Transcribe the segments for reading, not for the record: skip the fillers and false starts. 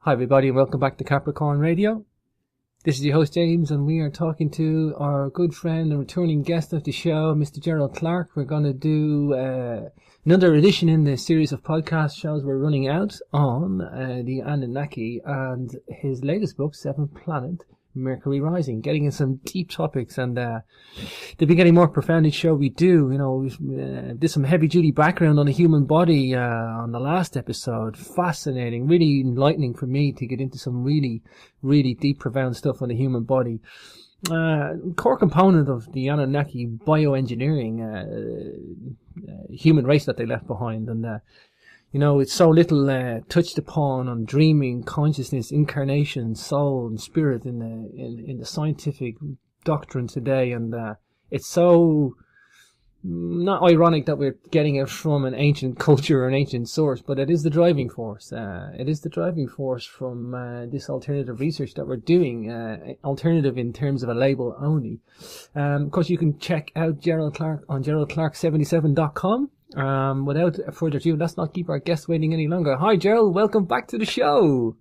Hi everybody and welcome back to Capricorn Radio. This is your host James and we are talking to our good friend and returning guest of the show, Mr. Gerald Clark. We're going to do another edition in the series of podcast shows we're running out on the Anunnaki and his latest book, Seventh Planet, Mercury Rising, getting in some deep topics, and they'll be getting more profound each show we do. You know, we did some heavy duty background on the human body on the last episode. Fascinating, really enlightening for me to get into some really deep, profound stuff on the human body. Core component of the Anunnaki bioengineering human race that they left behind, and you know, it's so little touched upon on dreaming, consciousness, incarnation, soul, and spirit in the scientific doctrine today, and it's so not ironic that we're getting it from an ancient culture or an ancient source, but it is the driving force. It is the driving force from this alternative research that we're doing, alternative in terms of a label only. Of course, you can check out Gerald Clark on geraldclark77.com. Without further ado, let's not keep our guests waiting any longer. Hi, Gerald. Welcome back to the show.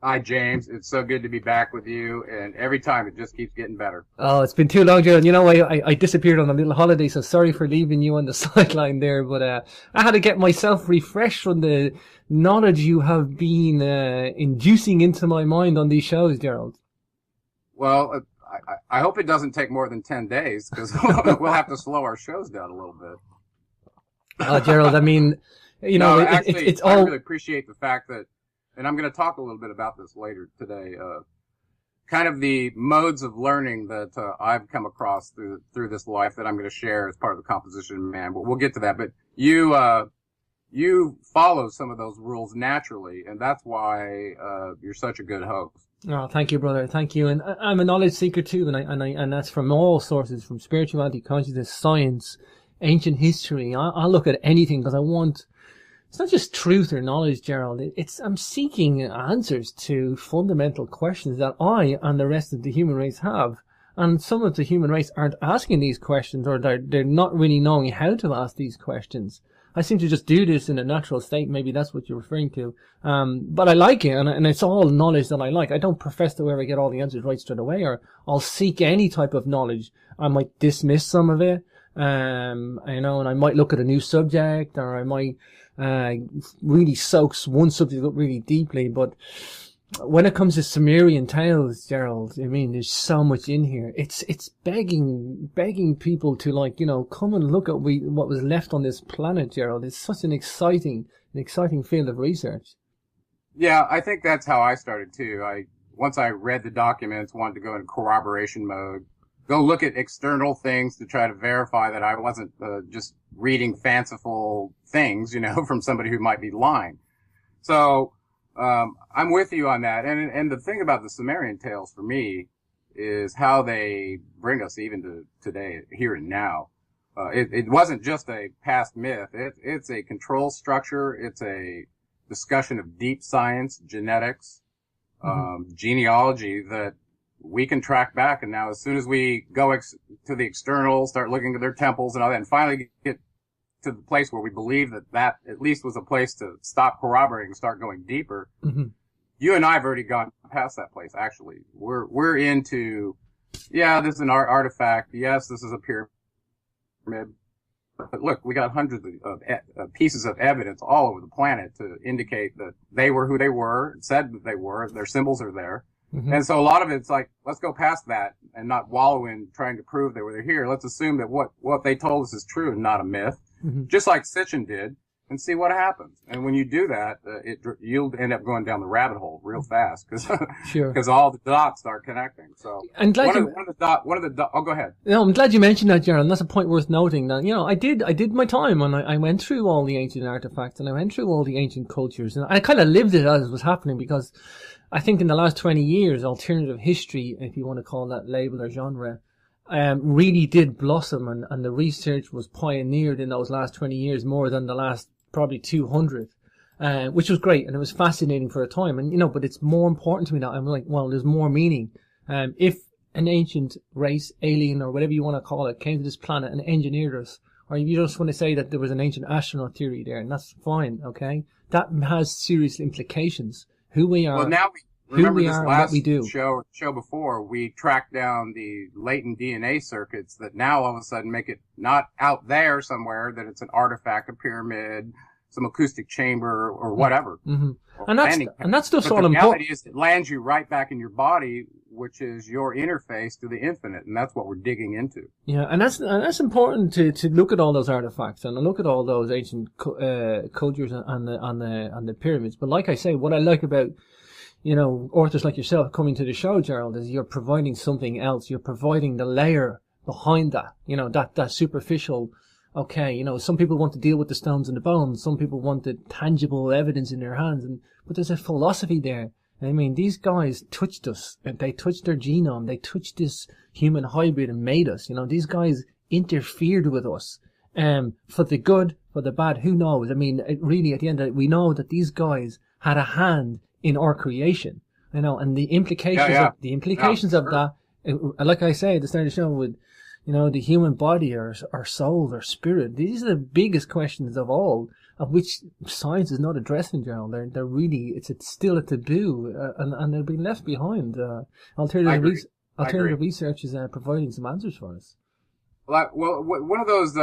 Hi, James. It's so good to be back with you, and every time it just keeps getting better. Oh, it's been too long, Gerald. You know, I disappeared on a little holiday, so sorry for leaving you on the sideline there, but I had to get myself refreshed from the knowledge you have been inducing into my mind on these shows, Gerald. Well, I hope it doesn't take more than 10 days, because we'll have to slow our shows down a little bit. Oh, Gerald, I mean, you know, it's all... I really appreciate the fact that, and I'm going to talk a little bit about this later today, kind of the modes of learning that I've come across through this life that I'm going to share as part of the composition of man. But we'll get to that. But you follow some of those rules naturally, and that's why you're such a good host. Oh, thank you, brother. Thank you. And I'm a knowledge seeker too, and that's from all sources, from spirituality, consciousness, science, ancient history. I'll look at anything because I want, it's not just truth or knowledge, Gerald. I'm seeking answers to fundamental questions that I and the rest of the human race have. And some of the human race aren't asking these questions, or they're not really knowing how to ask these questions. I seem to just do this in a natural state. Maybe that's what you're referring to. But I like it, and it's all knowledge that I like. I don't profess to ever get all the answers right straight away, or I'll seek any type of knowledge. I might dismiss some of it. You know, and I might look at a new subject, or I might really soak one subject up really deeply. But when it comes to Sumerian tales, Gerald, I mean, there's so much in here. It's begging people to, like, you know, come and look at what was left on this planet, Gerald. It's such an exciting field of research. Yeah, I think that's how I started too. Once I read the documents, wanted to go into corroboration mode. Go look at external things to try to verify that I wasn't just reading fanciful things, you know, from somebody who might be lying. So I'm with you on that. And the thing about the Sumerian tales for me is how they bring us even to today, here and now. It wasn't just a past myth. It's a control structure. It's a discussion of deep science, genetics, genealogy that we can track back. And now as soon as we go to the external, start looking at their temples and all that, and finally get to the place where we believe that at least was a place to stop corroborating and start going deeper, you and I have already gone past that place, actually. We're into, yeah, this is an artifact. Yes, this is a pyramid. But look, we got hundreds of pieces of evidence all over the planet to indicate that they were who they were, said that they were, their symbols are there. And so a lot of it's like, let's go past that and not wallow in trying to prove they were here. Let's assume that what they told us is true and not a myth, just like Sitchin did, and see what happens. And when you do that, you'll end up going down the rabbit hole real fast because all the dots start connecting. So I'm glad oh, go ahead. No, I'm glad you mentioned that, Gerald. And that's a point worth noting. That, you know, I did my time, and I went through all the ancient artifacts, and I went through all the ancient cultures, and I kind of lived it as it was happening, because I think in the last 20 years, alternative history, if you want to call that label or genre, really did blossom, and the research was pioneered in those last 20 years more than the last probably 200, which was great, and it was fascinating for a time. And, you know, but it's more important to me now. I'm like, well, there's more meaning. If an ancient race, alien, or whatever you want to call it, came to this planet and engineered us, or you just want to say that there was an ancient astronaut theory there, and that's fine, okay? That has serious implications. who we are. Well, now who remember we this are and last what we do. show before, we tracked down the latent DNA circuits that now all of a sudden make it not out there somewhere, that it's an artifact, a pyramid, some acoustic chamber, or whatever. Mm-hmm. Or And that's stuff's all the important. reality is it lands you right back in your body, which is your interface to the infinite, and that's what we're digging into. Yeah, and that's important to look at all those artifacts and look at all those ancient cultures on the pyramids. But like I say, what I like about authors like yourself coming to the show, Gerald, is you're providing something else. You're providing the layer behind that. That superficial. Okay, some people want to deal with the stones and the bones. Some people want the tangible evidence in their hands, but there's a philosophy there. I mean, these guys touched us. They touched their genome. They touched this human hybrid and made us. These guys interfered with us. For the good, for the bad, who knows? I mean, really, at the end of it, we know that these guys had a hand in our creation. And the implications of that, like I say at the start of the show, with the human body, our soul, our spirit. These are the biggest questions of all, of which science is not addressing, Gerald. They're really, it's still a taboo, and they're being left behind. Alternative research is providing some answers for us. Well, one of those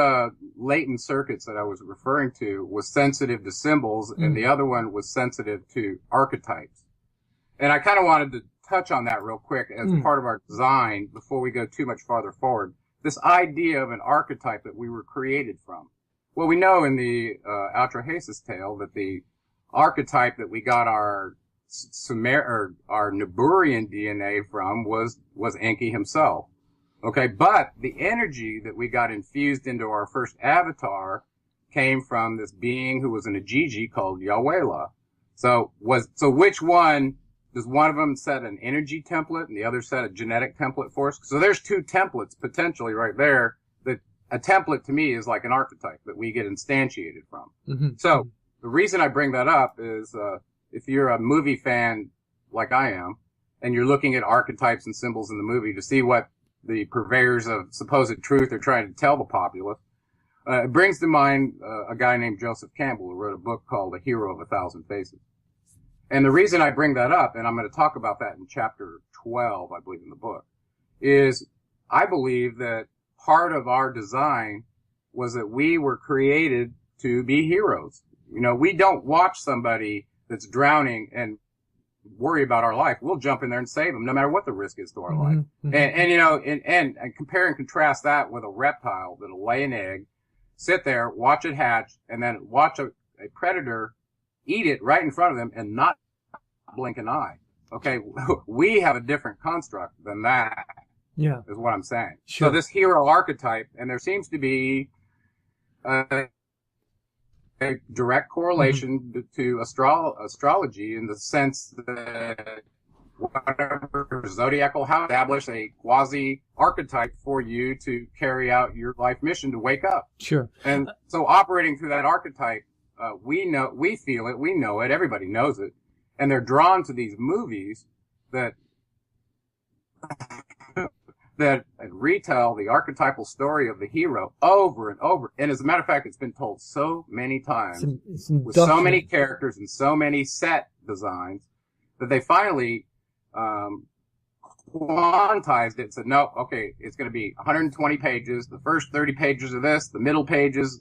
latent circuits that I was referring to was sensitive to symbols, and the other one was sensitive to archetypes. And I kind of wanted to touch on that real quick as part of our design before we go too much farther forward. This idea of an archetype that we were created from. Well, we know in the Atrahasis tale that the archetype that we got our Naburian DNA from was Enki himself. Okay, but the energy that we got infused into our first avatar came from this being who was an Ajiji called Yawela. So which one? Does one of them set an energy template and the other set a genetic template for us? So there's two templates potentially right there. That a template to me is like an archetype that we get instantiated from. Mm-hmm. So the reason I bring that up is if you're a movie fan like I am, and you're looking at archetypes and symbols in the movie to see what the purveyors of supposed truth are trying to tell the populace, it brings to mind a guy named Joseph Campbell who wrote a book called A Hero of a Thousand Faces. And the reason I bring that up, and I'm going to talk about that in chapter 12, I believe, in the book, is I believe that part of our design was that we were created to be heroes. We don't watch somebody that's drowning and worry about our life. We'll jump in there and save them, no matter what the risk is to our life. And compare and contrast that with a reptile that'll lay an egg, sit there, watch it hatch, and then watch a predator eat it right in front of them and not blink an eye. Okay, we have a different construct than that. Yeah, is what I'm saying. Sure. So this hero archetype, and there seems to be a direct correlation to astrology in the sense that whatever zodiacal house establish a quasi archetype for you to carry out your life mission to wake up. Sure. And so operating through that archetype, we feel it, we know it, everybody knows it, and they're drawn to these movies that retell the archetypal story of the hero over and over. And as a matter of fact, it's been told so many times with so many characters and so many set designs that they finally quantized it and said, no, okay, it's going to be 120 pages. The first 30 pages are this, the middle pages,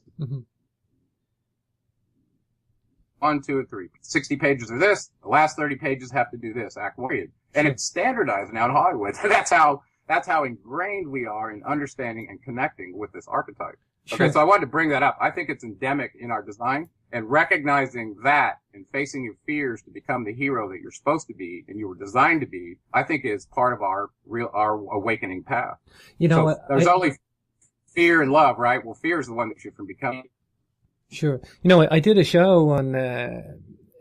1, 2, and 3. 60 pages are this. The last 30 pages have to do this, act period. And it's standardized now in Hollywood. That's how ingrained we are in understanding and connecting with this archetype. Okay, so I wanted to bring that up. I think it's endemic in our design, and recognizing that and facing your fears to become the hero that you're supposed to be and you were designed to be, I think is part of our awakening path. There's only fear and love, right? Well, fear is the one that you're from becoming. Sure. I did a show on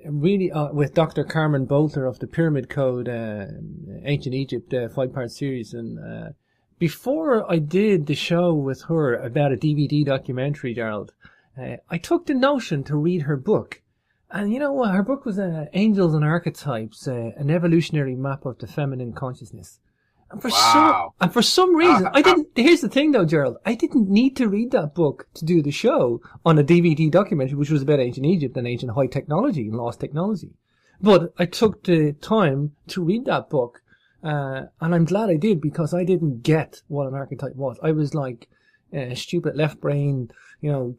with Dr. Carmen Bolter of the Pyramid Code, Ancient Egypt 5-part series, and before I did the show with her about a DVD documentary, Gerald, I took the notion to read her book. And her book was Angels and Archetypes, an evolutionary map of the feminine consciousness. And for some reason, I didn't. Here's the thing, though, Gerald. I didn't need to read that book to do the show on a DVD documentary, which was about ancient Egypt and ancient high technology and lost technology. But I took the time to read that book, and I'm glad I did, because I didn't get what an archetype was. I was like stupid left brain,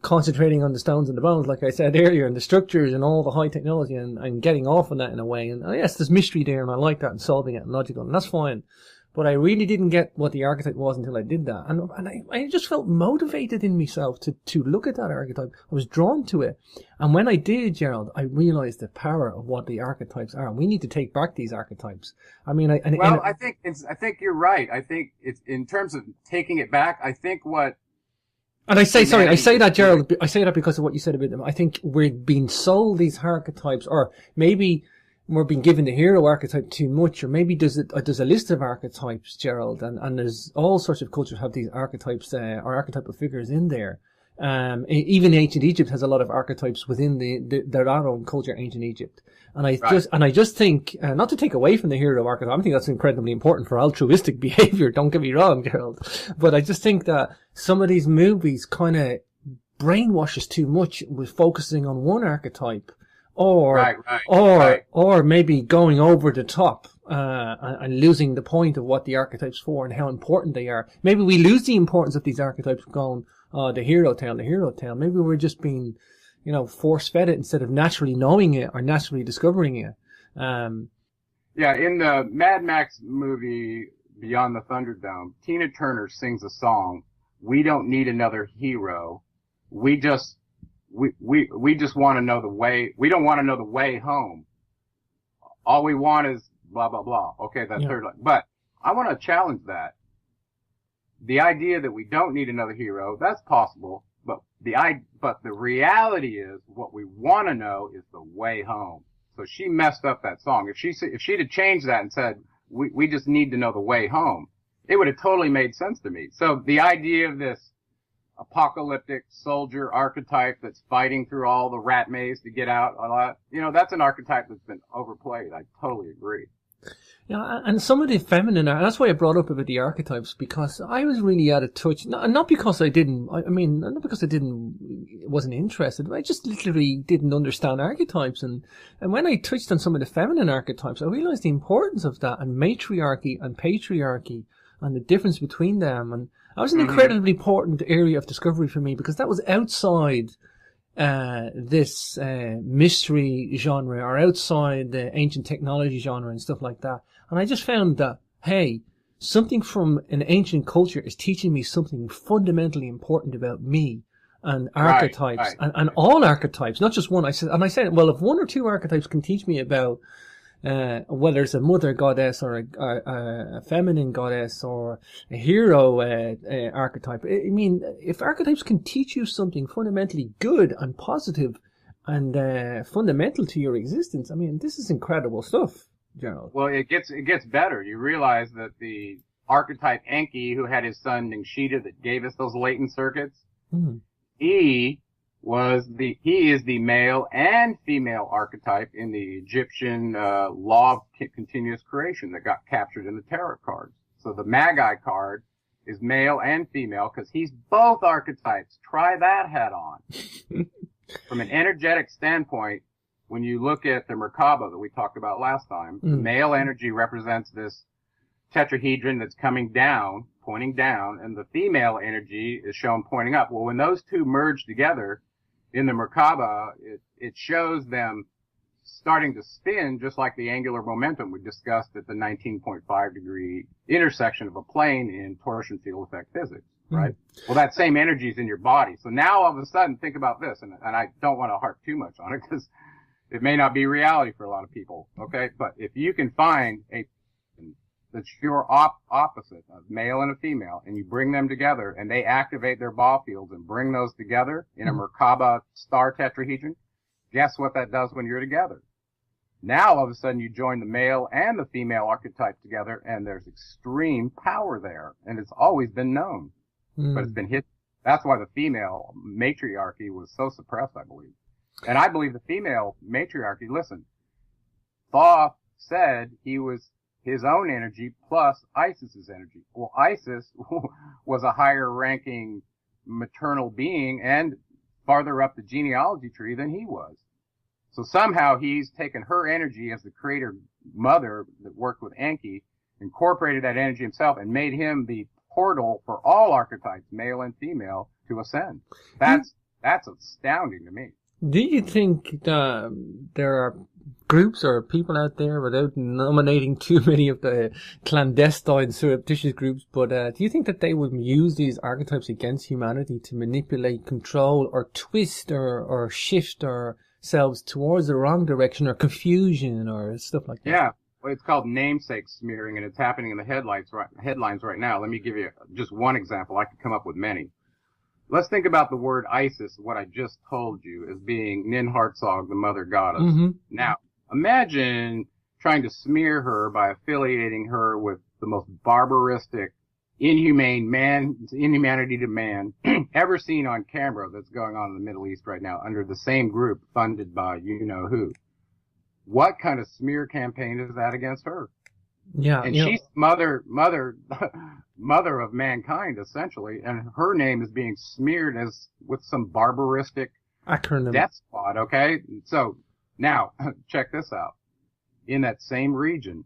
concentrating on the stones and the bones, like I said earlier, and the structures and all the high technology, and getting off on that in a way. And yes, there's mystery there, and I like that, and solving it and logical, and that's fine. But I really didn't get what the archetype was until I did that. And I just felt motivated in myself to look at that archetype. I was drawn to it. And when I did, Gerald, I realized the power of what the archetypes are. And we need to take back these archetypes. I mean, I think you're right. I think it's, in terms of taking it back, I think what, and I say that, Gerald, I say that because of what you said about them. I think we're being sold these archetypes, or maybe we're being given the hero archetype too much, or maybe there's a list of archetypes, Gerald, and there's all sorts of cultures have these archetypes, or archetypal figures in there. Even ancient Egypt has a lot of archetypes within their own culture, ancient Egypt. And I just think, not to take away from the hero archetype, I think that's incredibly important for altruistic behavior, don't get me wrong, Gerald. But I just think that some of these movies kind of brainwash us too much with focusing on one archetype, or maybe going over the top, and losing the point of what the archetype's for and how important they are. Maybe we lose the importance of these archetypes going, the hero tale. Maybe we're just being, force fed it instead of naturally knowing it or naturally discovering it. Yeah, in the Mad Max movie Beyond the Thunderdome, Tina Turner sings a song, "We don't need another hero. We just want to know the way. We don't want to know the way home. All we want is blah, blah, blah." Okay, that third line. But I want to challenge that. The idea that we don't need another hero, that's possible. But the reality is, what we want to know is the way home. So she messed up that song. If she'd have changed that and said, we just need to know the way home, it would have totally made sense to me. So the idea of this apocalyptic soldier archetype that's fighting through all the rat maze to get out, that's an archetype that's been overplayed. I totally agree. Yeah, and some of the feminine, that's why I brought up about the archetypes, because I was really out of touch. Not because I wasn't interested, but I just literally didn't understand archetypes. And when I touched on some of the feminine archetypes, I realized the importance of that, and matriarchy and patriarchy, and the difference between them. And that was an incredibly important area of discovery for me, because that was outside this mystery genre, or outside the ancient technology genre and stuff like that. And I just found that, hey, something from an ancient culture is teaching me something fundamentally important about me and archetypes, and all archetypes, not just one. I said, well, if one or two archetypes can teach me about whether it's a mother goddess or a feminine goddess or a hero archetype. I mean, if archetypes can teach you something fundamentally good and positive and fundamental to your existence, I mean, this is incredible stuff, Gerald. Well, it gets better. You realize that the archetype Enki, who had his son Ningshita that gave us those latent circuits, he is the male and female archetype in the Egyptian law of continuous creation that got captured in the tarot cards. So the Magi card is male and female because he's both archetypes. Try that hat on. From an energetic standpoint, when you look at the Merkaba that we talked about last time, the male energy represents this tetrahedron that's coming down, pointing down, and the female energy is shown pointing up. Well, when those two merge together in the Merkaba, it shows them starting to spin just like the angular momentum we discussed at the 19.5 degree intersection of a plane in torsion field effect physics, right? Well, that same energy is in your body. So now all of a sudden, think about this, and I don't want to harp too much on it because it may not be reality for a lot of people, okay? But if you can find that's your opposite, a male and a female, and you bring them together and they activate their ball fields and bring those together in a Merkaba star tetrahedron, guess what that does when you're together? Now, all of a sudden, you join the male and the female archetype together, and there's extreme power there, and it's always been known. But it's been hit. That's why the female matriarchy was so suppressed, I believe. And I believe the female matriarchy, listen, Thoth said he was his own energy plus Isis's energy. Well, Isis was a higher ranking maternal being and farther up the genealogy tree than he was. So somehow he's taken her energy as the creator mother that worked with Enki, incorporated that energy himself, and made him the portal for all archetypes, male and female, to ascend. That's astounding to me. Do you think there are groups or people out there, without nominating too many of the clandestine, surreptitious groups, but do you think that they would use these archetypes against humanity to manipulate, control, or twist, or shift ourselves towards the wrong direction, or confusion, or stuff like that? Yeah. Well, it's called namesake smearing, and it's happening in the headlines right now. Let me give you just one example. I could come up with many. Let's think about the word Isis, what I just told you, as being Ninhartsog, the mother goddess. Mm-hmm. Now, imagine trying to smear her by affiliating her with the most barbaristic, inhumanity to man ever seen on camera that's going on in the Middle East right now under the same group funded by you-know-who. What kind of smear campaign is that against her? Yeah, and she's mother of mankind, essentially, and her name is being smeared as with some barbaristic acronym death squad. Okay, so now check this out. In that same region,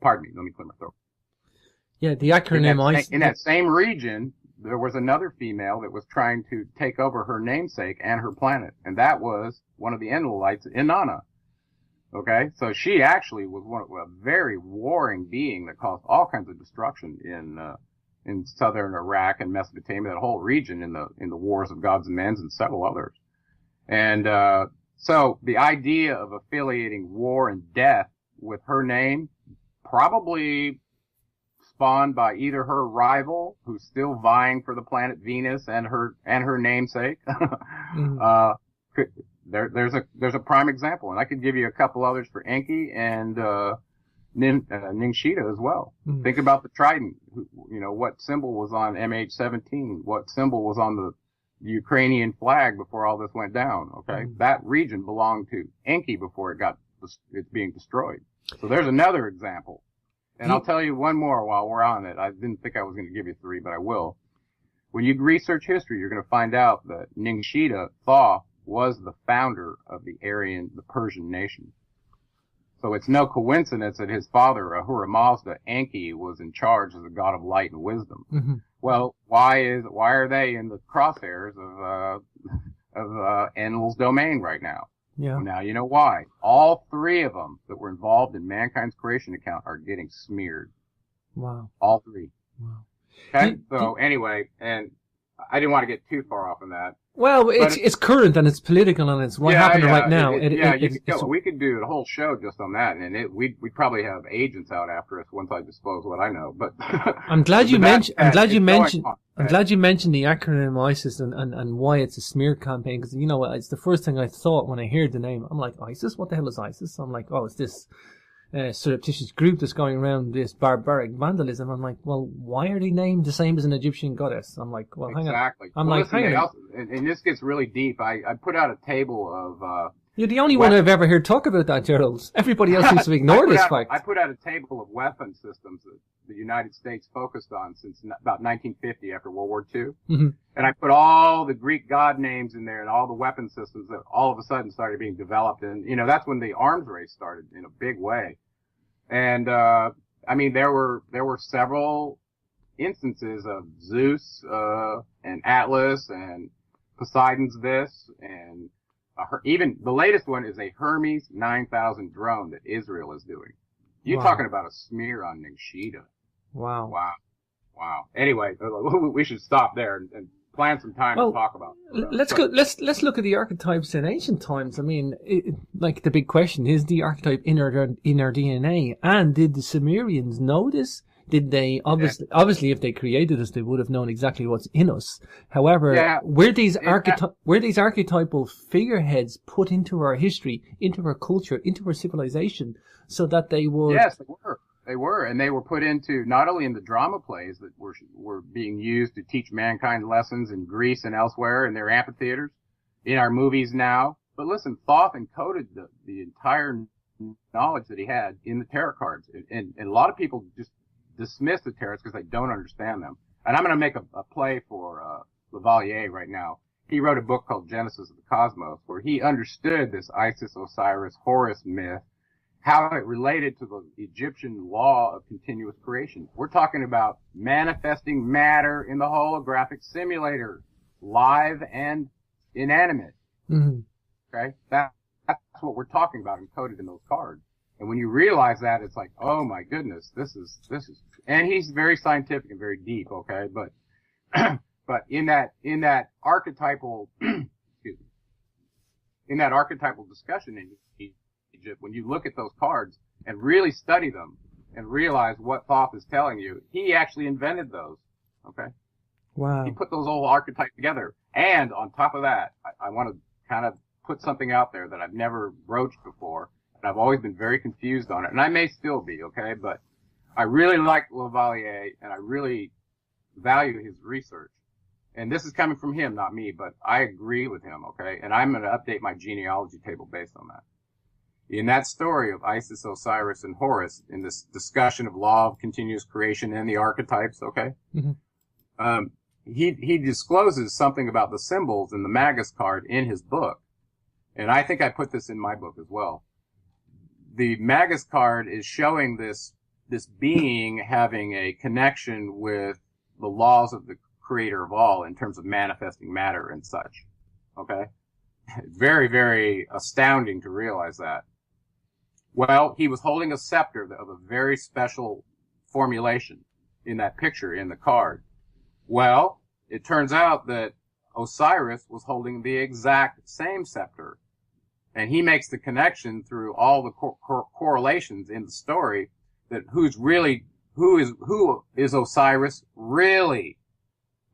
pardon me, let me clear my throat. Yeah, the acronym in that same region, there was another female that was trying to take over her namesake and her planet, and that was one of the Enlilites, Inanna. Okay, so she actually was a very warring being that caused all kinds of destruction in southern Iraq and Mesopotamia, that whole region in the wars of gods and men and several others. And so the idea of affiliating war and death with her name, probably spawned by either her rival, who's still vying for the planet Venus, and her namesake. There's a prime example, and I could give you a couple others for Enki and Ningshita as well. Mm. Think about the Trident. What symbol was on MH17? What symbol was on the Ukrainian flag before all this went down? Okay, that region belonged to Enki before it's being destroyed. So there's another example, and I'll tell you one more while we're on it. I didn't think I was going to give you three, but I will. When you research history, you're going to find out that Ningshita, Thoth, was the founder of the Persian nation. So it's no coincidence that his father, Ahura Mazda, Enki, was in charge as the god of light and wisdom. Mm-hmm. Well, why are they in the crosshairs of Enlil's domain right now? Yeah. Now you know why. All three of them that were involved in mankind's creation account are getting smeared. Wow. All three. Wow. Okay. Anyway, and I didn't want to get too far off on that. Well, it's current and it's political and it's happening right now. We could do a whole show just on that, and we'd probably have agents out after us once I disclose what I know. But I'm glad you mentioned the acronym ISIS and why it's a smear campaign, because it's the first thing I thought when I heard the name. I'm like, ISIS? What the hell is ISIS? I'm like, oh, it's this surreptitious group that's going around this barbaric vandalism. I'm like, well, why are they named the same as an Egyptian goddess? I'm like, well, hang on. Exactly. Hang on. And this gets really deep. I put out a table of you're the only one I've ever heard talk about that, Gerald. Everybody else seems to ignore this fact. I put out a table of weapon systems that the United States focused on since about 1950, after World War II. Mm-hmm. And I put all the Greek god names in there and all the weapon systems that all of a sudden started being developed. And, that's when the arms race started in a big way. And, there were several instances of Zeus, and Atlas and Poseidon's this, and even the latest one is a Hermes 9000 drone that Israel is doing. You're talking about a smear on Ningshita. Wow. Anyway, we should stop there and plan some time to talk about. Let's look at the archetypes in ancient times. I mean, the big question is the archetype in our DNA, and did the Sumerians know this? Did they obviously if they created us, they would have known exactly what's in us. However, were these archetypal figureheads put into our history, into our culture, into our civilization, so that they would? Yes, they were. They were, and they were put into not only in the drama plays that were being used to teach mankind lessons in Greece and elsewhere in their amphitheaters, in our movies now. But listen, Thoth encoded the entire knowledge that he had in the tarot cards, and a lot of people just dismiss the tarots because they don't understand them. And I'm going to make a play for Lavalier right now. he wrote a book called Genesis of the Cosmos, where he understood this Isis, Osiris, Horus myth, how it related to the Egyptian law of continuous creation. We're talking about manifesting matter in the holographic simulator, live and inanimate. Mm-hmm. Okay? That's what we're talking about encoded in those cards. And when you realize that, it's like, oh my goodness, this is, and he's very scientific and very deep, okay? But, but in that archetypal, excuse me, in that archetypal discussion in Egypt, when you look at those cards and really study them and realize what Thoth is telling you, he actually invented those, okay? Wow. He put those old archetypes together. And on top of that, I want to kind of put something out there that I've never broached before. And I've always been very confused on it. And I may still be, okay? But I really like Lavalier and I really value his research. And this is coming from him, not me, but I agree with him, okay? And I'm going to update my genealogy table based on that. In that story of Isis, Osiris, and Horus, in this discussion of law of continuous creation and the archetypes, okay? Mm-hmm. He discloses something about the symbols in the Magus card in his book. And I think I put this in my book as well. The Magus card is showing this being having a connection with the laws of the creator of all in terms of manifesting matter and such. Okay? Very, very astounding to realize that. Well, he was holding a scepter of a very special formulation in that picture in the card. Well, it turns out that Osiris was holding the exact same scepter. And he makes the connection through all the correlations in the story that who is Osiris really?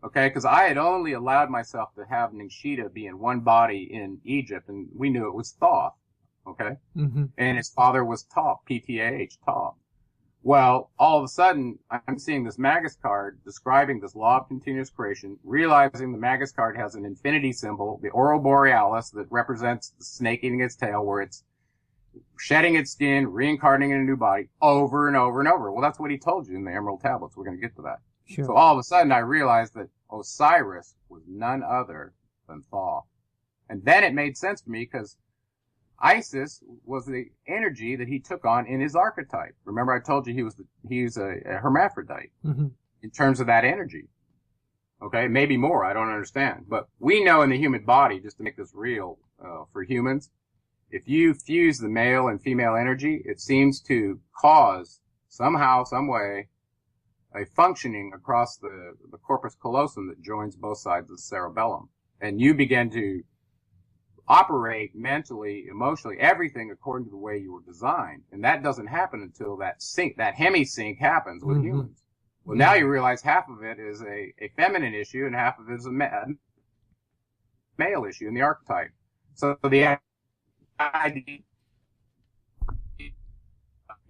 Okay, because I had only allowed myself to have Ningshita be in one body in Egypt, and we knew it was Thoth. Okay? Mm-hmm. And his father was Thoth, P-T-A-H, Thoth. Well, all of a sudden, I'm seeing this Magus card describing this law of continuous creation, realizing the Magus card has an infinity symbol, the Aurora Borealis, that represents the snake eating its tail, where it's shedding its skin, reincarnating in a new body, over and over and over. Well, that's what he told you in the Emerald Tablets. We're going to get to that. Sure. So all of a sudden, I realized that Osiris was none other than Thoth. And then it made sense to me, because Isis was the energy that he took on in his archetype. Remember, I told you he's a hermaphrodite mm-hmm. in terms of that energy. Okay, maybe more. I don't understand, but we know in the human body, just to make this real for humans, if you fuse the male and female energy, it seems to cause somehow, some way, a functioning across the corpus callosum that joins both sides of the cerebellum, and you begin to operate mentally, emotionally, everything according to the way you were designed. And that doesn't happen until that hemi-sync happens with mm-hmm. humans. Well, now you realize half of it is a feminine issue and half of it is a male issue in the archetype. So the idea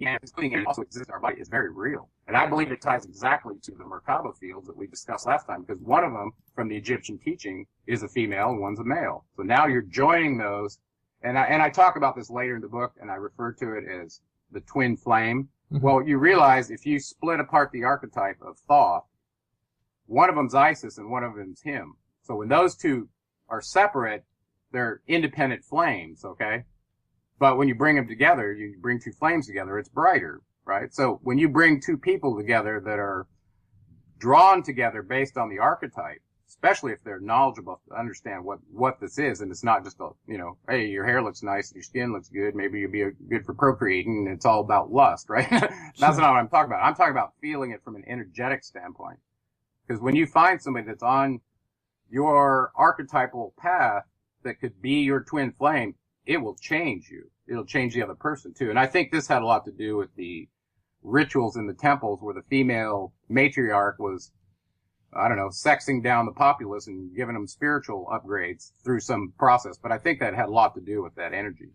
it also exists in our body is very real. And I believe it ties exactly to the Merkaba fields that we discussed last time, because one of them from the Egyptian teaching is a female and one's a male. So now you're joining those, and I talk about this later in the book, and I refer to it as the twin flame. Mm-hmm. Well, you realize if you split apart the archetype of Thoth, one of them's Isis and one of them's him. So when those two are separate, they're independent flames, okay? But when you bring them together, you bring two flames together, it's brighter, right? So when you bring two people together that are drawn together based on the archetype, especially if they're knowledgeable to understand what this is, and it's not just hey, your hair looks nice, your skin looks good, maybe you'll be good for procreating, and it's all about lust, right? That's not what I'm talking about. I'm talking about feeling it from an energetic standpoint. Because when you find somebody that's on your archetypal path that could be your twin flame, it will change you. It'll change the other person too. And I think this had a lot to do with the rituals in the temples where the female matriarch was, sexing down the populace and giving them spiritual upgrades through some process. But I think that had a lot to do with that energy.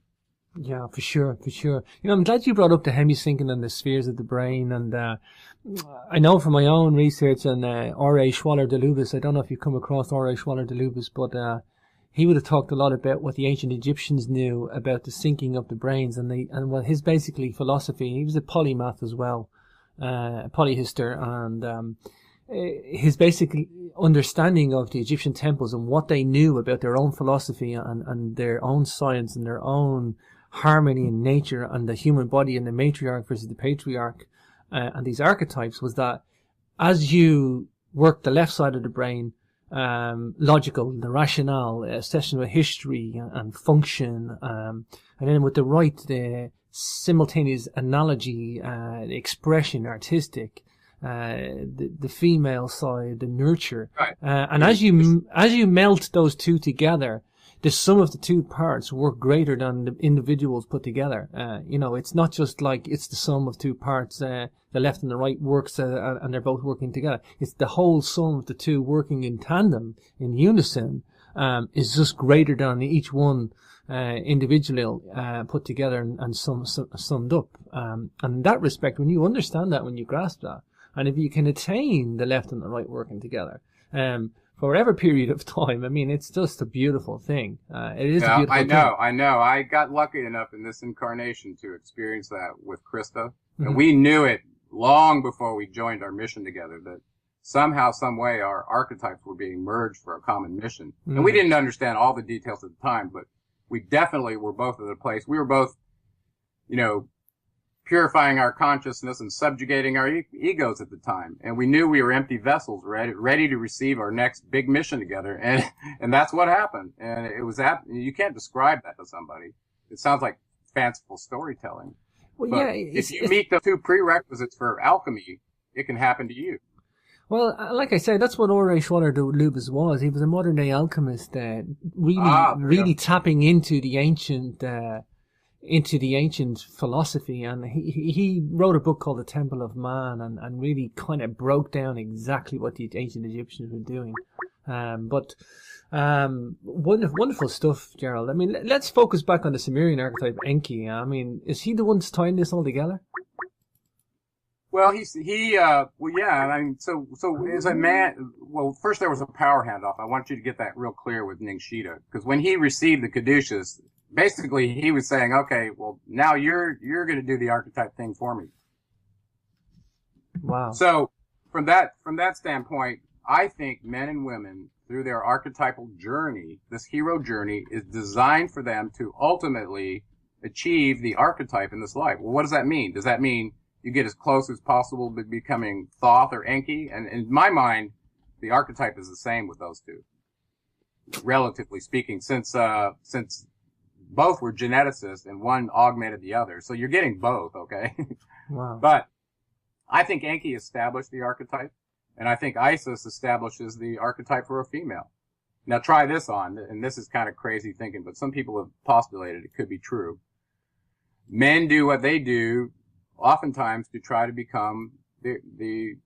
Yeah, for sure, for sure. I'm glad you brought up the hemisyncing and the spheres of the brain. And I know from my own research on R.A. Schwaller-de-Lubis, I don't know if you've come across R.A. Schwaller-de-Lubis, but he would have talked a lot about what the ancient Egyptians knew about the syncing of the brains, and what his basically philosophy. He was a polymath as well, a polyhister, and his basic understanding of the Egyptian temples and what they knew about their own philosophy and their own science and their own harmony in nature and the human body and the matriarch versus the patriarch and these archetypes was that as you work the left side of the brain, logical, the rationale, session with history and function, and then with the right, the simultaneous analogy, the expression, artistic, the female side, the nurture, Right. And as you melt those two together, the sum of the two parts work greater than the individuals put together. It's not just like it's the sum of two parts. The left and the right works, and they're both working together. It's the whole sum of the two working in tandem, in unison, is just greater than each one individually put together and summed up. And in that respect, when you understand that, when you grasp that, and if you can attain the left and the right working together, for whatever period of time, I mean, it's just a beautiful thing. It is a beautiful thing. I know. I got lucky enough in this incarnation to experience that with Krista. And we knew it long before we joined our mission together, that somehow, some way, our archetypes were being merged for a common mission. And we didn't understand all the details at the time, but we definitely were both at a place. We were both, purifying our consciousness and subjugating our egos at the time. And we knew we were empty vessels, ready to receive our next big mission together. And that's what happened. And it was you can't describe that to somebody. It sounds like fanciful storytelling. Well, but if you meet the two prerequisites for alchemy, it can happen to you. Well, like I said, that's what R.A. Schwaller de Lubas was. He was a modern day alchemist, really tapping into the ancient philosophy, and he wrote a book called The Temple of Man, and really kind of broke down exactly what the ancient Egyptians were doing. Wonderful stuff, Gerald. I mean, let's focus back on the Sumerian archetype Enki. I mean, is he the one that's tying this all together? Well, I mean, so as a man, well, first there was a power handoff. I want you to get that real clear with Ningshita, because when he received the Caduceus, basically he was saying, okay, well, now you're going to do the archetype thing for me. Wow. So from that standpoint, I think men and women, through their archetypal journey, this hero journey is designed for them to ultimately achieve the archetype in this life. Well, what does that mean? Does that mean you get as close as possible to becoming Thoth or Enki? And in my mind, the archetype is the same with those two, relatively speaking, since both were geneticists and one augmented the other. So you're getting both, okay? Wow. But I think Enki established the archetype, and I think Isis establishes the archetype for a female. Now try this on, and this is kind of crazy thinking, but some people have postulated it could be true. Men do what they do oftentimes to try to become the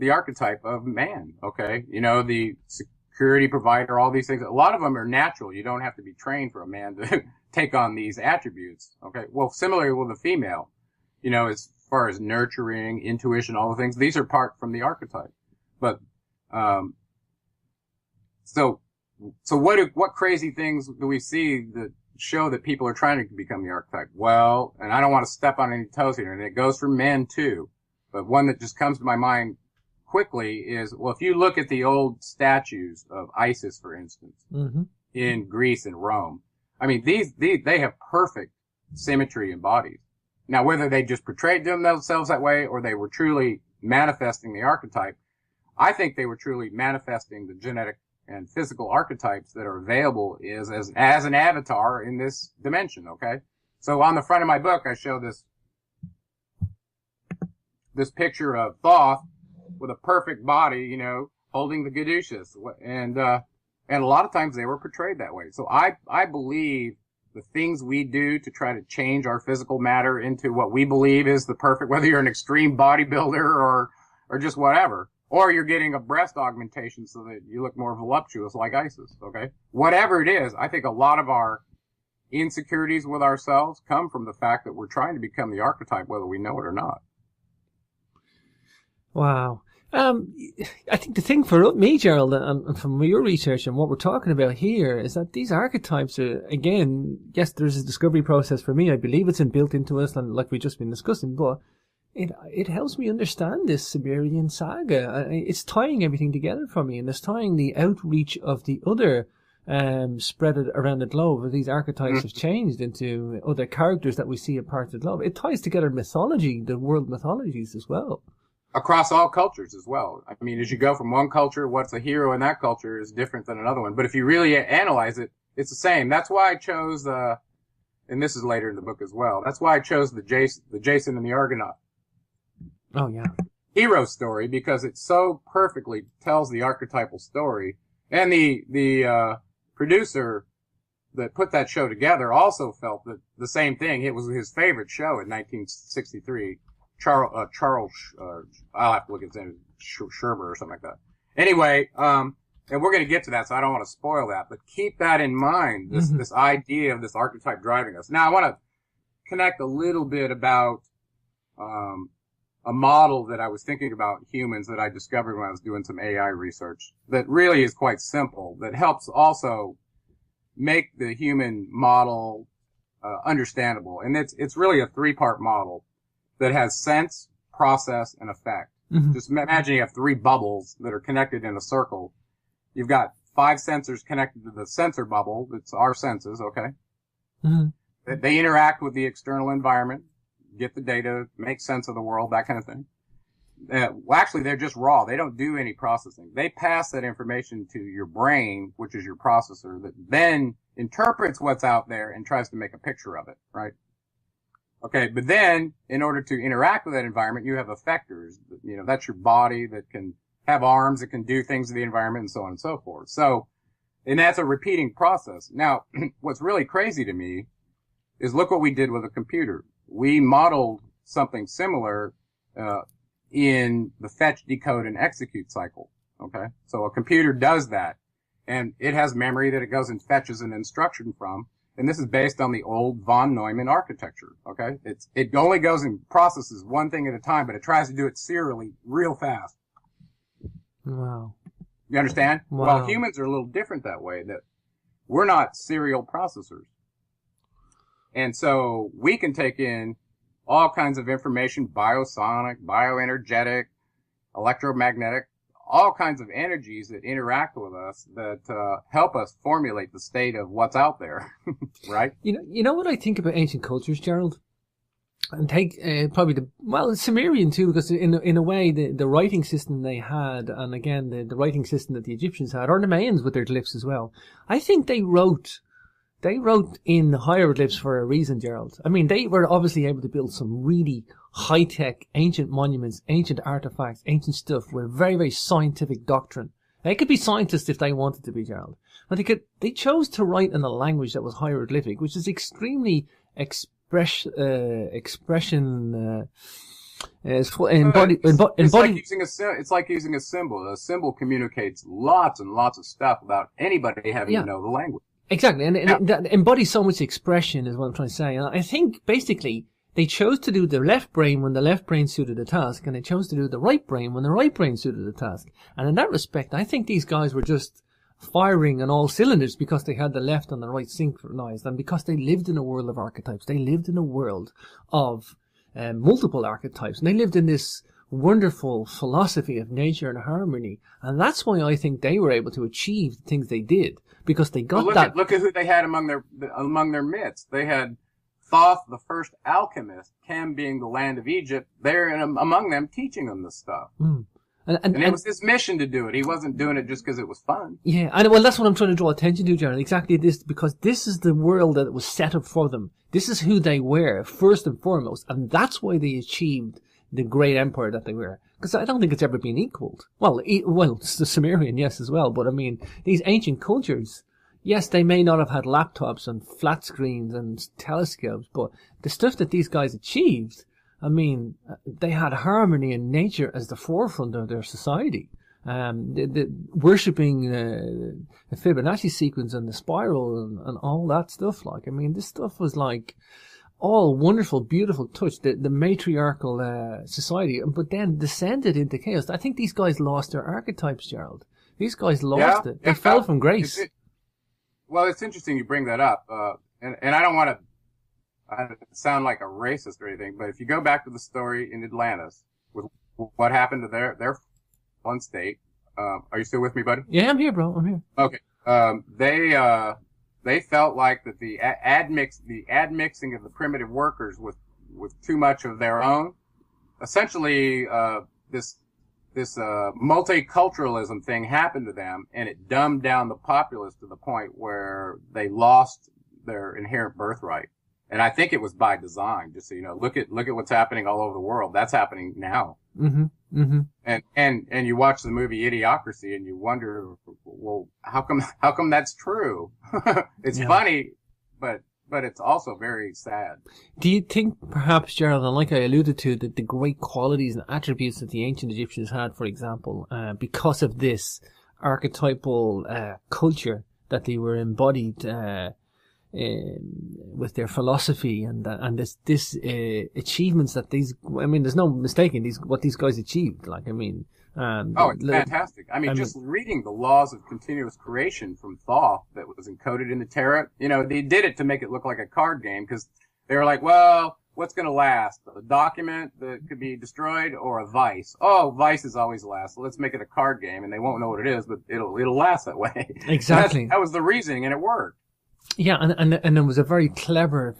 archetype of man, okay? The security provider, all these things. A lot of them are natural. You don't have to be trained for a man to take on these attributes, okay? Well, similarly with a female, as far as nurturing, intuition, all the things, these are part from the archetype. But, so what crazy things do we see that show that people are trying to become the archetype? Well, and I don't want to step on any toes here, and it goes for men too, but one that just comes to my mind quickly is, well, if you look at the old statues of Isis, for instance, in Greece and Rome, I mean, they have perfect symmetry in bodies. Now, whether they just portrayed themselves that way or they were truly manifesting the archetype, I think they were truly manifesting the genetic and physical archetypes that are available as an avatar in this dimension, okay? So on the front of my book, I show this picture of Thoth with a perfect body, holding the Caduceus. And a lot of times they were portrayed that way. So I believe the things we do to try to change our physical matter into what we believe is the perfect, whether you're an extreme bodybuilder or just whatever, or you're getting a breast augmentation so that you look more voluptuous like Isis, okay? Whatever it is, I think a lot of our insecurities with ourselves come from the fact that we're trying to become the archetype whether we know it or not. Wow. I think the thing for me, Gerald, and from your research and what we're talking about here, is that these archetypes are, again, yes, there's a discovery process for me. I believe it's built into us, and like we've just been discussing, but it helps me understand this Siberian saga. It's tying everything together for me, and it's tying the outreach of the other spread it around the globe. Where these archetypes have changed into other characters that we see apart the globe. It ties together mythology, the world mythologies as well. Across all cultures as well. I mean, as you go from one culture, what's a hero in that culture is different than another one. But if you really analyze it, it's the same. That's why I chose, and this is later in the book as well. That's why I chose the Jason and the Argonaut. Oh, yeah. Hero story, because it so perfectly tells the archetypal story. And the producer that put that show together also felt that the same thing. It was his favorite show in 1963. Charles, I'll have to look at his name, Sherber or something like that. Anyway, and we're going to get to that, so I don't want to spoil that, but keep that in mind, this idea of this archetype driving us. Now, I want to connect a little bit about, a model that I was thinking about humans that I discovered when I was doing some AI research that really is quite simple, that helps also make the human model, understandable. And it's really a 3-part model that has sense, process, and effect. Just imagine you have 3 bubbles that are connected in a circle. You've got 5 sensors connected to the sensor bubble. That's our senses, okay? They interact with the external environment, get the data, make sense of the world, that kind of thing. Well, actually, they're just raw. They don't do any processing. They pass that information to your brain, which is your processor, that then interprets what's out there and tries to make a picture of it, right? Okay, but then, in order to interact with that environment, you have effectors. You know, that's your body that can have arms that can do things to the environment and so on and so forth. So, and that's a repeating process. Now, what's really crazy to me is look what we did with a computer. We modeled something similar, in the fetch, decode, and execute cycle. Okay? So a computer does that. And it has memory that it goes and fetches an instruction from. And this is based on the old von Neumann architecture. Okay? It only goes and processes one thing at a time, but it tries to do it serially real fast. Wow. You understand? Wow. Well, humans are a little different that way, that we're not serial processors. And so we can take in all kinds of information, biosonic, bioenergetic, electromagnetic, all kinds of energies that interact with us that help us formulate the state of what's out there, right? You know what I think about ancient cultures, Gerald? And take probably Sumerian too, because in a way the writing system they had, and again the writing system that the Egyptians had, or the Mayans with their glyphs as well. I think they wrote in hieroglyphs for a reason, Gerald. I mean, they were obviously able to build some really high-tech ancient monuments, ancient artifacts, ancient stuff with very, very scientific doctrine. They could be scientists if they wanted to be, Gerald. But they chose to write in a language that was hieroglyphic, which is extremely expression, it's like using a symbol. A symbol communicates lots and lots of stuff without anybody having to know the language. Exactly, and that embodies so much expression is what I'm trying to say. And I think, basically, they chose to do the left brain when the left brain suited the task, and they chose to do the right brain when the right brain suited the task. And in that respect, I think these guys were just firing on all cylinders because they had the left and the right synchronized, and because they lived in a world of archetypes. They lived in a world of multiple archetypes, and they lived in this wonderful philosophy of nature and harmony. And that's why I think they were able to achieve the things they did. Because they got look at who they had among their midst. They had Thoth, the first alchemist, Chem being the land of Egypt. They're among them teaching them this stuff. And it was his mission to do it. He wasn't doing it just because it was fun. Yeah, and well, that's what I'm trying to draw attention to, Gerald. Exactly this, because this is the world that was set up for them. This is who they were, first and foremost. And that's why they achieved the great empire that they were. Because I don't think it's ever been equaled. Well, it's the Sumerian, yes, as well. But I mean, these ancient cultures, yes, they may not have had laptops and flat screens and telescopes, but the stuff that these guys achieved, I mean, they had harmony and nature as the forefront of their society. The worshipping the Fibonacci sequence and the spiral and all that stuff. Like, I mean, this stuff was like all wonderful, beautiful touch, the matriarchal society, but then descended into chaos. I think these guys lost their archetypes, Gerald. These guys lost it. They fell from grace. Well, it's interesting you bring that up, and I don't want to I don't sound like a racist or anything, but if you go back to the story in Atlantis with what happened to their one state, are you still with me, buddy? Yeah, I'm here, bro. I'm here. Okay. They felt like that the admixing of the primitive workers with too much of their own, essentially, this multiculturalism thing happened to them, and it dumbed down the populace to the point where they lost their inherent birthright. And I think it was by design, just so you know. Look at what's happening all over the world. That's happening now. Mm-hmm. Mm-hmm. And you watch the movie Idiocracy and you wonder, well, how come that's true? It's funny, but it's also very sad. Do you think perhaps, Gerald, and like I alluded to, that the great qualities and attributes that the ancient Egyptians had, for example, because of this archetypal culture that they were embodied with their philosophy and this achievements that these, I mean, there's no mistaking what these guys achieved. Like, I mean, it's fantastic. I mean, just reading the laws of continuous creation from Thoth that was encoded in the Tarot, you know, they did it to make it look like a card game because they were like, well, what's going to last? A document that could be destroyed or a vice? Oh, vices always last. So let's make it a card game, and they won't know what it is, but it'll last that way. Exactly. That was the reasoning, and it worked. Yeah, and it was a very clever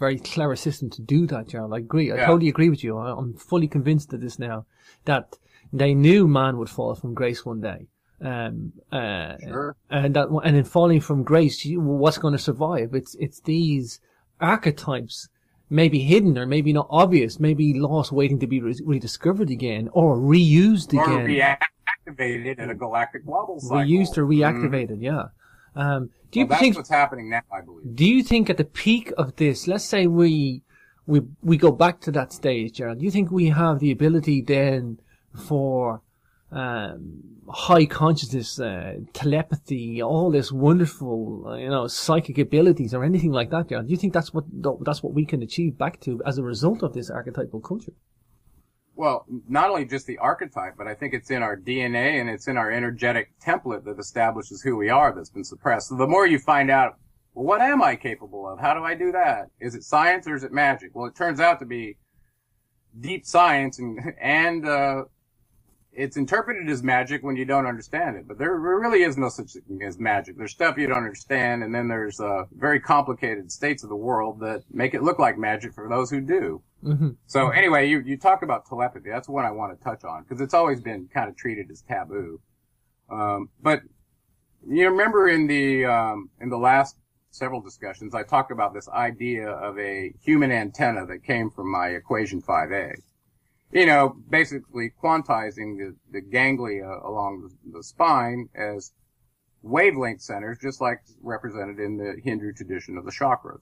system to do that, Gerald. I agree. I totally agree with you. I'm fully convinced of this now, that they knew man would fall from grace one day. Sure. And in falling from grace, what's going to survive? It's these archetypes, maybe hidden or maybe not obvious, maybe lost, waiting to be rediscovered again or reused again. Or reactivated in a galactic wobble cycle. Reused or reactivated, yeah. Do you that's think what's happening now, I believe? Do you think at the peak of this, let's say we go back to that stage, Gerald, do you think we have the ability then for high consciousness, telepathy, all this wonderful, psychic abilities or anything like that, Gerald? Do you think that's what we can achieve back to as a result of this archetypal culture? Well, not only just the archetype, but I think it's in our DNA and it's in our energetic template that establishes who we are that's been suppressed. So the more you find out, well, what am I capable of? How do I do that? Is it science or is it magic? Well, it turns out to be deep science and it's interpreted as magic when you don't understand it. But there really is no such thing as magic. There's stuff you don't understand, and then there's very complicated states of the world that make it look like magic for those who do. Mm-hmm. So anyway, you talk about telepathy. That's one I want to touch on because it's always been kind of treated as taboo. But you remember in the last several discussions, I talked about this idea of a human antenna that came from my equation 5a. Basically quantizing the ganglia along the spine as wavelength centers, just like represented in the Hindu tradition of the chakras.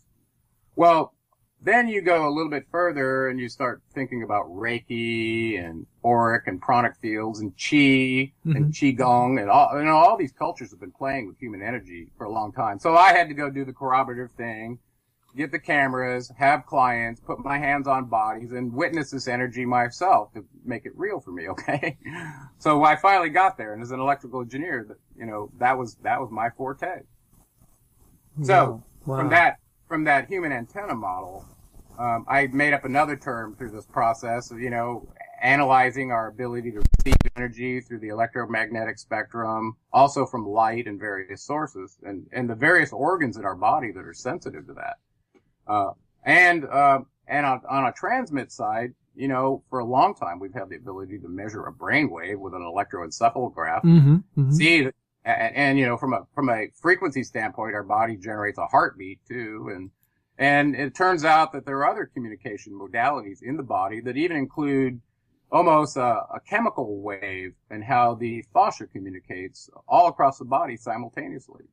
Well, then you go a little bit further and you start thinking about Reiki and auric and pranic fields and Qi and Qigong and all these cultures have been playing with human energy for a long time. So I had to go do the corroborative thing, get the cameras, have clients, put my hands on bodies and witness this energy myself to make it real for me. Okay. So I finally got there, and as an electrical engineer, that was my forte. So from that human antenna model, I made up another term through this process of, analyzing our ability to receive energy through the electromagnetic spectrum, also from light and various sources, and the various organs in our body that are sensitive to that. And on a transmit side, for a long time, we've had the ability to measure a brainwave with an electroencephalograph. See, and from a frequency standpoint, our body generates a heartbeat too. And it turns out that there are other communication modalities in the body that even include almost a chemical wave and how the fascia communicates all across the body simultaneously.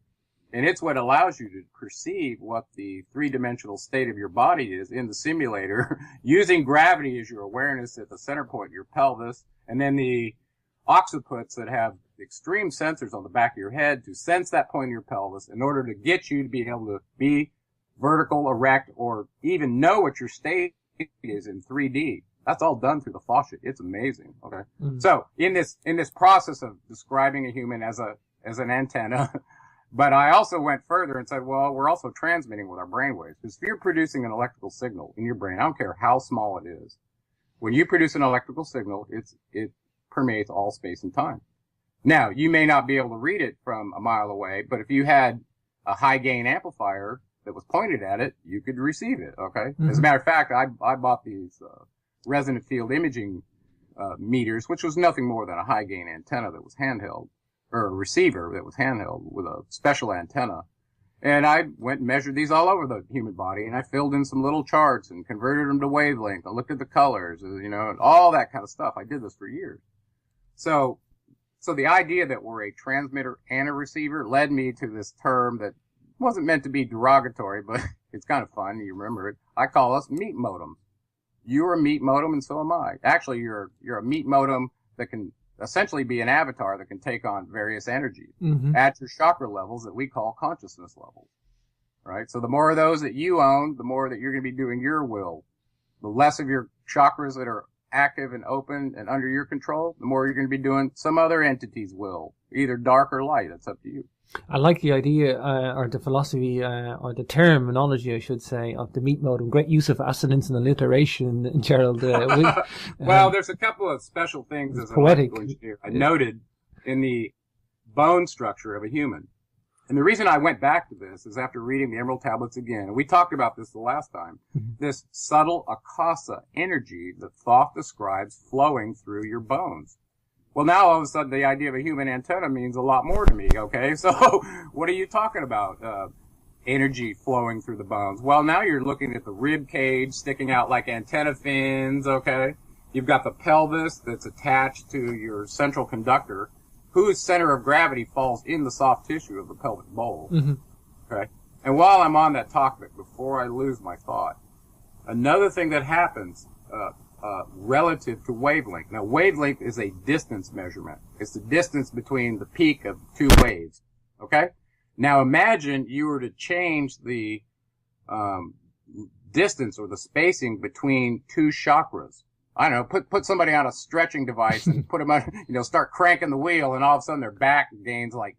And it's what allows you to perceive what the three-dimensional state of your body is in the simulator, using gravity as your awareness at the center point of your pelvis, and then the occiputs that have extreme sensors on the back of your head to sense that point in your pelvis in order to get you to be able to be vertical, erect, or even know what your state is in 3D. That's all done through the fascia. It's amazing. Okay. So in this process of describing a human as an antenna, But I also went further and said, well, we're also transmitting with our brainwaves. Because if you're producing an electrical signal in your brain, I don't care how small it is, when you produce an electrical signal, it permeates all space and time. Now, you may not be able to read it from a mile away, but if you had a high gain amplifier that was pointed at it, you could receive it, okay? As a matter of fact, I bought these resonant field imaging meters, which was nothing more than a high gain antenna that was handheld, or a receiver that was handheld with a special antenna. And I went and measured these all over the human body, and I filled in some little charts and converted them to wavelength and looked at the colors, and all that kind of stuff. I did this for years. So the idea that we're a transmitter and a receiver led me to this term that wasn't meant to be derogatory, but it's kind of fun. You remember it. I call us meat modems. You're a meat modem, and so am I. Actually, you're a meat modem that can essentially be an avatar that can take on various energies at your chakra levels that we call consciousness levels, right? So the more of those that you own, the more that you're going to be doing your will. The less of your chakras that are active and open and under your control, the more you're going to be doing some other entity's will, either dark or light. It's up to you. I like the idea, or the philosophy, or the terminology, I should say, of the meat modem. Great use of assonance and alliteration, Gerald. Well, there's a couple of special things as an electrical engineer I noted in the bone structure of a human. And the reason I went back to this is after reading the Emerald Tablets again, and we talked about this the last time, this subtle akasa energy that Thoth describes flowing through your bones. Well, now all of a sudden the idea of a human antenna means a lot more to me, okay? So what are you talking about? Energy flowing through the bones. Well, now you're looking at the rib cage sticking out like antenna fins, okay? You've got the pelvis that's attached to your central conductor, whose center of gravity falls in the soft tissue of the pelvic bowl, okay? And while I'm on that topic, before I lose my thought, another thing that happens, relative to wavelength. Now, wavelength is a distance measurement. It's the distance between the peak of two waves. Okay? Now, imagine you were to change the distance or the spacing between two chakras. I don't know, put somebody on a stretching device and put them on, start cranking the wheel, and all of a sudden their back gains like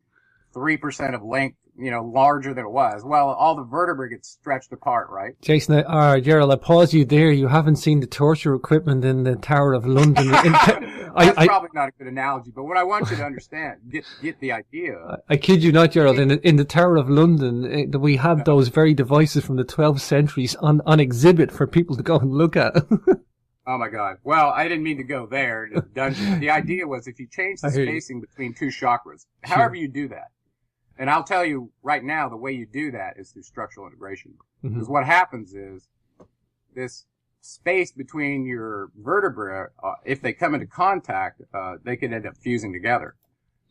3% of length, larger than it was. Well, all the vertebrae gets stretched apart, right? Jason, Gerald, I pause you there. You haven't seen the torture equipment in the Tower of London. That's probably not a good analogy, but what I want you to understand, get the idea. I kid you not, Gerald. In the Tower of London, we have those very devices from the 12th centuries on exhibit for people to go and look at. Oh my God. Well, I didn't mean to go there to the dungeon. The idea was if you change the spacing between two chakras, however you do that, and I'll tell you right now, the way you do that is through structural integration. Because what happens is this space between your vertebrae, if they come into contact, they can end up fusing together.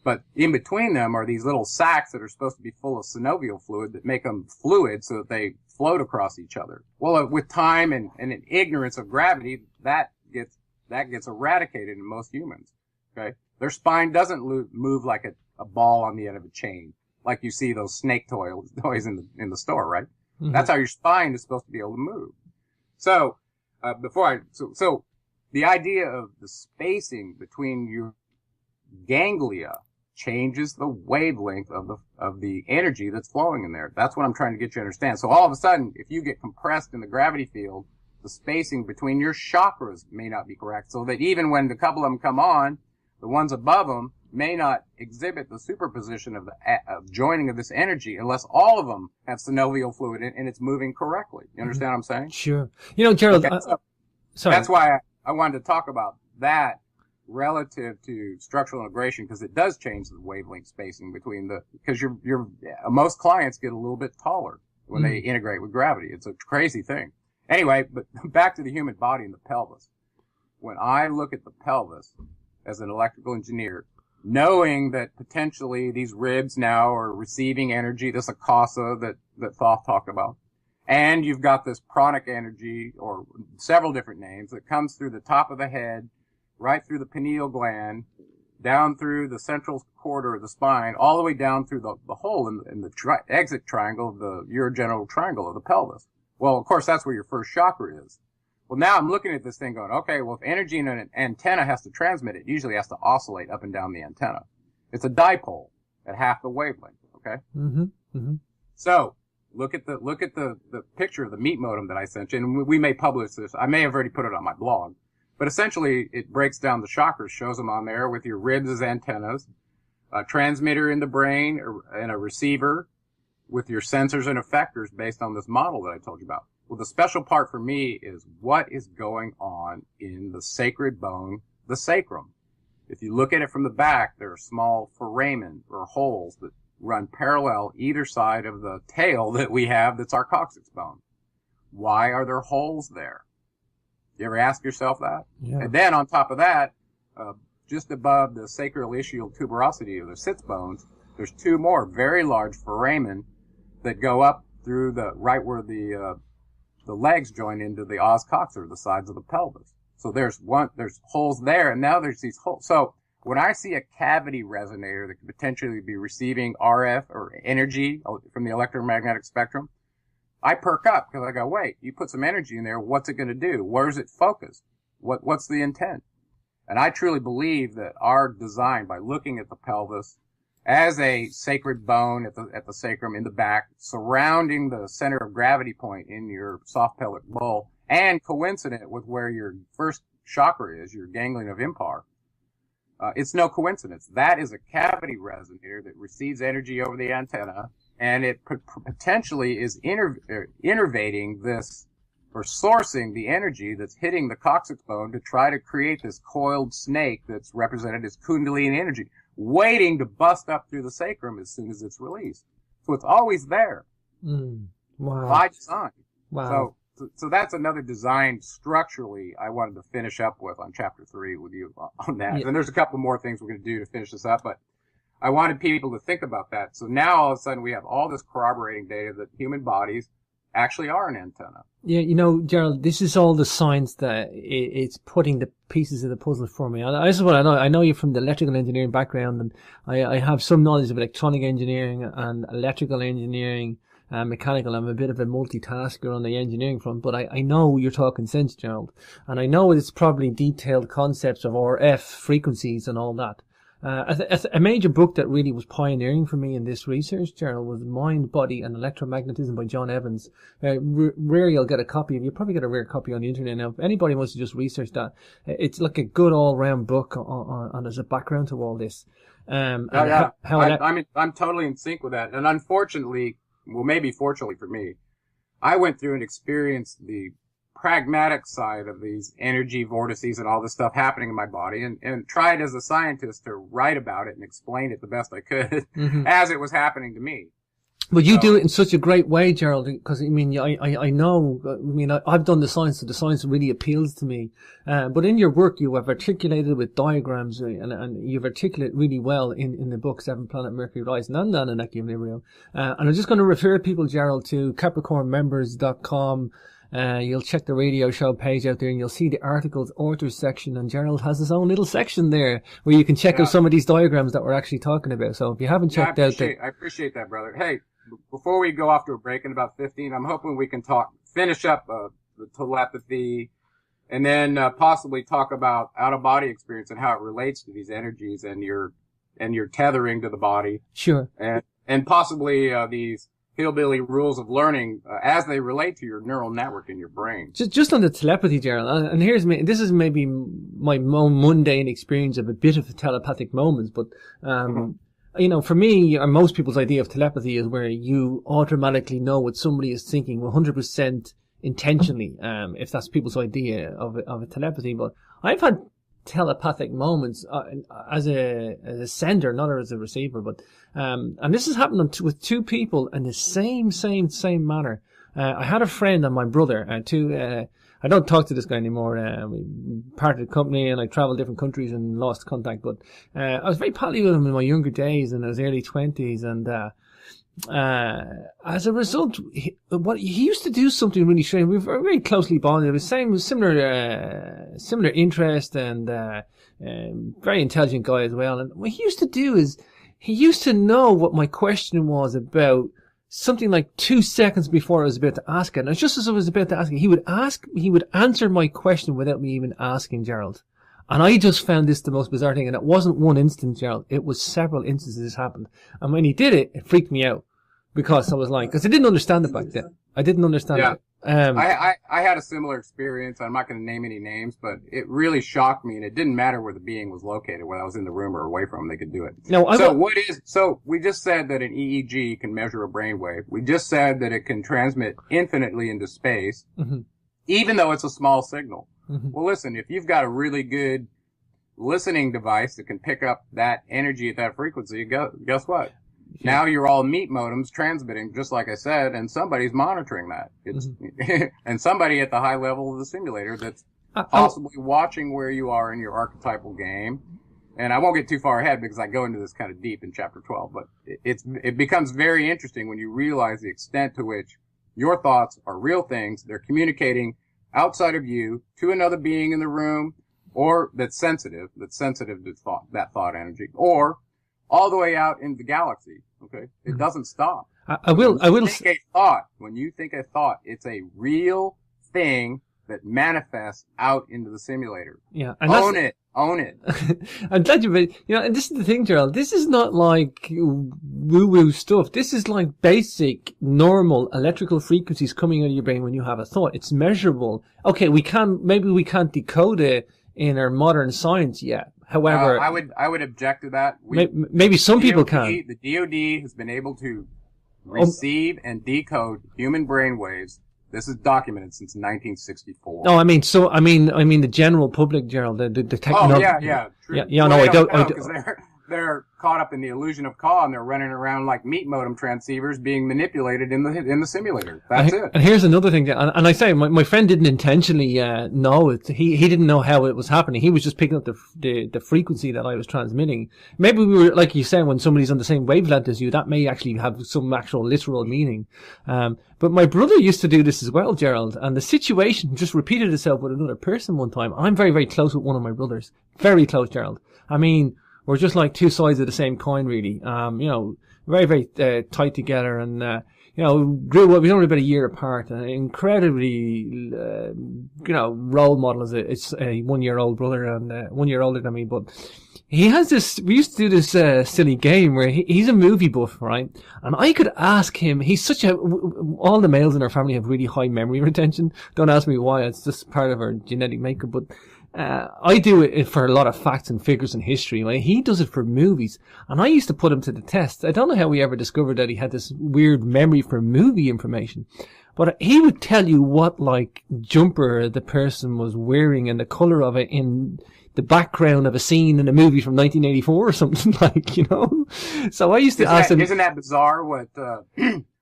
But in between them are these little sacs that are supposed to be full of synovial fluid that make them fluid so that they float across each other. Well, with time and an ignorance of gravity, that gets eradicated in most humans. Okay, their spine doesn't move like a ball on the end of a chain, like you see those snake toys in the store, right? That's how your spine is supposed to be able to move. So, so the idea of the spacing between your ganglia changes the wavelength of the energy that's flowing in there. That's what I'm trying to get you to understand. So all of a sudden, if you get compressed in the gravity field, the spacing between your chakras may not be correct. So that even when the couple of them come on, the ones above them may not exhibit the superposition of joining of this energy unless all of them have synovial fluid and it's moving correctly. You understand what I'm saying? Sure. Gerald, okay, sorry. That's why I wanted to talk about that relative to structural integration, because it does change the wavelength spacing between because most clients get a little bit taller when they integrate with gravity. It's a crazy thing. Anyway, but back to the human body and the pelvis. When I look at the pelvis as an electrical engineer, knowing that potentially these ribs now are receiving energy, this akasa that Thoth talked about, and you've got this pranic energy, or several different names, that comes through the top of the head, right through the pineal gland, down through the central quarter of the spine, all the way down through the hole in the exit triangle of the urogenital triangle of the pelvis. Well, of course, that's where your first chakra is. Well, now I'm looking at this thing going, okay, well, if energy in an antenna has to transmit, it usually has to oscillate up and down the antenna. It's a dipole at half the wavelength, Okay. Mm-hmm. Mm-hmm. So look at the picture of the meat modem that I sent you, and we may publish this. I may have already put it on my blog, but essentially it breaks down the chakras, shows them on there with your ribs as antennas, a transmitter in the brain, and a receiver with your sensors and effectors based on this model that I told you about. Well, the special part for me is what is going on in the sacred bone, the sacrum. If you look at it from the back, there are small foramen or holes that run parallel either side of the tail that we have that's our coccyx bone. Why are there holes there? You ever ask yourself that? Yeah. And then on top of that, just above the sacroiliaceal tuberosity of the sits bones, there's two more very large foramen that go up through right where the legs join into the os coxer, the sides of the pelvis. So there's holes there, and now there's these holes. So when I see a cavity resonator that could potentially be receiving RF or energy from the electromagnetic spectrum, I perk up because I go, wait, you put some energy in there. What's it going to do? Where's it focused? What's the intent? And I truly believe that our design, by looking at the pelvis as a sacred bone at the sacrum in the back, surrounding the center of gravity point in your soft pelvic bowl, and coincident with where your first chakra is, your ganglion of Impar, it's no coincidence. That is a cavity resonator that receives energy over the antenna, and it potentially is innervating this, or sourcing the energy that's hitting the coccyx bone to try to create this coiled snake that's represented as Kundalini energy, waiting to bust up through the sacrum as soon as it's released. So it's always there. Wow. By design. Wow. So that's another design structurally I wanted to finish up with on chapter 3 with you on that. Yeah. And there's a couple more things we're going to do to finish this up, but I wanted people to think about that. So now all of a sudden we have all this corroborating data that human bodies actually are an antenna. Yeah, you know, Gerald, this is all the science that it's putting the pieces of the puzzle for me. This is what I know. I know you from the electrical engineering background, and I have some knowledge of electronic engineering and electrical engineering and mechanical. I'm a bit of a multitasker on the engineering front, but I know you're talking sense, Gerald. And I know it's probably detailed concepts of RF frequencies and all that. A major book that really was pioneering for me in this research, Gerald, was Mind, Body and Electromagnetism by John Evans. Rarely I'll get a copy of. You probably get a rare copy on the internet now. If anybody wants to just research that, it's like a good all-round book on as a background to all this. I'm totally in sync with that. And unfortunately, well, maybe fortunately for me, I went through and experienced the pragmatic side of these energy vortices and all this stuff happening in my body, and tried as a scientist to write about it and explain it the best I could as it was happening to me. But you do it in such a great way, Gerald, because I mean, I know, I mean, I've done the science, so the science really appeals to me. But in your work, you have articulated with diagrams, and you've articulated really well in the book, Seven Planet Mercury Rising and Annunaki Origins. And I'm just going to refer people, Gerald, to CapricornMembers.com. You'll check the radio show page out there and you'll see the articles authors section, and Gerald has his own little section there where you can check out some of these diagrams that we're actually talking about. So if you haven't checked out that. I appreciate that, brother. Hey, before we go off to a break in about 15, I'm hoping we can finish up the telepathy, and then possibly talk about out-of-body experience and how it relates to these energies and your tethering to the body. Sure. And possibly these hillbilly rules of learning as they relate to your neural network in your brain. Just on the telepathy, Gerald, and this is maybe my mundane experience of a bit of telepathic moments, but you know, for me, or most people's idea of telepathy is where you automatically know what somebody is thinking 100% intentionally, if that's people's idea of a telepathy. But I've had telepathic moments as a sender, not as a receiver, but and this has happened with two people in the same manner. I had a friend and my brother, I don't talk to this guy anymore. We parted the company and I traveled different countries and lost contact, but I was very pally with him in my younger days and his early 20s, and as a result, he used to do something really strange. We were very closely bonded. It was similar interest, and very intelligent guy as well. And what he used to do is he used to know what my question was about something like 2 seconds before I was about to ask it. And just as I was about to ask it, he would answer my question without me even asking, Gerald. And I just found this the most bizarre thing. And it wasn't one instance, Gerald. It was several instances this happened. And when he did it, it freaked me out. Because I was like, because I didn't understand it back then. I didn't understand it. I had a similar experience. I'm not going to name any names, but it really shocked me, and it didn't matter where the being was located, whether I was in the room or away from them, they could do it. So we just said that an EEG can measure a brainwave. We just said that it can transmit infinitely into space, even though it's a small signal. Well, listen, if you've got a really good listening device that can pick up that energy at that frequency, guess what? Now you're all meat modems transmitting, just like I said, and somebody's monitoring that. It's and somebody at the high level of the simulator that's possibly watching where you are in your archetypal game. And I won't get too far ahead because I go into this kind of deep in chapter 12, but it becomes very interesting when you realize the extent to which your thoughts are real things. They're communicating outside of you to another being in the room, or that's sensitive to that thought energy, or all the way out in the galaxy. Okay, it doesn't stop. I will. Think a thought. When you think a thought, it's a real thing that manifests out into the simulator. Yeah, and own it. I'm glad you. And this is the thing, Gerald. This is not like woo-woo stuff. This is like basic, normal electrical frequencies coming out of your brain when you have a thought. It's measurable. Okay, maybe we can't decode it in our modern science yet. However, I would object to that. Maybe some people can. The DoD has been able to receive and decode human brain waves. This is documented since 1964. No, I mean the general public, Gerald, the technology. Oh yeah, true. Yeah. No, I don't. Because they're caught up in the illusion of cause, and they're running around like meat modem transceivers being manipulated in the simulator. That's it. And here's another thing, and I say my friend didn't intentionally know it. He didn't know how it was happening. He was just picking up the frequency that I was transmitting. Maybe we were, like you said, when somebody's on the same wavelength as you, that may actually have some actual literal meaning. But my brother used to do this as well, Gerald, and the situation just repeated itself with another person one time. I'm very, very close with one of my brothers. Very close, Gerald. I mean, we're just like two sides of the same coin, really. Very, very tight together, and grew up. We were only about a year apart. Incredibly, role model. It's a 1 year old brother and 1 year older than me, but he has this. We used to do this silly game where he's a movie buff, right? And I could ask him. He's all the males in our family have really high memory retention. Don't ask me why. It's just part of our genetic makeup, but. I do it for a lot of facts and figures and history. Right? He does it for movies. And I used to put him to the test. I don't know how we ever discovered that he had this weird memory for movie information. But he would tell you what, jumper the person was wearing and the color of it in the background of a scene in a movie from 1984 or something So I used to ask him. Isn't that bizarre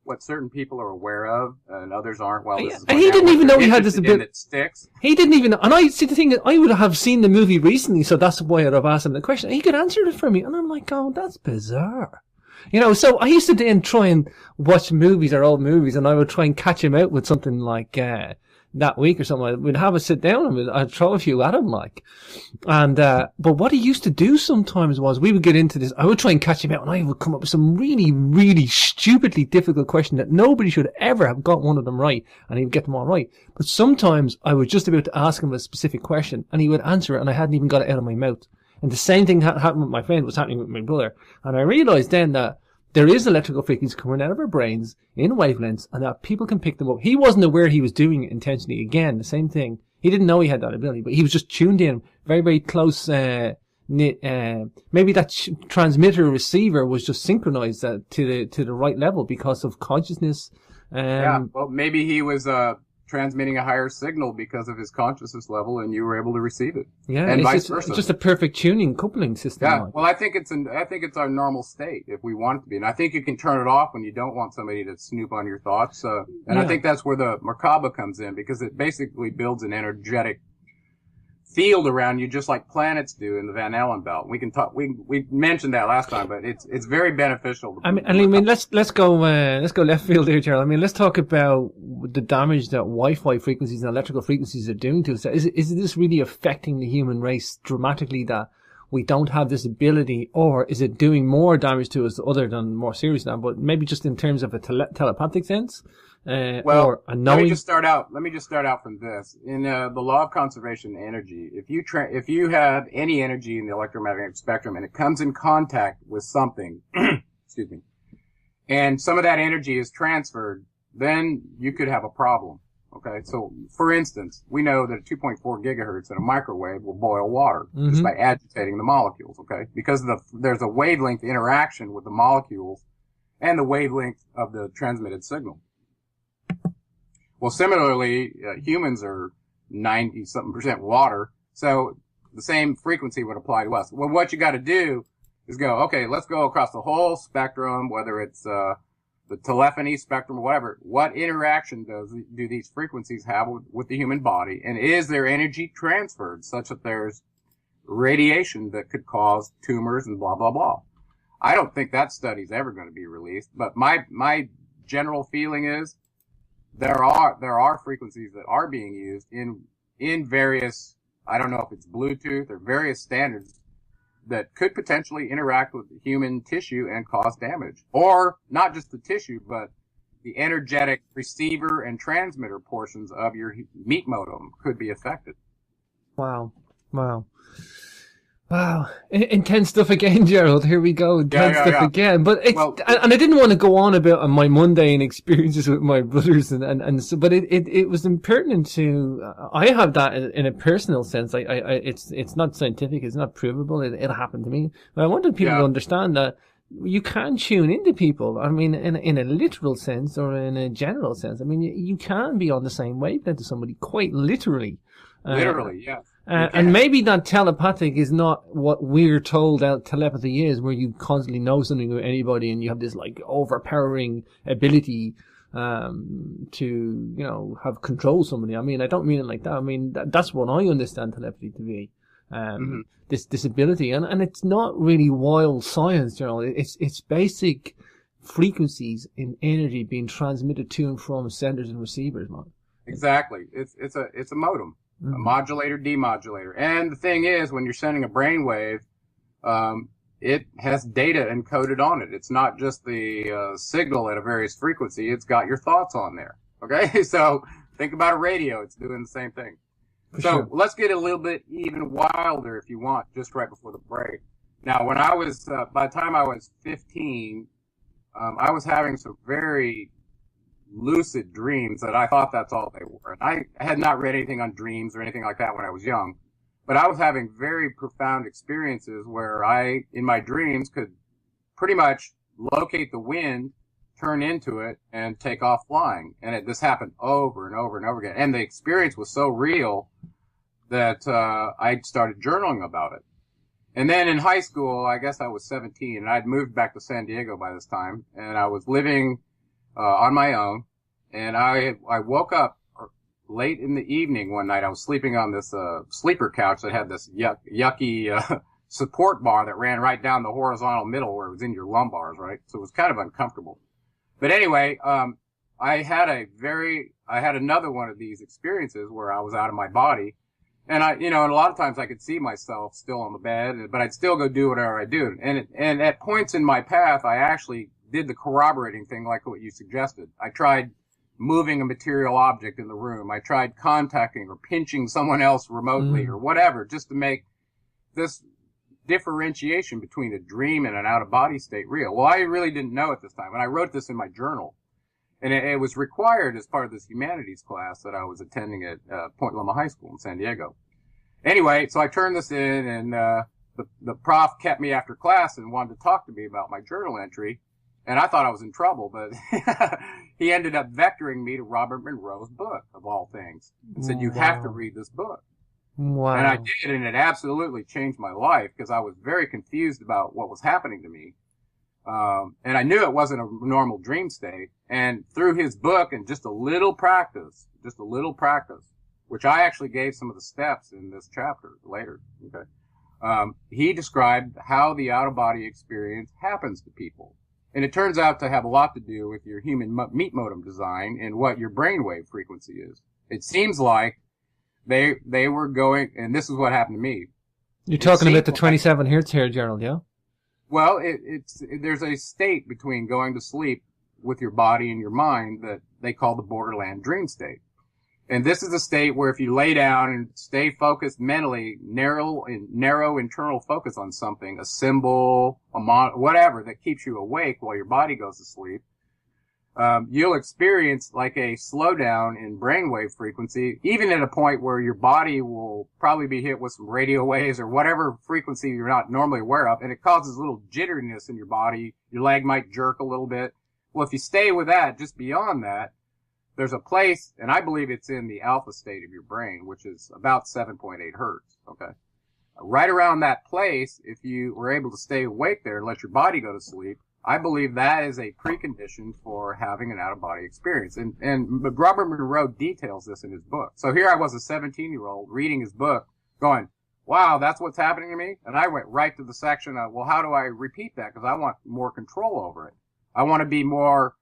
what certain people are aware of and others aren't? Well, and he didn't even know he had this ability. It sticks. He didn't even know. And I see the thing is, I would have seen the movie recently, so that's why I'd have asked him the question. He could answer it for me, and I'm like, oh, that's bizarre. So I used to then try and watch movies or old movies, and I would try and catch him out with something like that week or something. We'd have a sit down and I'd throw a few at him, but what he used to do sometimes was we would get into this. I would try and catch him out, and I would come up with some really, really stupidly difficult question that nobody should ever have got one of them right, and he would get them all right. But sometimes I was just about to ask him a specific question, and he would answer it, and I hadn't even got it out of my mouth. And the same thing happened with my friend was happening with my brother. And I realized then that there is electrical frequencies coming out of our brains in wavelengths, and that people can pick them up. He wasn't aware he was doing it intentionally. Again, the same thing. He didn't know he had that ability, but he was just tuned in, very, very close. Maybe that transmitter receiver was just synchronized to the right level because of consciousness. Well, maybe he was transmitting a higher signal because of his consciousness level, and you were able to receive it. Yeah, and vice versa. It's just a perfect tuning coupling system. Yeah, well, I think it's our normal state if we want it to be, and I think you can turn it off when you don't want somebody to snoop on your thoughts. I think that's where the Merkaba comes in, because it basically builds an energetic field around you, just like planets do in the Van Allen belt. We can talk. We mentioned that last time, but it's very beneficial. Let's go left field here, Gerald. Let's talk about the damage that Wi-Fi frequencies and electrical frequencies are doing to us. Is this really affecting the human race dramatically? That we don't have this ability, or is it doing more damage to us other than more serious now, but maybe just in terms of a telepathic sense? Well, or a knowing? Let me just start out from this. In the law of conservation of energy, if you have any energy in the electromagnetic spectrum and it comes in contact with something, excuse me, and some of that energy is transferred, then you could have a problem. Okay, so for instance, we know that 2.4 gigahertz in a microwave will boil water just by agitating the molecules. Okay, because there's a wavelength interaction with the molecules and the wavelength of the transmitted signal. Well, similarly, humans are 90-something% water, so the same frequency would apply to us. Well, what you got to do is go, okay, let's go across the whole spectrum, whether it's the telephony spectrum or whatever. What interaction do these frequencies have with the human body? And is there energy transferred such that there's radiation that could cause tumors and blah, blah, blah? I don't think that study's ever going to be released, but my general feeling is there are frequencies that are being used in various, I don't know if it's Bluetooth or various standards that could potentially interact with human tissue and cause damage. Or not just the tissue, but the energetic receiver and transmitter portions of your meat modem could be affected. Wow. Intense stuff again, Gerald. Here we go. Intense stuff again. But and I didn't want to go on about my mundane experiences with my brothers and so, but it was impertinent to, I have that in a personal sense. It's not scientific. It's not provable. It happened to me. But I wanted people to understand that you can tune into people. I mean, in a literal sense or in a general sense. I mean, you can be on the same wavelength as somebody quite literally. Literally, yeah. And maybe that telepathic is not what we're told that telepathy is, where you constantly know something with anybody and you have this like overpowering ability to have control somebody. I mean, I don't mean it like that. I mean that's what I understand telepathy to be. This ability, and it's not really wild science, Gerald. It's basic frequencies in energy being transmitted to and from senders and receivers, man. Exactly. It's a modem. A modulator, demodulator. And the thing is, when you're sending a brainwave, it has data encoded on it. It's not just the signal at a various frequency. It's got your thoughts on there. Okay? So think about a radio. It's doing the same thing. Let's get a little bit even wilder if you want, just right before the break. Now, when I was, by the time I was 15, I was having some very lucid dreams that I thought that's all they were. And I had not read anything on dreams or anything like that when I was young, but I was having very profound experiences where I, in my dreams, could pretty much locate the wind, turn into it, and take off flying. And this happened over and over and over again. And the experience was so real that I started journaling about it. And then in high school, I guess I was 17, and I'd moved back to San Diego by this time, and I was living on my own, and I woke up late in the evening one night. I was sleeping on this sleeper couch that had this yucky support bar that ran right down the horizontal middle where it was in your lumbars, right? So it was kind of uncomfortable. But anyway, I had another one of these experiences where I was out of my body, and and a lot of times I could see myself still on the bed, but I'd still go do whatever I do. And at points in my path, I actually did the corroborating thing like what you suggested. I tried moving a material object in the room. I tried contacting or pinching someone else remotely or whatever, just to make this differentiation between a dream and an out-of-body state real. Well, I really didn't know at this time, and I wrote this in my journal. And it was required as part of this humanities class that I was attending at Point Loma High School in San Diego. Anyway, so I turned this in, and the prof kept me after class and wanted to talk to me about my journal entry. And I thought I was in trouble, but he ended up vectoring me to Robert Monroe's book, of all things, and said, you have to read this book. Wow. And I did, and it absolutely changed my life because I was very confused about what was happening to me. And I knew it wasn't a normal dream state. And through his book and just a little practice, which I actually gave some of the steps in this chapter later, okay, he described how the out-of-body experience happens to people. And it turns out to have a lot to do with your human meat modem design and what your brainwave frequency is. It seems like they were going, and this is what happened to me. You're It talking about seemed the like, 27 hertz here, Gerald, yeah? well, there's a state between going to sleep with your body and your mind that they call the borderland dream state. And this is a state where if you lay down and stay focused mentally, narrow internal focus on something, a symbol, whatever that keeps you awake while your body goes to sleep, you'll experience like a slowdown in brainwave frequency, even at a point where your body will probably be hit with some radio waves or whatever frequency you're not normally aware of, and it causes a little jitteriness in your body. Your leg might jerk a little bit. Well, if you stay with that, just beyond that, there's a place, and I believe it's in the alpha state of your brain, which is about 7.8 hertz, okay? Right around that place, if you were able to stay awake there and let your body go to sleep, I believe that is a precondition for having an out-of-body experience. And Robert Monroe details this in his book. So here I was, a 17-year-old, reading his book, going, wow, that's what's happening to me? And I went right to the section of, well, how do I repeat that? Because I want more control over it. I want to be more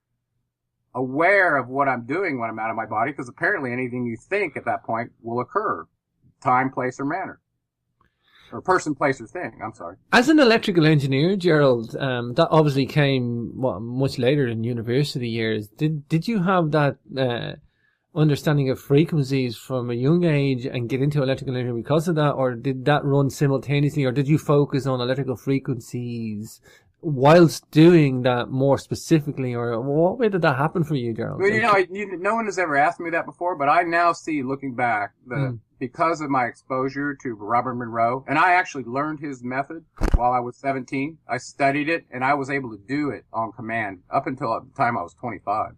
aware of what I'm doing when I'm out of my body, because apparently anything you think at that point will occur. Time, place, or manner. Or person, place, or thing. I'm sorry. As an electrical engineer, Gerald, that obviously came much later in university years. Did you have that understanding of frequencies from a young age and get into electrical engineering because of that, or did that run simultaneously, or did you focus on electrical frequencies whilst doing that more specifically, or what way did that happen for you, Gerald? Well, no one has ever asked me that before, but I now see, looking back, that because of my exposure to Robert Monroe, and I actually learned his method while I was 17. I studied it, and I was able to do it on command up until the time I was 25.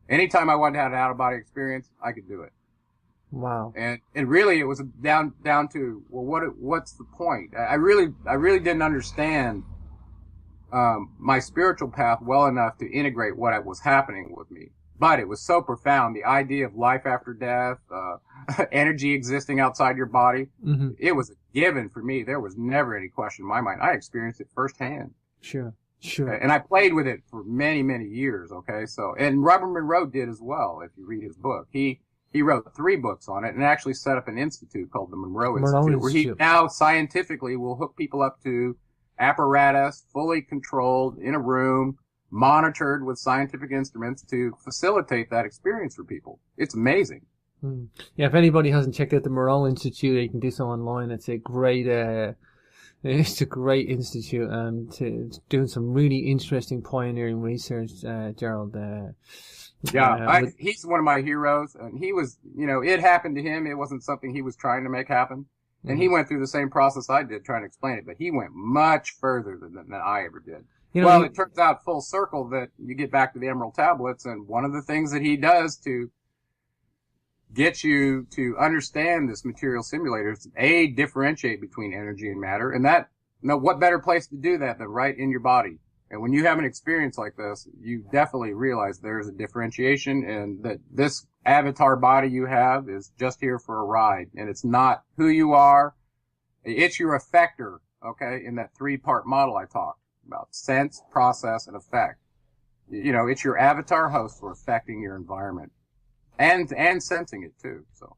Anytime I wanted to have an out-of-body experience, I could do it. Wow. And really, it was down to, well, what's the point? I really didn't understand my spiritual path well enough to integrate what was happening with me. But it was so profound, the idea of life after death, energy existing outside your body. Mm-hmm. It was a given for me. There was never any question in my mind. I experienced it firsthand. Sure. Okay? And I played with it for many, many years. Okay. So, and Robert Monroe did as well. If you read his book, he wrote 3 books on it and actually set up an institute called the Monroe Institute, where he now scientifically will hook people up to apparatus, fully controlled in a room, monitored with scientific instruments to facilitate that experience for people. It's amazing. Yeah, if anybody hasn't checked out the Monroe Institute, you can do so online. It's a great institute, and doing some really interesting pioneering research, Gerald. He's one of my heroes, and he was, it happened to him. It wasn't something he was trying to make happen. And he went through the same process I did trying to explain it, but he went much further than I ever did. It turns out full circle that you get back to the Emerald Tablets, and one of the things that he does to get you to understand this material simulator is differentiate between energy and matter. And what better place to do that than right in your body? And when you have an experience like this, you definitely realize there's a differentiation, and that this avatar body you have is just here for a ride. And it's not who you are. It's your effector, okay, in that 3-part model I talked about: sense, process, and effect. It's your avatar host for affecting your environment and sensing it too. So,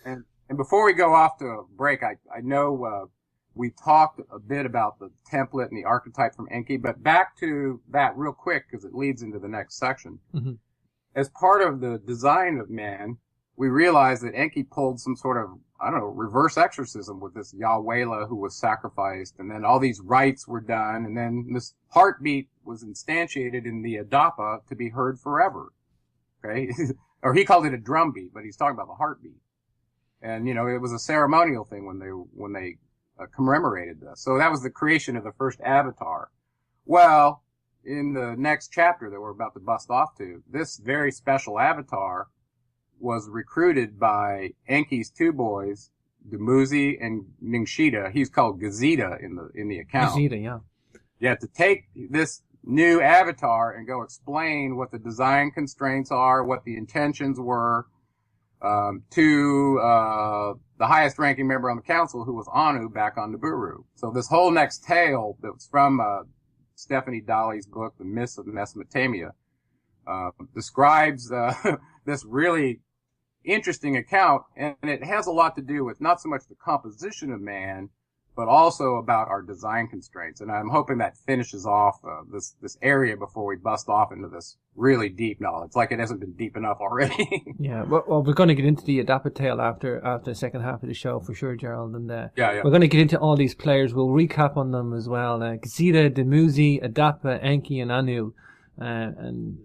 and before we go off to a break, I know, we talked a bit about the template and the archetype from Enki, but back to that real quick because it leads into the next section. Mm-hmm. As part of the design of man, we realized that Enki pulled some sort of, reverse exorcism with this Yahwehla who was sacrificed, and then all these rites were done, and then this heartbeat was instantiated in the adapa to be heard forever. Okay? Or he called it a drum beat, but he's talking about the heartbeat. And, it was a ceremonial thing when they commemorated this. So that was the creation of the first avatar. Well, in the next chapter that we're about to bust off to, this very special avatar was recruited by Enki's 2 boys, Dumuzi and Ningshita. He's called Gazeta in the account. Gazeta, yeah. Yeah, to take this new avatar and go explain what the design constraints are, what the intentions were, to the highest ranking member on the council, who was Anu back on Nibiru. So this whole next tale that was from Stephanie Dalley's book, The Myths of Mesopotamia, describes this really interesting account, and it has a lot to do with not so much the composition of man, but also about our design constraints. And I'm hoping that finishes off this area before we bust off into this really deep knowledge, like it hasn't been deep enough already. Yeah, well, we're going to get into the adapa tale after the second half of the show for sure, Gerald. And yeah. We're going to get into all these players. We'll recap on them as well. Gazeta, Dumuzi, Adapa, Enki, and Anu. And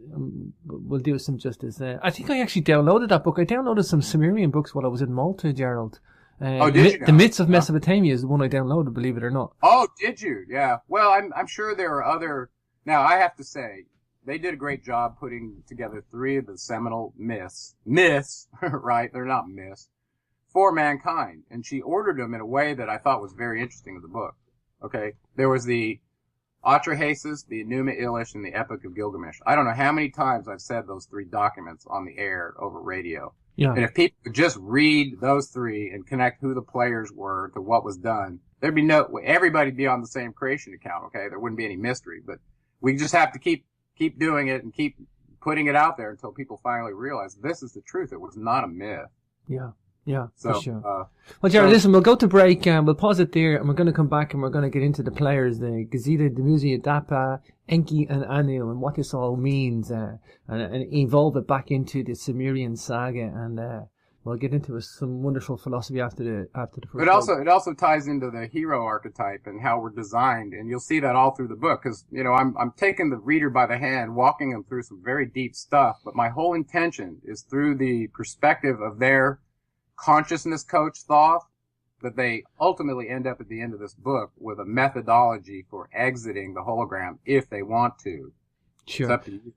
we'll do some justice there. I think I actually downloaded that book. I downloaded some Sumerian books while I was in Malta, Gerald. Did you? The Myths of Mesopotamia is the one I downloaded, believe it or not. Oh, did you? Yeah. Well, I'm sure there are other. Now, I have to say, they did a great job putting together 3 of the seminal myths, right? They're not myths, for mankind. And she ordered them in a way that I thought was very interesting in the book. Okay. There was the Atrahasis, the Enuma Elish, and the Epic of Gilgamesh. I don't know how many times I've said those 3 documents on the air over radio. Yeah. And if people could just read those 3 and connect who the players were to what was done, there'd be everybody'd be on the same creation account, okay? There wouldn't be any mystery, but we just have to keep doing it and keep putting it out there until people finally realize this is the truth. It was not a myth. Yeah, so, for sure. Well, Gerald, listen, we'll go to break and we'll pause it there, and we're going to come back and we're going to get into the players, the Gazeta, Dumuzi, Adapa, Enki, and Anu, and what this all means, and evolve it back into the Sumerian saga, and we'll get into some wonderful philosophy after the first. It also ties into the hero archetype and how we're designed, and you'll see that all through the book, because I'm taking the reader by the hand, walking them through some very deep stuff, but my whole intention is through the perspective of their consciousness coach thought, that they ultimately end up at the end of this book with a methodology for exiting the hologram if they want to. Sure. It's up to you.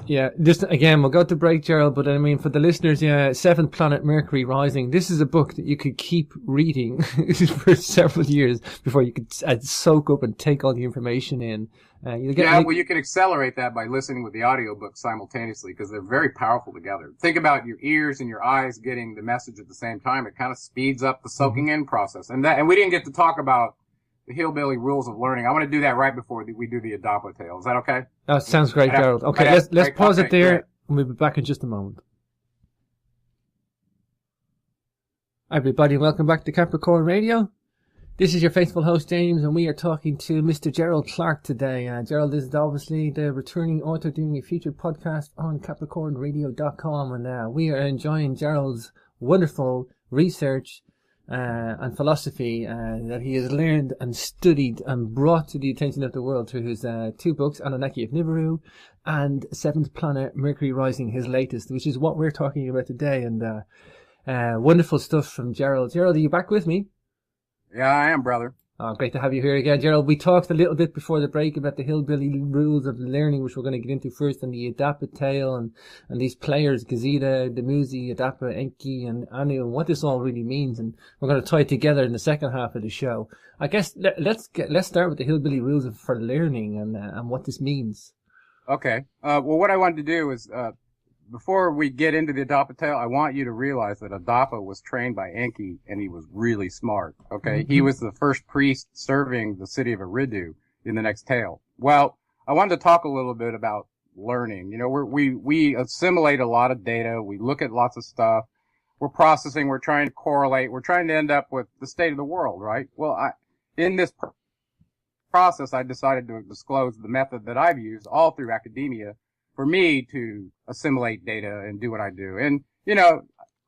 Yeah, just again, we'll go to break, Gerald, but I mean, for the listeners, Seventh Planet Mercury Rising, this is a book that you could keep reading for several years before you could soak up and take all the information in. You can accelerate that by listening with the audiobook simultaneously, because they're very powerful together. Think about your ears and your eyes getting the message at the same time. It kind of speeds up the soaking in process. And we didn't get to talk about the hillbilly rules of learning. I want to do that right before we do the Adapa tale. Is that okay? That sounds great, Gerald. Okay, let's pause it there, and we'll be back in just a moment. Hi, everybody, welcome back to Capricorn Radio. This is your faithful host, James, and we are talking to Mr. Gerald Clark today. Gerald is obviously the returning author doing a featured podcast on CapricornRadio.com, and we are enjoying Gerald's wonderful research and philosophy that he has learned and studied and brought to the attention of the world through his 2 books, Anunnaki of Nibiru and Seventh Planet Mercury Rising, his latest, which is what we're talking about today. And wonderful stuff from Gerald. Gerald, are you back with me? Yeah, I am, brother. Oh, great to have you here again, Gerald. We talked a little bit before the break about the hillbilly rules of learning, which we're going to get into first, and the Adapa tale, and these players, Gazeta, Dumuzi, Adapa, Enki, and Anu, and what this all really means. And we're going to tie it together in the second half of the show. I guess let's start with the hillbilly rules for learning and what this means. Okay. Well, what I wanted to do is, before we get into the Adapa tale, I want you to realize that Adapa was trained by Enki, and he was really smart, okay? Mm-hmm. He was the first priest serving the city of Eridu in the next tale. Well, I wanted to talk a little bit about learning. We assimilate a lot of data. We look at lots of stuff. We're processing. We're trying to correlate. We're trying to end up with the state of the world, right? Well, in this process, I decided to disclose the method that I've used all through academia for me to assimilate data and do what I do. And,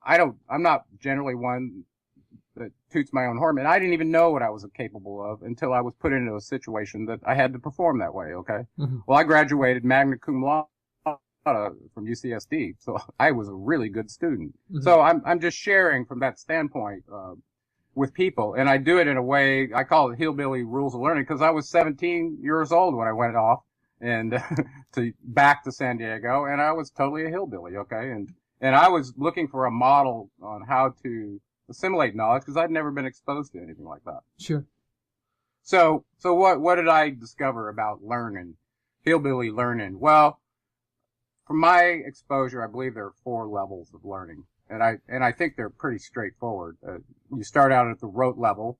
I'm not generally one that toots my own horn, and I didn't even know what I was capable of until I was put into a situation that I had to perform that way, okay? Mm-hmm. Well, I graduated magna cum laude from UCSD, so I was a really good student. Mm-hmm. So I'm just sharing from that standpoint, with people, and I do it in a way, I call it hillbilly rules of learning, because I was 17 years old when I went off and back to San Diego, and I was totally a hillbilly, okay? And I was looking for a model on how to assimilate knowledge, because I'd never been exposed to anything like that. Sure. So what did I discover about learning, hillbilly learning? Well, from my exposure, I believe there are 4 levels of learning, and I think they're pretty straightforward. You start out at the rote level,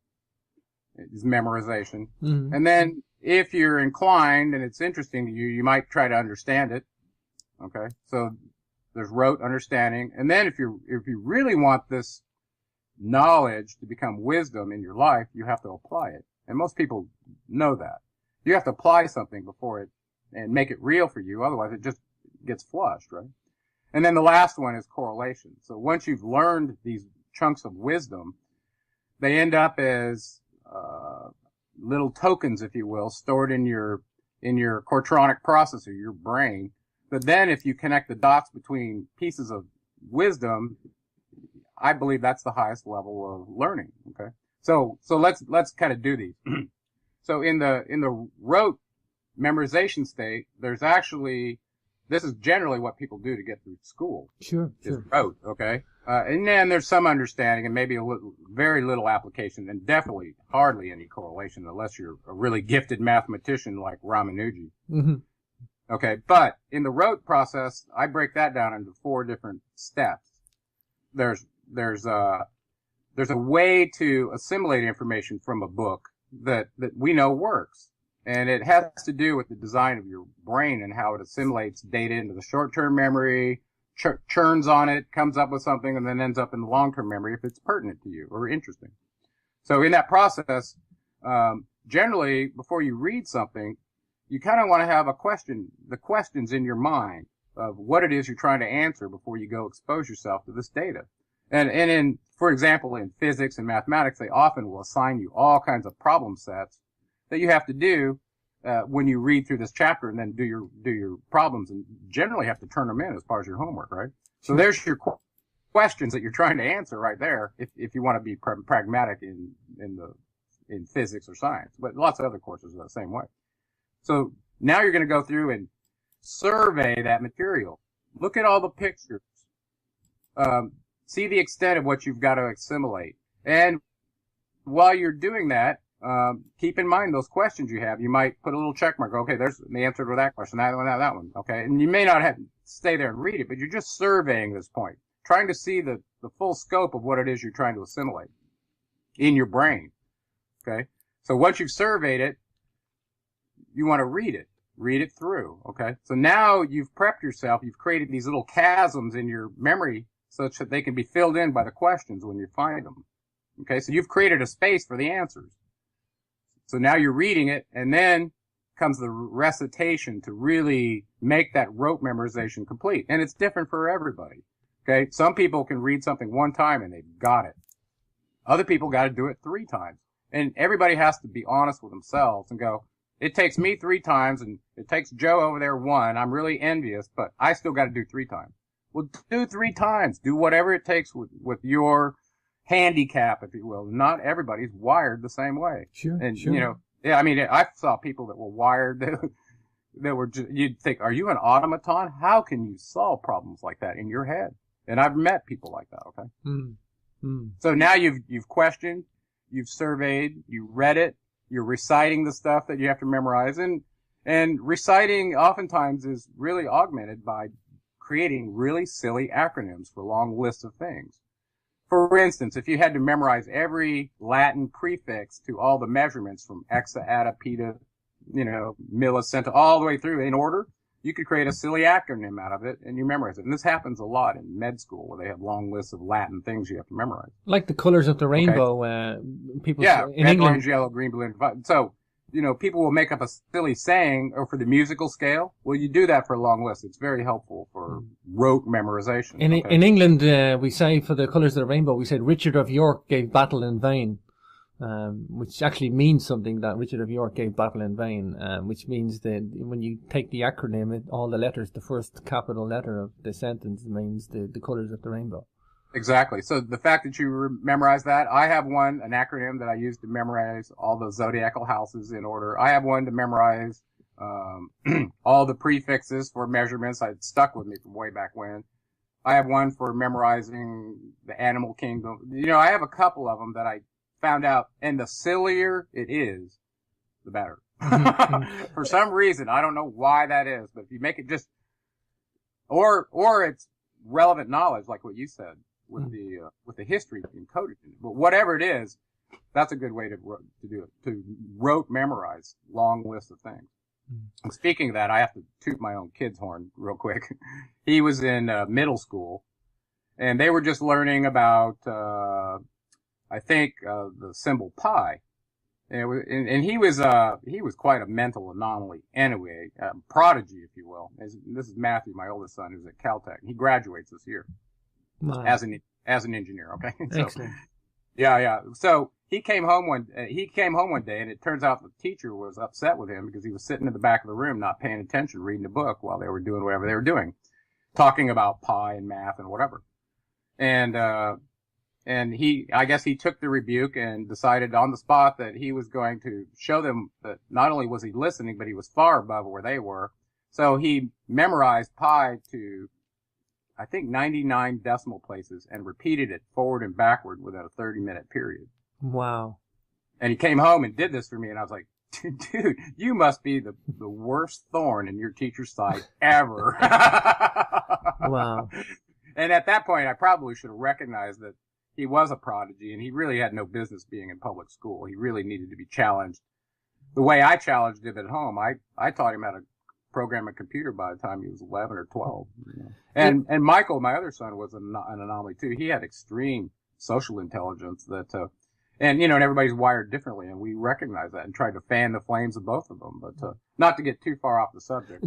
it's memorization, mm-hmm. and then if you're inclined and it's interesting to you, you might try to understand it. Okay. So there's rote understanding. And then if you really want this knowledge to become wisdom in your life, you have to apply it. And most people know that. You have to apply something before it and make it real for you. Otherwise, it just gets flushed, right? And then the last one is correlation. So once you've learned these chunks of wisdom, they end up as little tokens, if you will, stored in your cortronic processor, your brain. But then if you connect the dots between pieces of wisdom, I believe that's the highest level of learning. Okay. So let's kind of do these. So in the rote memorization state, there's actually, this is generally what people do to get through school. Sure. Is rote. Okay. And then there's some understanding and maybe very little application, and definitely hardly any correlation unless you're a really gifted mathematician like Ramanuji. Mm-hmm. Okay. But in the rote process, I break that down into 4 different steps. There's a way to assimilate information from a book that we know works. And it has to do with the design of your brain and how it assimilates data into the short-term memory, churns on it, comes up with something, and then ends up in the long-term memory if it's pertinent to you or interesting. So in that process, generally, before you read something, you kind of want to have the questions in your mind of what it is you're trying to answer before you go expose yourself to this data. And for example, in physics and mathematics, they often will assign you all kinds of problem sets that you have to do when you read through this chapter and then do your problems, and generally have to turn them in as part of your homework, right? So there's your questions that you're trying to answer right there if you want to be pragmatic in physics or science. But lots of other courses are the same way. So now you're going to go through and survey that material. Look at all the pictures. See the extent of what you've got to assimilate. And while you're doing that, keep in mind those questions you have. You might put a little check mark. Okay, there's the answer to that question, that one. Okay. And you may not have to stay there and read it, but you're just surveying this point, trying to see the full scope of what it is you're trying to assimilate in your brain. Okay. So once you've surveyed it, you want to read it through. Okay. So now you've prepped yourself. You've created these little chasms in your memory such that they can be filled in by the questions when you find them. Okay. So you've created a space for the answers. So now you're reading it, and then comes the recitation to really make that rote memorization complete. And it's different for everybody. Okay. Some people can read something one time and they've got it. Other people got to do it 3 times. And everybody has to be honest with themselves and go, it takes me 3 times and it takes Joe over there 1. I'm really envious, but I still got to do 3 times. Well, do 3 times. Do whatever it takes with your handicap, if you will. Not everybody's wired the same way. Sure. And, sure. you know, yeah, I mean, I saw people that were wired that were just, you'd think, are you an automaton? How can you solve problems like that in your head? And I've met people like that. Okay. So now you've questioned, you've surveyed, you read it, you're reciting the stuff that you have to memorize, and reciting oftentimes is really augmented by creating really silly acronyms for long lists of things. For instance, if you had to memorize every Latin prefix to all the measurements from exa, adda, peta, millicenta, all the way through in order, you could create a silly acronym out of it and you memorize it. And this happens a lot in med school where they have long lists of Latin things you have to memorize. Like the colors of the rainbow, people yeah, in red, England. orange, yellow, green, blue, and violet. So, people will make up a silly saying, or for the musical scale. Well, you do that for a long list. It's very helpful for rote memorization. In England, we say for the colours of the rainbow, we said Richard of York gave battle in vain, which actually means something, that Richard of York gave battle in vain, which means that when you take the acronym, all the letters, the first capital letter of the sentence means the colours of the rainbow. Exactly. So the fact that you memorize that, I have an acronym that I use to memorize all the zodiacal houses in order. I have one to memorize all the prefixes for measurements. It stuck with me from way back when. I have one for memorizing the animal kingdom. I have a couple of them that I found out, and the sillier it is, the better. For some reason, I don't know why that is, but if you make it just, or it's relevant knowledge, like what you said, with the history encoded in it. But whatever it is, that's a good way to do it, to rote memorize long lists of things. And speaking of that, I have to toot my own kid's horn real quick. He was in middle school, and they were just learning about I think, the symbol pi. And he was quite a mental anomaly anyway, prodigy, if you will. This is Matthew, my oldest son, who's at Caltech. He graduates this year. Wow. As an engineer. Okay. So, Excellent. yeah. So he came home one day, and it turns out the teacher was upset with him because he was sitting in the back of the room, not paying attention, reading a book while they were doing whatever they were doing, talking about pi and math and whatever. And I guess he took the rebuke and decided on the spot that he was going to show them that not only was he listening, but he was far above where they were. So he memorized pi to, I think, 99 decimal places and repeated it forward and backward within a 30-minute period. Wow. And he came home and did this for me, and I was like, dude, you must be the worst thorn in your teacher's side ever. Wow. And at that point, I probably should have recognized that he was a prodigy, and he really had no business being in public school. He really needed to be challenged. The way I challenged him at home, I taught him how to program a computer by the time he was 11 or 12. You know? And Michael, my other son, was an anomaly too. He had extreme social intelligence and everybody's wired differently, and we recognize that and tried to fan the flames of both of them. But not to get too far off the subject.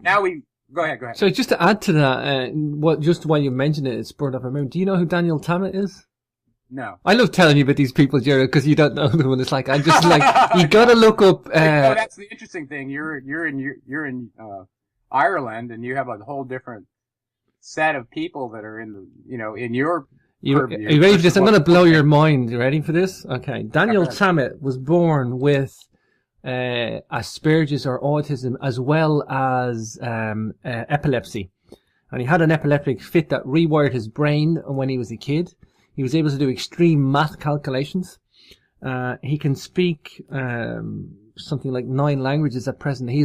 Now we go ahead. So just to add to that, just while you mentioned it spurred up a memory. Do you know who Daniel Tammet is? No. I love telling you about these people, Gerald, because you don't know who it's like. I'm just like, you gotta look up. That's the interesting thing. You're in Ireland, and you have a whole different set of people that are in your. Are you ready for this? I'm gonna blow your mind. You ready for this? Okay. Daniel Tammet was born with Asperger's or autism, as well as epilepsy, and he had an epileptic fit that rewired his brain when he was a kid. He was able to do extreme math calculations. He can speak something like 9 languages at present. He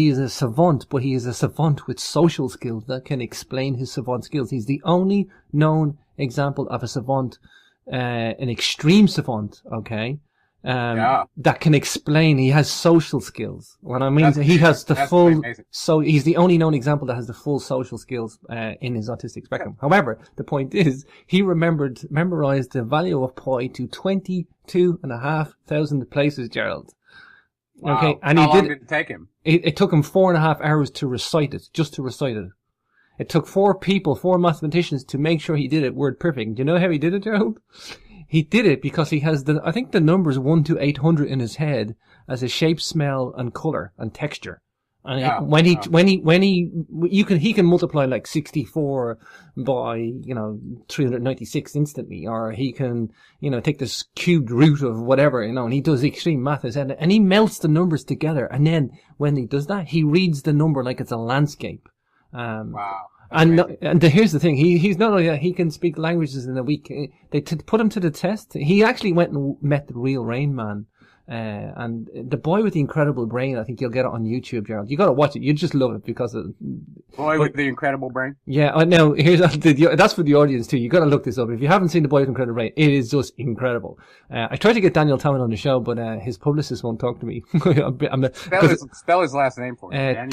is a savant, but he is a savant with social skills that can explain his savant skills. He's the only known example of a savant, an extreme savant, okay, that can explain. He has social skills. What I mean is he has the full, amazing. So he's the only known example that has the full social skills in his autistic spectrum. Yeah. However, the point is he memorized the value of pi to 22,500 places, Gerald. Wow. Okay, and how long did it take him? It took him 4.5 hours to recite it, just to recite it. It took 4 mathematicians to make sure he did it word perfect. Do you know how he did it, Gerald? He did it because he has I think the numbers 1 to 800 in his head as a shape, smell, and color and texture. And he can multiply like 64 by, 396 instantly, or he can, take this cubed root of whatever, and he does extreme math and he melts the numbers together. And then when he does that, he reads the number like it's a landscape. Wow. And here's the thing. He's not only that, he can speak languages in a week. They put him to the test. He actually went and met the real Rain Man. And the boy with the incredible brain, I think you'll get it on YouTube, Gerald. You gotta watch it. You just love it because of with the incredible brain. Yeah, now that's for the audience too. You gotta look this up. If you haven't seen the boy with the incredible brain, it is just incredible. I tried to get Daniel Tammet on the show, but his publicist won't talk to me. Spell his last name for me. Tammet.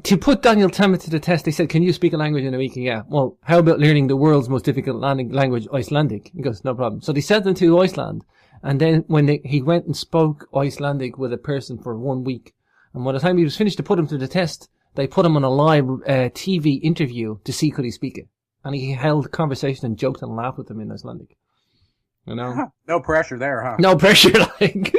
To put Daniel Tammet to the test, they said, "Can you speak a language in a week?" Yeah. Well, how about learning the world's most difficult language, Icelandic? He goes, "No problem." So they sent him to Iceland, and then he went and spoke Icelandic with a person for 1 week. And by the time he was finished to put him to the test, they put him on a live TV interview to see could he speak it. And he held conversation and joked and laughed with them in Icelandic. No pressure there, huh? No pressure, like.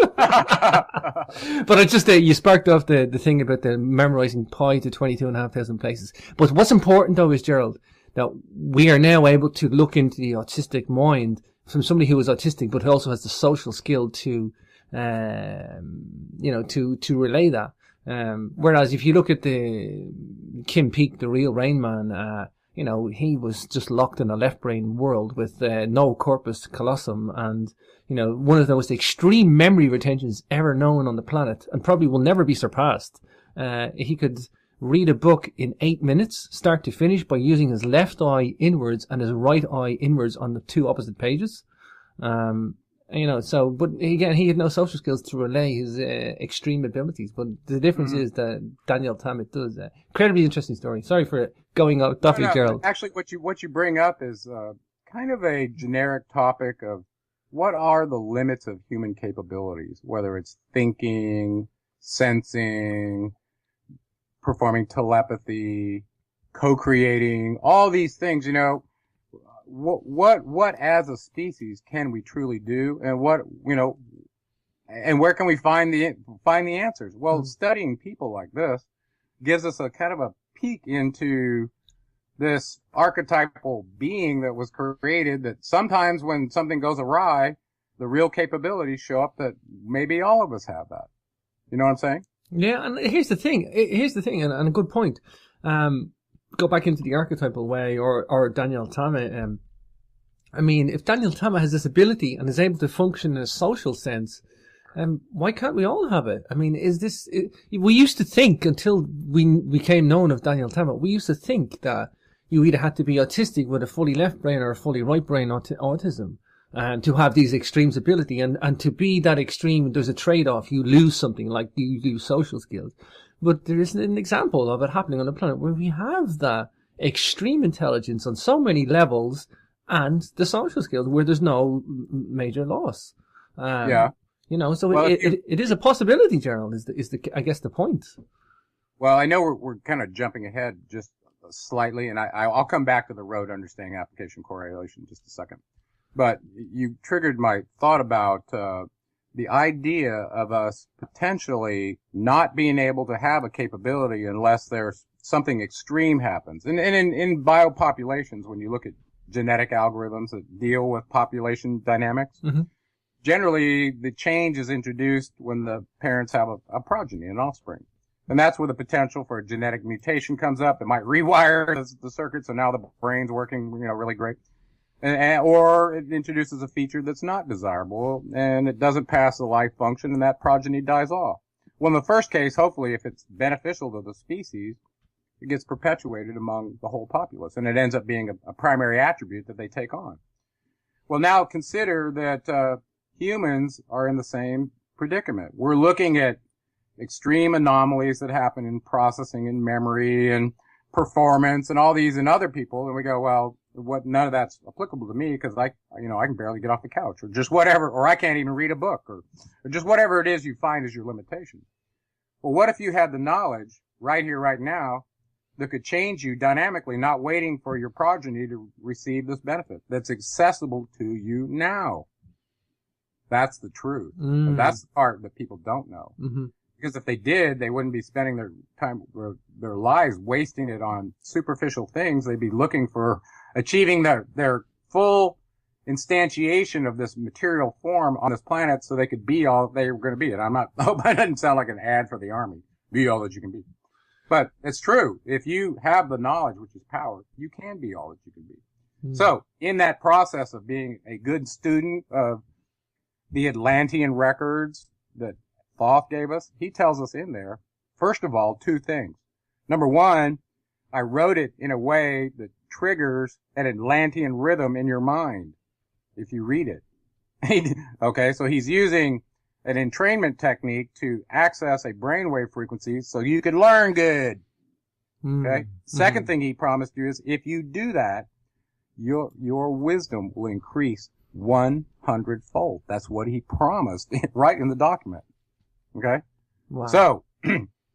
But I just, you sparked off the thing about the memorizing pi to 22,500 places. But what's important though is, Gerald, that we are now able to look into the autistic mind from somebody who is autistic, but who also has the social skill to, to relay that. Whereas if you look at the Kim Peek, the real Rain Man, he was just locked in a left brain world with no corpus callosum and, one of the most extreme memory retentions ever known on the planet and probably will never be surpassed. He could read a book in 8 minutes, start to finish, by using his left eye inwards and his right eye inwards on the 2 opposite pages. But again, he had no social skills to relay his extreme abilities. But the difference is that Daniel Tammet does. Incredibly interesting story. Sorry for going off topic, Gerald. Actually, what you bring up is kind of a generic topic of what are the limits of human capabilities, whether it's thinking, sensing, performing telepathy, co-creating, all these things, what as a species can we truly do, and and where can we find the answers? Well, studying people like this gives us a kind of a peek into this archetypal being that was created, that sometimes when something goes awry, the real capabilities show up that maybe all of us have that. You know what I'm saying? Yeah, and here's the thing, and a good point. Go back into the archetypal way, or Daniel Tama. I mean, if Daniel Tama has this ability and is able to function in a social sense, why can't we all have it? I mean, we used to think, until we became known of Daniel Tama, we used to think that you either had to be autistic with a fully left brain or a fully right brain autism, to have these extremes ability, and to be that extreme, there's a trade-off. You lose something, like you lose social skills. But there is an example of it happening on the planet where we have that extreme intelligence on so many levels and the social skills where there's no major loss. Yeah. So well, it is a possibility, Gerald, is I guess the point. Well, I know we're kind of jumping ahead just slightly, and I'll come back to the road understanding application correlation in just a second. But you triggered my thought about the idea of us potentially not being able to have a capability unless there's something extreme happens. And in biopopulations, when you look at genetic algorithms that deal with population dynamics, generally the change is introduced when the parents have a progeny, an offspring. And that's where the potential for a genetic mutation comes up. It might rewire the circuit, so now the brain's working, really great. Or it introduces a feature that's not desirable, and it doesn't pass the life function, and that progeny dies off. Well, in the first case, hopefully, if it's beneficial to the species, it gets perpetuated among the whole populace, and it ends up being a primary attribute that they take on. Well, now consider that humans are in the same predicament. We're looking at extreme anomalies that happen in processing and memory and performance and all these in other people, and we go, well, none of that's applicable to me because I can barely get off the couch, or just whatever, or I can't even read a book, or just whatever it is you find is your limitation. Well, what if you had the knowledge right here, right now, that could change you dynamically, not waiting for your progeny to receive this benefit that's accessible to you now? That's the truth. And that's the part that people don't know. Because if they did, they wouldn't be spending their time, or their lives wasting it on superficial things. They'd be looking for achieving their full instantiation of this material form on this planet so they could be all they were going to be. And I hope that doesn't sound like an ad for the Army. Be all that you can be. But it's true. If you have the knowledge, which is power, you can be all that you can be. So in that process of being a good student of the Atlantean records that Thoth gave us, he tells us in there, first of all, two things. Number one, I wrote it in a way that triggers an Atlantean rhythm in your mind if you read it. Okay, so he's using an entrainment technique to access a brainwave frequency so you could learn good. Okay? Second thing he promised you is if you do that, your wisdom will increase 100-fold. That's what he promised right in the document. Okay? Wow. So,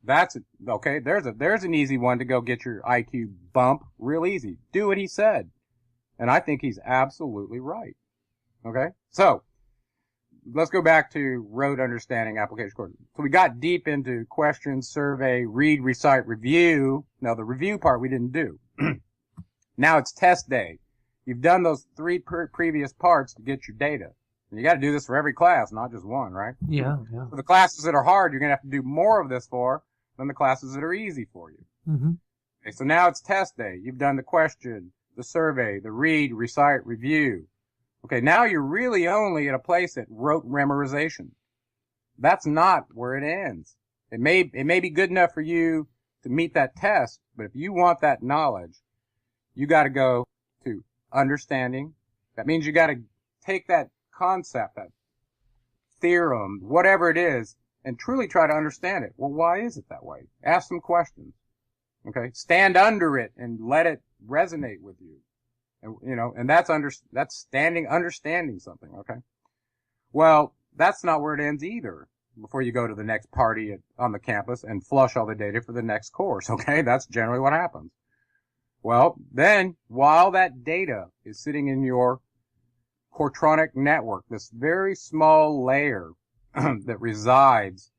that's okay. There's an easy one to go get your IQ bump real easy. Do what he said. And I think he's absolutely right. Okay? So, let's go back to road understanding application course. So we got deep into questions, survey, read, recite, review. Now the review part we didn't do. Now it's test day. You've done those three previous parts to get your data. And you got to do this for every class, not just one, right? Yeah. For the classes that are hard, you're going to have to do more of this for than the classes that are easy for you. Okay, so now it's test day. You've done the question, the survey, the read, recite, review. Okay, now you're really only at a place at rote memorization. That's not where it ends. It may be good enough for you to meet that test, but if you want that knowledge, you got to go to understanding. That means you got to take that concept, that theorem, whatever it is, and truly try to understand it. Well, why is it that way? Ask some questions. Okay? Stand under it and let it resonate with you. And that's understanding something. Okay. Well, that's not where it ends either. Before you go to the next party on the campus and flush all the data for the next course. Okay. That's generally what happens. Well, then while that data is sitting in your Cortronic network, this very small layer that resides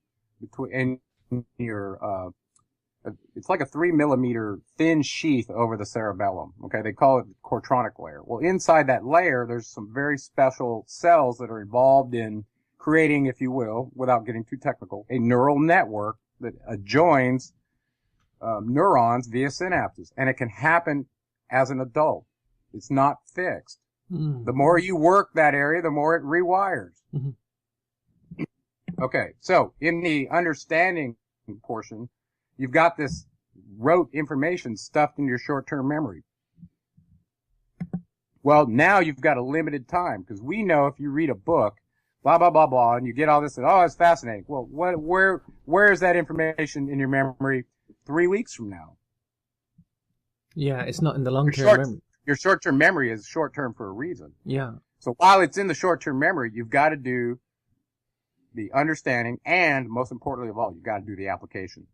in your, it's like a 3 millimeter thin sheath over the cerebellum. Okay. They call it the Cortronic layer. Well, inside that layer, there's some very special cells that are involved in creating, if you will, without getting too technical, a neural network that adjoins neurons via synapses. And it can happen as an adult. It's not fixed. The more you work that area, the more it rewires. Mm-hmm. Okay, so in the understanding portion, you've got this rote information stuffed in your short-term memory. Well, now you've got a limited time, because we know if you read a book, blah, blah, blah, blah, and you get all this, and it's fascinating. Well, where is that information in your memory 3 weeks from now? Yeah, it's not in the long-term memory. Your short-term memory is short-term for a reason. Yeah. So while it's in the short-term memory, you've got to do the understanding, and most importantly of all, you've got to do the application.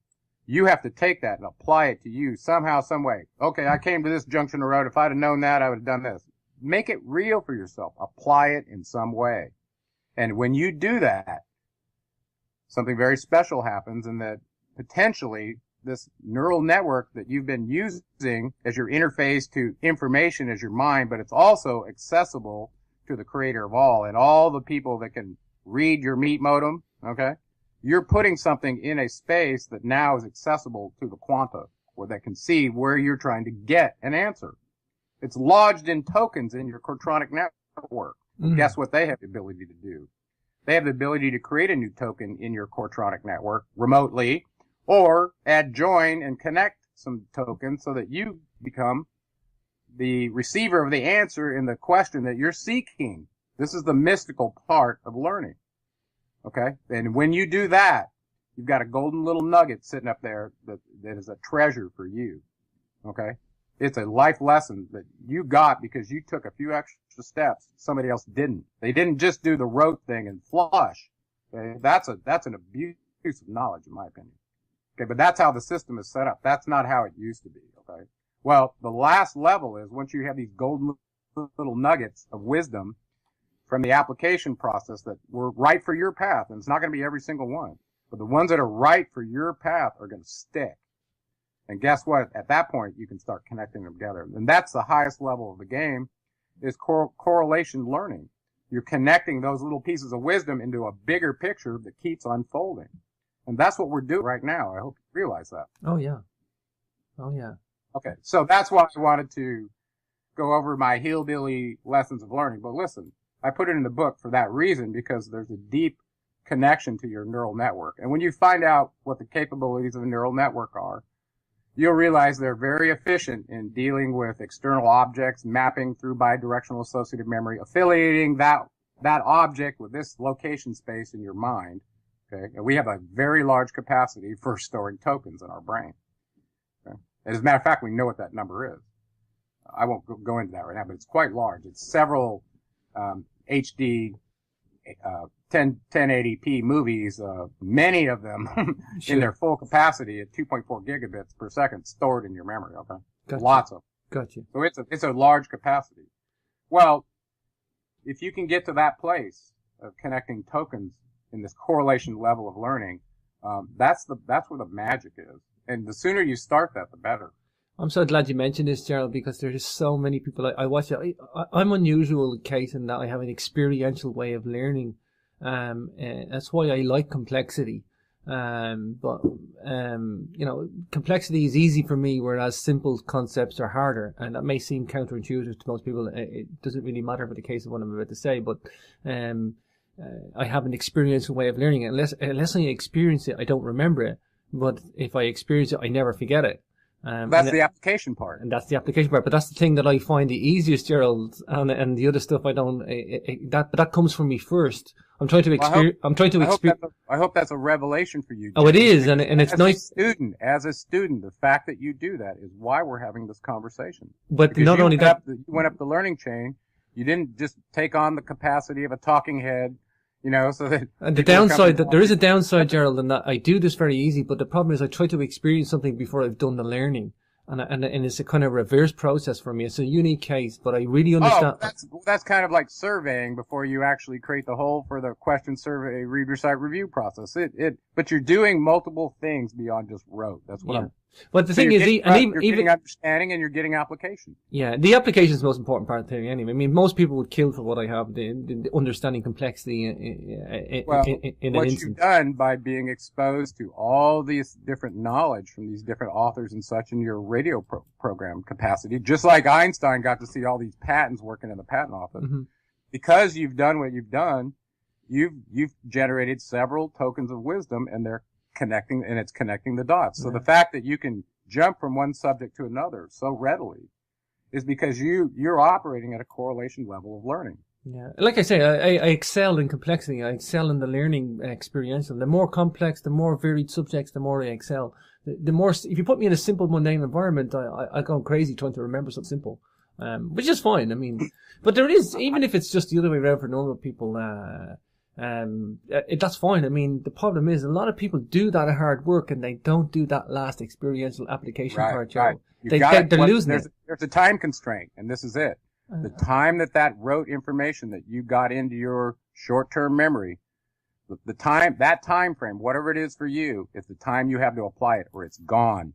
You have to take that and apply it to you somehow, some way. Okay, I came to this junction of road. If I'd have known that, I would have done this. Make it real for yourself. Apply it in some way. And when you do that, something very special happens, in that potentially this neural network that you've been using as your interface to information as your mind, but it's also accessible to the creator of all and all the people that can read your meat modem. Okay. You're putting something in a space that now is accessible to the quanta, where they can see where you're trying to get an answer. It's lodged in tokens in your Cortronic network. Mm-hmm. Guess what they have the ability to do? They have the ability to create a new token in your Cortronic network remotely, or adjoin and connect some tokens so that you become the receiver of the answer in the question that you're seeking. This is the mystical part of learning. Okay? And when you do that, you've got a golden little nugget sitting up there that is a treasure for you. Okay? It's a life lesson that you got because you took a few extra steps somebody else didn't. They didn't just do the rote thing and flush. Okay? That's an abuse of knowledge, in my opinion. Okay, but that's how the system is set up. That's not how it used to be, okay? Well, the last level is once you have these golden little nuggets of wisdom from the application process that were right for your path, and it's not going to be every single one, but the ones that are right for your path are going to stick. And guess what? At that point, you can start connecting them together. And that's the highest level of the game, is correlation learning. You're connecting those little pieces of wisdom into a bigger picture that keeps unfolding. And that's what we're doing right now. I hope you realize that. Oh, yeah. Oh, yeah. Okay, so that's why I wanted to go over my hillbilly lessons of learning. But listen, I put it in the book for that reason, because there's a deep connection to your neural network. And when you find out what the capabilities of a neural network are, you'll realize they're very efficient in dealing with external objects, mapping through bidirectional associative memory, affiliating that object with this location space in your mind. Okay. And we have a very large capacity for storing tokens in our brain. Okay. As a matter of fact, we know what that number is. I won't go into that right now, but it's quite large. It's several HD 1080p movies, many of them in their full capacity at 2.4 gigabits per second stored in your memory. Okay. Gotcha. Lots of them. Gotcha. So it's a large capacity. Well, if you can get to that place of connecting tokens in this correlation level of learning, that's where the magic is. And the sooner you start that, the better. I'm so glad you mentioned this, Gerald, because there's so many people I watch it. I'm unusual case in that I have an experiential way of learning. And that's why I like complexity. But complexity is easy for me, whereas simple concepts are harder. And that may seem counterintuitive to most people. It doesn't really matter for the case of what I'm about to say, but I have an experiential way of learning. Unless I experience it, I don't remember it. But if I experience it, I never forget it. That's the application part. And that's the application part. But that's the thing that I find the easiest, Gerald. And the other stuff I don't, but that comes from me first. I'm trying to experience. I'm trying to experience. I hope that's a revelation for you. Oh, it is, and it's nice. As a student, the fact that you do that is why we're having this conversation. But because not only that, you went up the learning chain. You didn't just take on the capacity of a talking head, you know, so that. And the downside, that there is a downside, Gerald, in that I do this very easy, but the problem is I try to experience something before I've done the learning. And it's a kind of reverse process for me. It's a unique case, but I really understand. Oh, that's kind of like surveying before you actually create the whole for the question survey, read, recite, review process. But you're doing multiple things beyond just rote. That's what I'm. But the thing is, you're getting understanding and you're getting application. Yeah, the application is the most important part of the theory anyway. I mean, most people would kill for what I have, the understanding complexity in an instance. What you've done by being exposed to all these different knowledge from these different authors and such in your radio program capacity, just like Einstein got to see all these patents working in the patent office. Mm-hmm. Because you've done what you've done, you've generated several tokens of wisdom, and it's connecting the dots. So the fact that you can jump from one subject to another so readily is because you're operating at a correlation level of learning. Yeah. Like I say, I excel in complexity. I excel in the learning experiential. The more complex, the more varied subjects, the more I excel. The more, if you put me in a simple, mundane environment, I go crazy trying to remember something simple. Which is fine. I mean, but there is, even if it's just the other way around for normal people, that's fine. I mean, the problem is a lot of people do that hard work and they don't do that last experiential application part. Right. They're losing it. There's a time constraint, and this is it. The time that rote information that you got into your short-term memory, that time frame, whatever it is for you, is the time you have to apply it, or it's gone.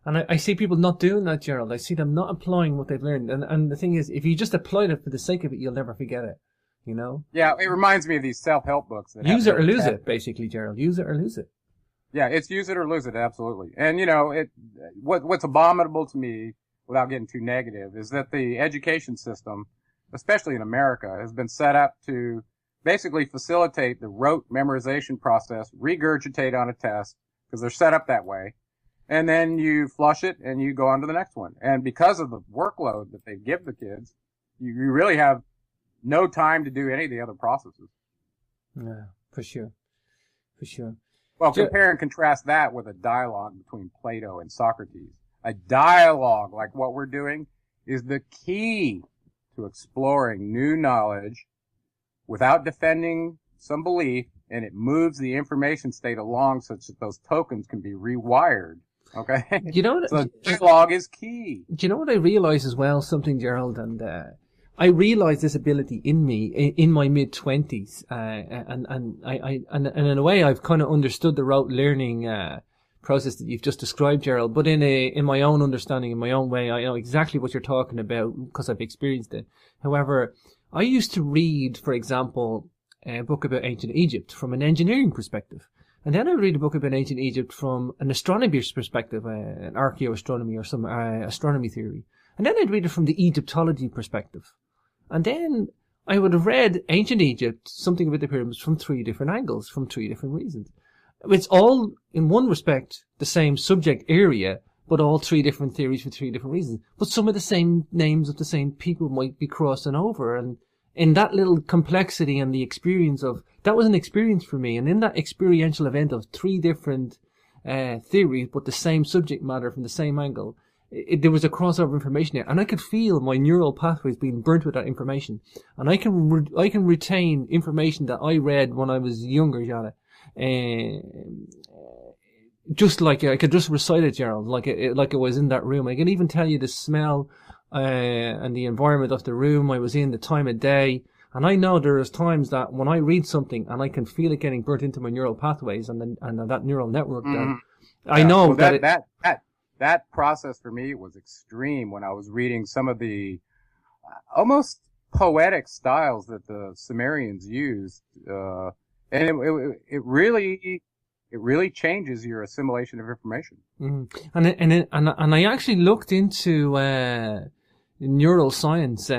And I see people not doing that, Gerald. I see them not applying what they've learned. And the thing is, if you just apply it for the sake of it, you'll never forget it. You know? Yeah, it reminds me of these self-help books. Use it or lose it, basically, Gerald. Use it or lose it. Yeah, it's use it or lose it, absolutely. And, you know, what's abominable to me, without getting too negative, is that the education system, especially in America, has been set up to basically facilitate the rote memorization process, regurgitate on a test, because they're set up that way. And then you flush it and you go on to the next one. And because of the workload that they give the kids, you really have no time to do any of the other processes. Yeah, for sure. Well, compare and contrast that with a dialogue between Plato and Socrates. A dialogue like what we're doing is the key to exploring new knowledge without defending some belief, and it moves the information state along such that those tokens can be rewired. Okay? You know what? So dialogue is key. Do you know what I realize as well? Something, Gerald, and I realized this ability in me in my mid-20s, and in a way I've kind of understood the rote learning process that you've just described, Gerald. But in my own understanding, in my own way, I know exactly what you're talking about because I've experienced it. However, I used to read, for example, a book about ancient Egypt from an engineering perspective. And then I read a book about ancient Egypt from an astronomer's perspective, an archaeoastronomy or some astronomy theory. And then I'd read it from the Egyptology perspective. And then I would have read ancient Egypt, something about the pyramids, from 3 different angles, from 3 different reasons. It's all, in one respect, the same subject area, but all 3 different theories for 3 different reasons. But some of the same names of the same people might be crossing over, and in that little complexity and the experience of, that was an experience for me, and in that experiential event of 3 different theories, but the same subject matter from the same angle, there was a crossover information there, and I could feel my neural pathways being burnt with that information, and I can retain information that I read when I was younger, Jana, just like I could just recite it, Gerald, like it was in that room. I can even tell you the smell and the environment of the room I was in, the time of day. And I know there's times that when I read something and I can feel it getting burnt into my neural pathways and that neural network, I know that process for me was extreme when I was reading some of the almost poetic styles that the Sumerians used, and it really changes your assimilation of information. Mm-hmm. And I actually looked into neural science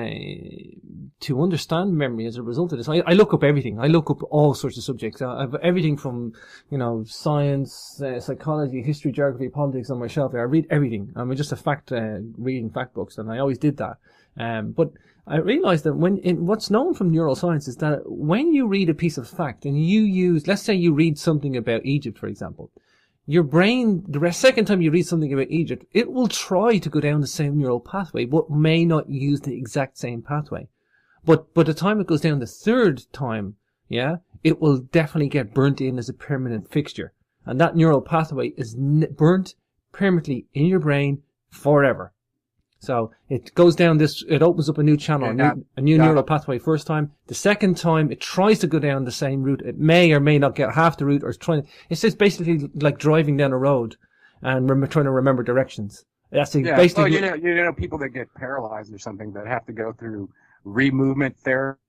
to understand memory as a result of this. I look up everything. I look up all sorts of subjects. I have everything from, science, psychology, history, geography, politics on my shelf there. I read everything. I'm just a reading fact books, and I always did that. But I realized that what's known from neuroscience is that when you read a piece of fact and let's say you read something about Egypt, for example, your brain, second time you read something about Egypt, it will try to go down the same neural pathway, but may not use the exact same pathway. But by the time it goes down the third time, yeah, it will definitely get burnt in as a permanent fixture. And that neural pathway is burnt permanently in your brain forever. So it goes down it opens up a new channel, a new neural pathway first time. The second time it tries to go down the same route. It may or may not get half the route, or it's just basically like driving down a road and trying to remember directions. That's basically. Well, you know, people that get paralyzed or something that have to go through re-movement therapy.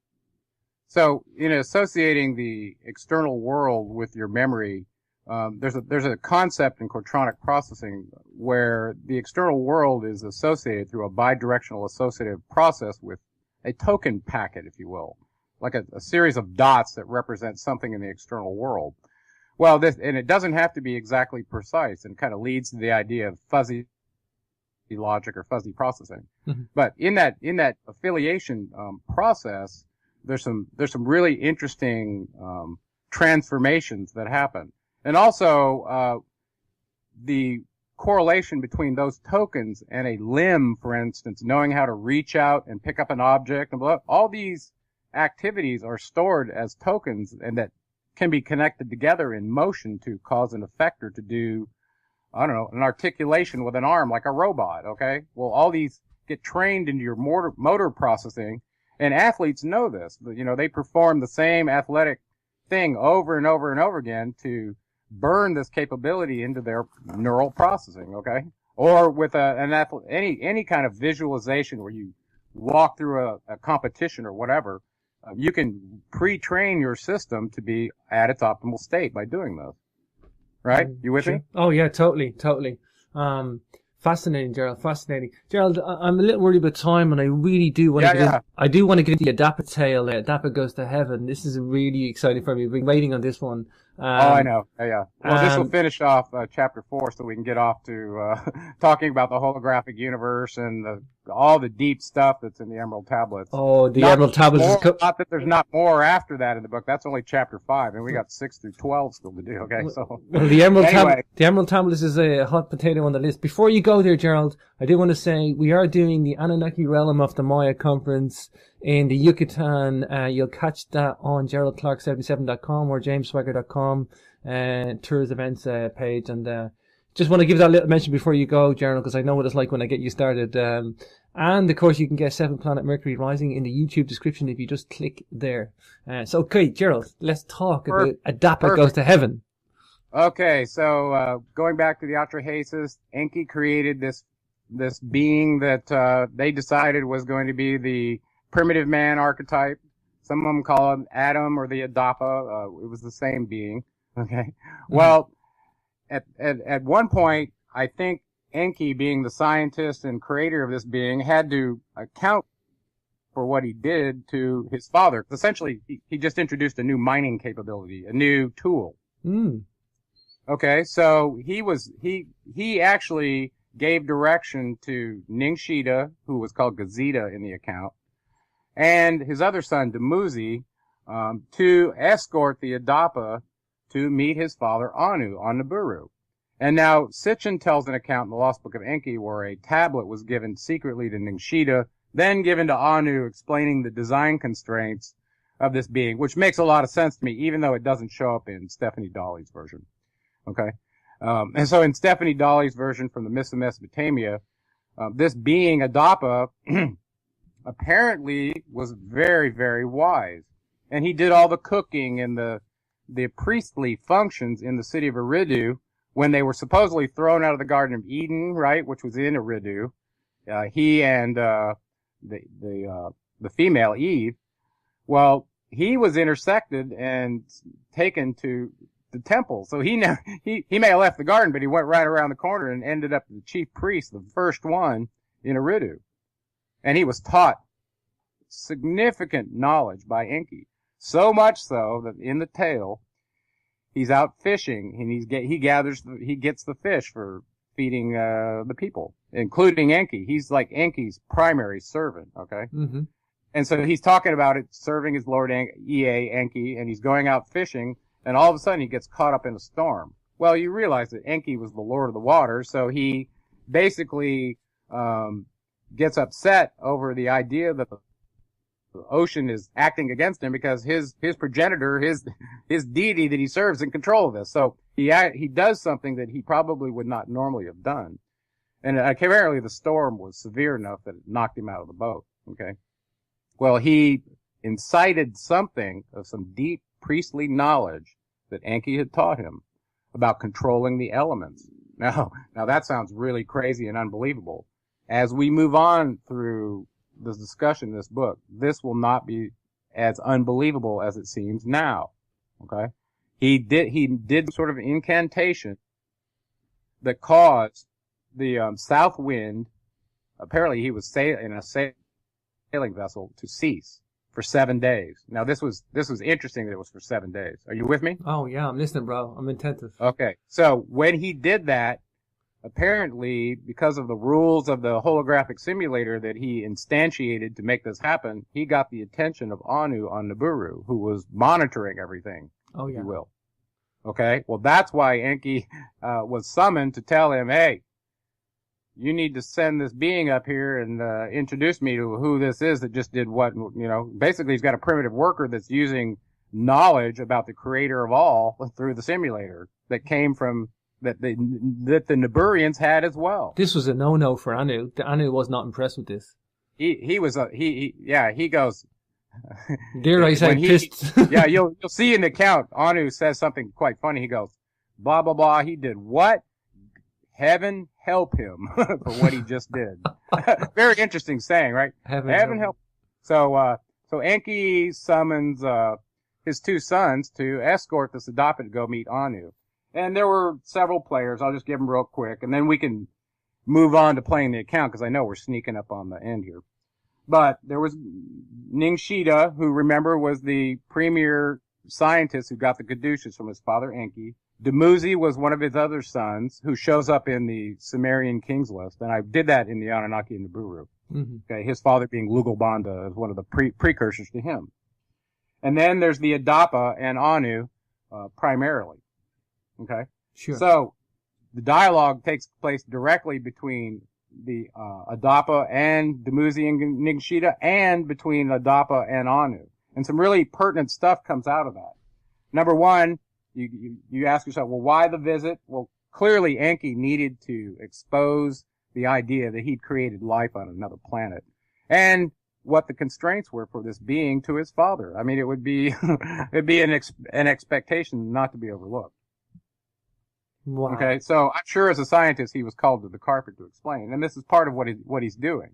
So, associating the external world with your memory, there's a concept in quadratic processing where the external world is associated through a bidirectional associative process with a token packet, if you will, like a series of dots that represent something in the external world. Well, and it doesn't have to be exactly precise, and kind of leads to the idea of fuzzy logic or fuzzy processing. Mm-hmm. But in that affiliation process, there's some really interesting transformations that happen. And also, the correlation between those tokens and a limb, for instance, knowing how to reach out and pick up an object, and all these activities are stored as tokens, and that can be connected together in motion to cause an effector to do, I don't know, an articulation with an arm like a robot, okay? Well, all these get trained into your motor processing, and athletes know this. They perform the same athletic thing over and over and over again to burn this capability into their neural processing, okay? Or with any kind of visualization where you walk through a competition or whatever, you can pre-train your system to be at its optimal state by doing this. Right? You with me? Oh yeah, totally. Fascinating, Gerald. Fascinating, Gerald. I'm a little worried about time, and I really do want to. I do want to get into the Adapa tale. Adapa goes to heaven. This is really exciting for me. I've been waiting on this one. I know. Yeah. Well, this will finish off chapter 4, so we can get off to talking about the holographic universe and all the deep stuff that's in the Emerald Tablets. Oh, the Emerald Tablets. Not that there's not more after that in the book. That's only chapter 5, and we got 6 through 12 still to do. Okay, so the Emerald Tablets is a hot potato on the list. Before you go there, Gerald, I do want to say we are doing the Anunnaki Realm of the Maya conference in the Yucatan. You'll catch that on GeraldClark77.com or JamesSwagger.com tours events page. And just want to give that little mention before you go, Gerald, because I know what it's like when I get you started. And of course, you can get 7 Planet Mercury Rising in the YouTube description if you just click there. So, okay, Gerald, let's talk about Adapa Goes to Heaven. Okay, so going back to the Atrahasis, Enki created this being that they decided was going to be the primitive man archetype. Some of them call him Adam or the Adapa. It was the same being. Okay. Mm-hmm. Well, at one point, I think Enki, being the scientist and creator of this being, had to account for what he did to his father. Essentially, he just introduced a new mining capability, a new tool. Mm. Okay, so he actually gave direction to Ningshita, who was called Gazeta in the account, and his other son, Dumuzi, to escort the Adapa to meet his father, Anu, on Nibiru. And now, Sitchin tells an account in the Lost Book of Enki where a tablet was given secretly to Ningshita, then given to Anu, explaining the design constraints of this being, which makes a lot of sense to me, even though it doesn't show up in Stephanie Dawley's version. Okay? And so in Stephanie Dawley's version from the Myths of Mesopotamia, this being, Adapa, apparently was very, very wise. And he did all the cooking and the priestly functions in the city of Eridu when they were supposedly thrown out of the Garden of Eden, right, which was in Eridu. He and the female Eve. Well, he was intersected and taken to the temple. So he may have left the garden, but he went right around the corner and ended up the chief priest, the first one in Eridu. And he was taught significant knowledge by Enki. So much so that in the tale, he's out fishing and he gets the fish for feeding the people, including Enki. He's like Enki's primary servant, okay? Mm-hmm. And so he's talking about it, serving his Lord Ea, Enki, and he's going out fishing, and all of a sudden he gets caught up in a storm. Well, you realize that Enki was the Lord of the Water, so he basically gets upset over the idea that the ocean is acting against him because his progenitor, his deity that he serves, in control of this. So he does something that he probably would not normally have done. And apparently the storm was severe enough that it knocked him out of the boat. Okay. Well, he incited something of some deep priestly knowledge that Enki had taught him about controlling the elements. Now that sounds really crazy and unbelievable. As we move on through this discussion in this book, this will not be as unbelievable as it seems now. Okay? He did sort of an incantation that caused the south wind, apparently he was in a sailing vessel, to cease for 7 days. Now this was interesting that it was for 7 days. Are you with me? Oh yeah, I'm listening, bro. I'm attentive. Okay. So when he did that, apparently, because of the rules of the holographic simulator that he instantiated to make this happen, he got the attention of Anu on Nibiru, who was monitoring everything, if you will. Okay? Well, that's why Enki was summoned to tell him, hey, you need to send this being up here and introduce me to who this is that just did what, Basically, he's got a primitive worker that's using knowledge about the creator of all through the simulator that came from that the Niburians had as well. This was a no-no for Anu. Anu was not impressed with this. He goes. Dare I say pissed? Yeah, you'll see in the account, Anu says something quite funny. He goes, blah, blah, blah. He did what? Heaven help him for what he just did. Very interesting saying, right? Heaven help. So Enki summons, his two sons to escort the adapa to go meet Anu. And there were several players. I'll just give them real quick, and then we can move on to playing the account, because I know we're sneaking up on the end here. But there was Ningshita, who, remember, was the premier scientist who got the Caduceus from his father Enki. Dumuzi was one of his other sons, who shows up in the Sumerian Kings list, and I did that in the Anunnaki and Nibiru. Mm-hmm. Okay, his father being Lugalbanda as one of the precursors to him. And then there's the Adapa and Anu, primarily. Okay. Sure. So the dialogue takes place directly between the Adapa and Dumuzi and Ningshita, and between Adapa and Anu. And some really pertinent stuff comes out of that. Number one, you ask yourself, well, why the visit? Well, clearly Enki needed to expose the idea that he'd created life on another planet, and what the constraints were for this being to his father. I mean, it would be an expectation not to be overlooked. Wow. Okay, so I'm sure as a scientist he was called to the carpet to explain, and this is part of what he's doing.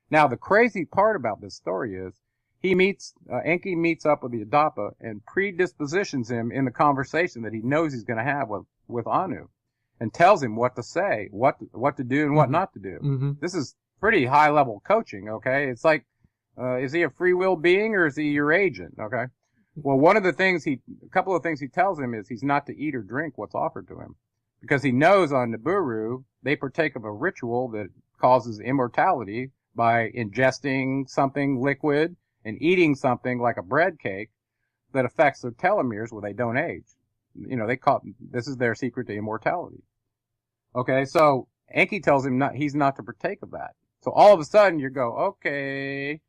Now, the crazy part about this story is Enki meets up with the Adapa and predispositions him in the conversation that he knows he's going to have with Anu, and tells him what to say, what to do, and what not to do. Mm-hmm. This is pretty high level coaching. Okay, it's like, is he a free will being or is he your agent? Okay. Well, a couple of things he tells him is he's not to eat or drink what's offered to him, because he knows on Nibiru they partake of a ritual that causes immortality by ingesting something liquid and eating something like a bread cake that affects their telomeres where they don't age. This is their secret to immortality. Okay, so Enki tells him he's not to partake of that. So all of a sudden you go, okay,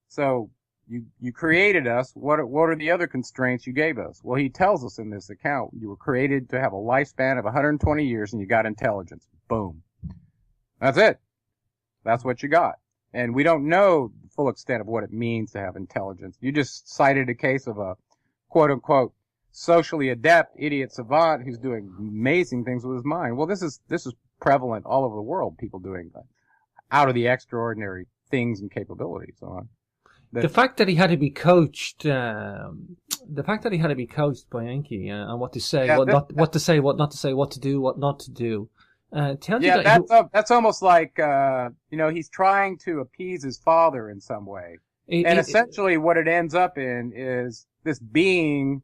so you created us. What are the other constraints you gave us? Well, he tells us in this account, you were created to have a lifespan of 120 years and you got intelligence. Boom. That's it. That's what you got. And we don't know the full extent of what it means to have intelligence. You just cited a case of a quote unquote socially adept idiot savant who's doing amazing things with his mind. Well, this is prevalent all over the world, people doing out of the extraordinary things and capabilities. The fact that he had to be coached, by Enki on what to say, what to say, what not to say, what to do, what not to do. That's almost like he's trying to appease his father in some way, essentially what it ends up in is this being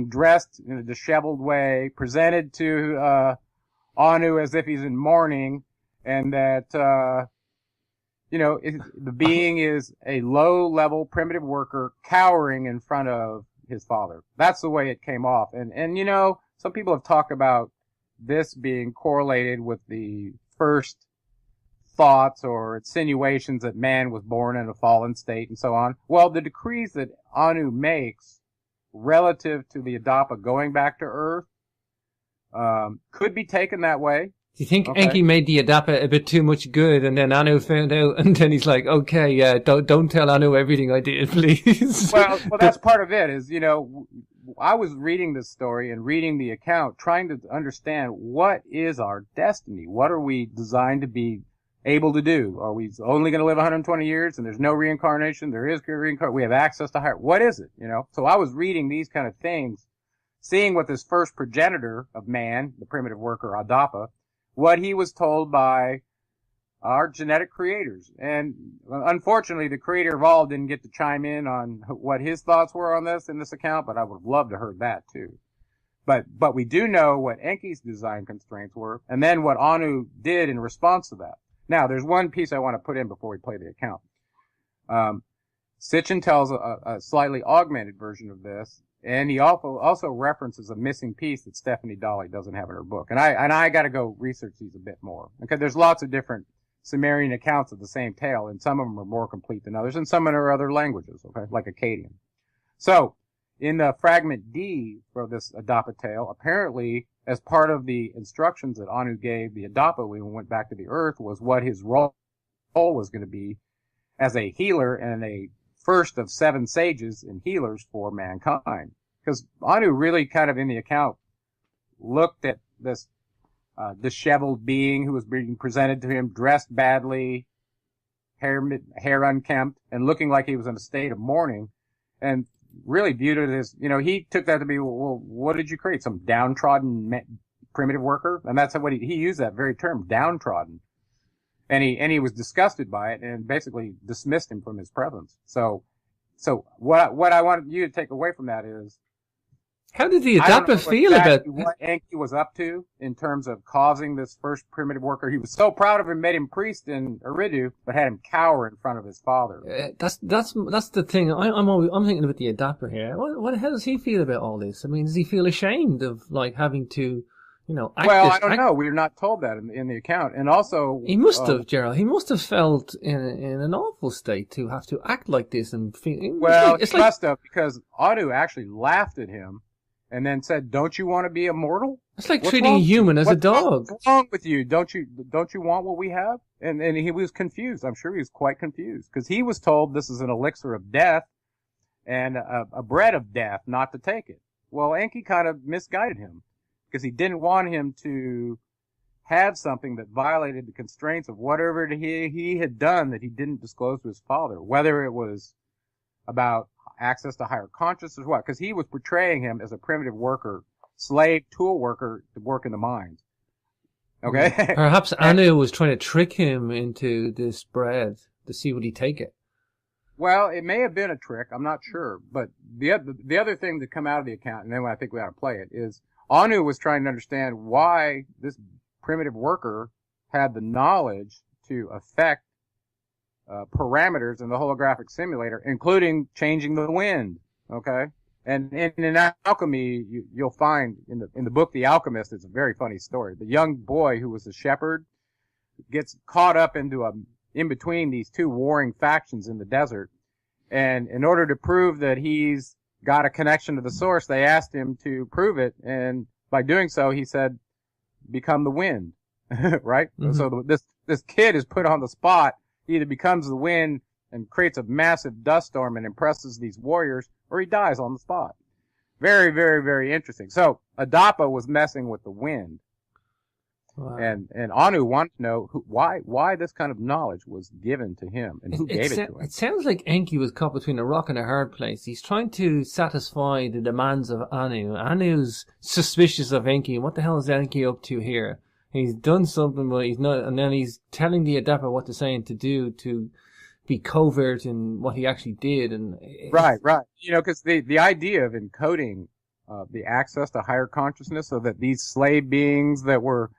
dressed in a disheveled way, presented to Anu as if he's in mourning, and that the being is a low-level primitive worker cowering in front of his father. That's the way it came off. And some people have talked about this being correlated with the first thoughts or insinuations that man was born in a fallen state and so on. Well, the decrees that Anu makes relative to the Adapa going back to Earth could be taken that way. Do you think Enki made the Adapa a bit too much good, and then Anu found out, and then he's like, okay, yeah, don't tell Anu everything I did, please? Well, that's part of it is, I was reading this story and reading the account, trying to understand what is our destiny? What are we designed to be able to do? Are we only going to live 120 years and there's no reincarnation? There is reincarnation. We have access to higher. What is it? So I was reading these kind of things, seeing what this first progenitor of man, the primitive worker, Adapa, what he was told by our genetic creators. And unfortunately, the creator of all didn't get to chime in on what his thoughts were on this in this account, but I would have loved to have heard that too. But we do know what Enki's design constraints were, and then what Anu did in response to that. Now, there's one piece I want to put in before we play the account. Sitchin tells a slightly augmented version of this, and he also references a missing piece that Stephanie Dolly doesn't have in her book. And I got to go research these a bit more. Okay, there's lots of different Sumerian accounts of the same tale, and some of them are more complete than others, and some are other languages, okay, like Akkadian. So, in the fragment D for this Adapa tale, apparently, as part of the instructions that Anu gave the Adapa when he went back to the earth, was what his role was going to be as a healer and a first of 7 sages and healers for mankind. Because Anu really kind of in the account looked at this disheveled being who was being presented to him dressed badly, hair unkempt, and looking like he was in a state of mourning, and really viewed it as, he took that to be, well, what did you create? Some downtrodden primitive worker? And that's what he used that very term, downtrodden. And he was disgusted by it and basically dismissed him from his presence. So what I want you to take away from that is, how did the Adapa feel about what Enki was up to in terms of causing this first primitive worker? He was so proud of him, made him priest in Eridu, but had him cower in front of his father. That's the thing. I'm thinking about the Adapa here. How does he feel about all this? I mean, does he feel ashamed of having to, act I don't know. We're not told that in the account, and also he must have, Gerald. He must have felt in an awful state to have to act like this and feel. Well, he must have, because Anu actually laughed at him. And then said, "Don't you want to be immortal? It's like treating a human as a dog. What's wrong with you? Don't you want what we have?" And he was confused. I'm sure he was quite confused because he was told this is an elixir of death and a bread of death, not to take it. Well, Enki kind of misguided him because he didn't want him to have something that violated the constraints of whatever he had done that he didn't disclose to his father, whether it was about access to higher consciousness or what, because he was portraying him as a primitive worker, slave tool worker to work in the mines. Okay? Perhaps Anu was trying to trick him into this bread to see would he take it. Well, it may have been a trick. I'm not sure. But the other thing to come out of the account, and then I think we ought to play it, is Anu was trying to understand why this primitive worker had the knowledge to affect parameters in the holographic simulator, including changing the wind. Okay, and in alchemy, you'll find in the book The Alchemist, it's a very funny story. The young boy who was a shepherd gets caught up in between these two warring factions in the desert, and in order to prove that he's got a connection to the source, they asked him to prove it, and by doing so, he said, "Become the wind." Right? Mm-hmm. So this kid is put on the spot. He either becomes the wind and creates a massive dust storm and impresses these warriors, or he dies on the spot. Very, very, very interesting. So Adapa was messing with the wind. Wow. And Anu wanted to know why this kind of knowledge was given to him and who gave it to him. It sounds like Enki was caught between a rock and a hard place. He's trying to satisfy the demands of Anu. Anu's suspicious of Enki. What the hell is Enki up to here? He's done something, but he's not, and then he's telling the Adapa what to say and to do to be covert in what he actually did. And right. Because the idea of encoding the access to higher consciousness, so that these slave beings that were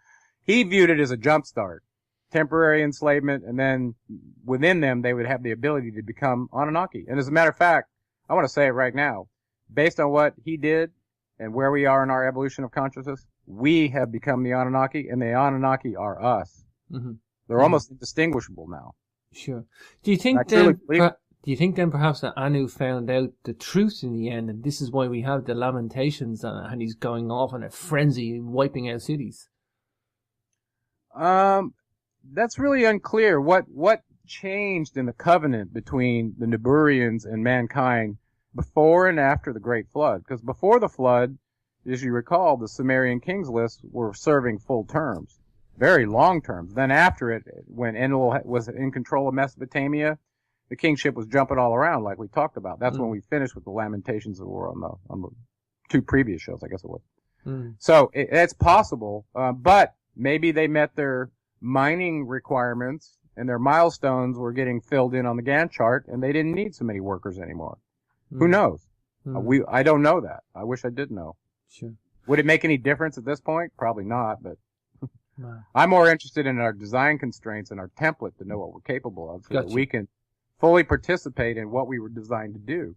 He viewed it as a jumpstart, temporary enslavement, and then within them they would have the ability to become Anunnaki. And as a matter of fact, I want to say it right now, based on what he did and where we are in our evolution of consciousness, we have become the Anunnaki, and the Anunnaki are us. Mm-hmm. They're almost indistinguishable now. Sure. Do you think then perhaps that Anu found out the truth in the end, and this is why we have the lamentations and he's going off in a frenzy, wiping out cities? That's really unclear. What changed in the covenant between the Niburians and mankind before and after the Great Flood? Because before the flood, as you recall, the Sumerian kings list were serving full terms, very long terms. Then after it, when Enlil was in control of Mesopotamia, the kingship was jumping all around, like we talked about. That's when we finished with the lamentations that were on the two previous shows, I guess it was. So it's possible, but maybe they met their mining requirements and their milestones were getting filled in on the Gantt chart, and they didn't need so many workers anymore. Who knows? I don't know that. I wish I did know. Sure. Would it make any difference at this point? Probably not, but No. I'm more interested in our design constraints and our template to know what we're capable of so that Gotcha. we can fully participate in what we were designed to do.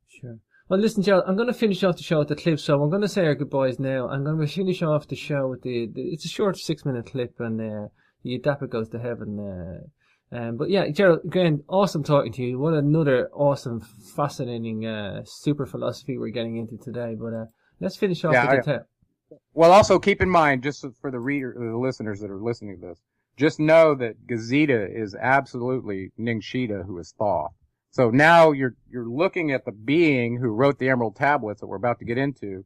Sure. Well, listen, Gerald, I'm going to finish off the show with the clip, so I'm going to say our goodbyes now. I'm going to finish off the show with it's a short 6-minute clip, and the adapa goes to heaven. But yeah, Gerald, again, awesome talking to you. What another awesome, fascinating, super philosophy we're getting into today. But let's finish off with the tip. Well, also keep in mind, just for the listeners that are listening to this, just know that Gazeta is absolutely Ningshita, who is Thoth. So now you're looking at the being who wrote the Emerald Tablets that we're about to get into,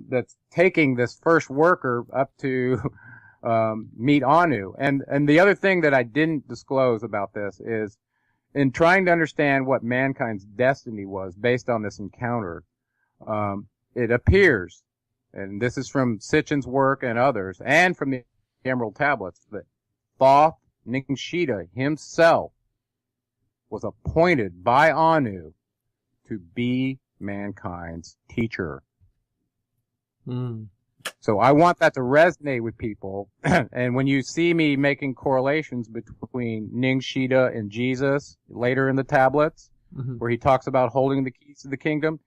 that's taking this first worker up to meet Anu. And the other thing that I didn't disclose about this is, in trying to understand what mankind's destiny was based on this encounter, it appears, and this is from Sitchin's work and others, and from the Emerald Tablets, that Thoth Ningshita himself was appointed by Anu to be mankind's teacher. So I want that to resonate with people. And when you see me making correlations between Ningshita and Jesus later in the tablets, where he talks about holding the keys to the kingdom,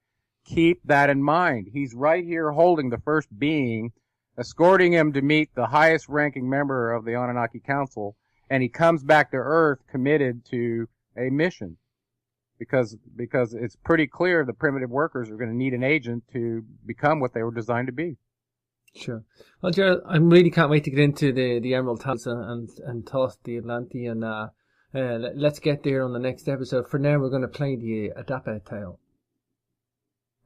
keep that in mind. He's right here holding the first being, escorting him to meet the highest ranking member of the Anunnaki Council, and he comes back to Earth committed to a mission. Because it's pretty clear the primitive workers are going to need an agent to become what they were designed to be. Sure. Well, Gerald, I really can't wait to get into the Emerald Tablets and Thoth the Atlantean. Let's get there on the next episode. For now, we're going to play the Adapa tale.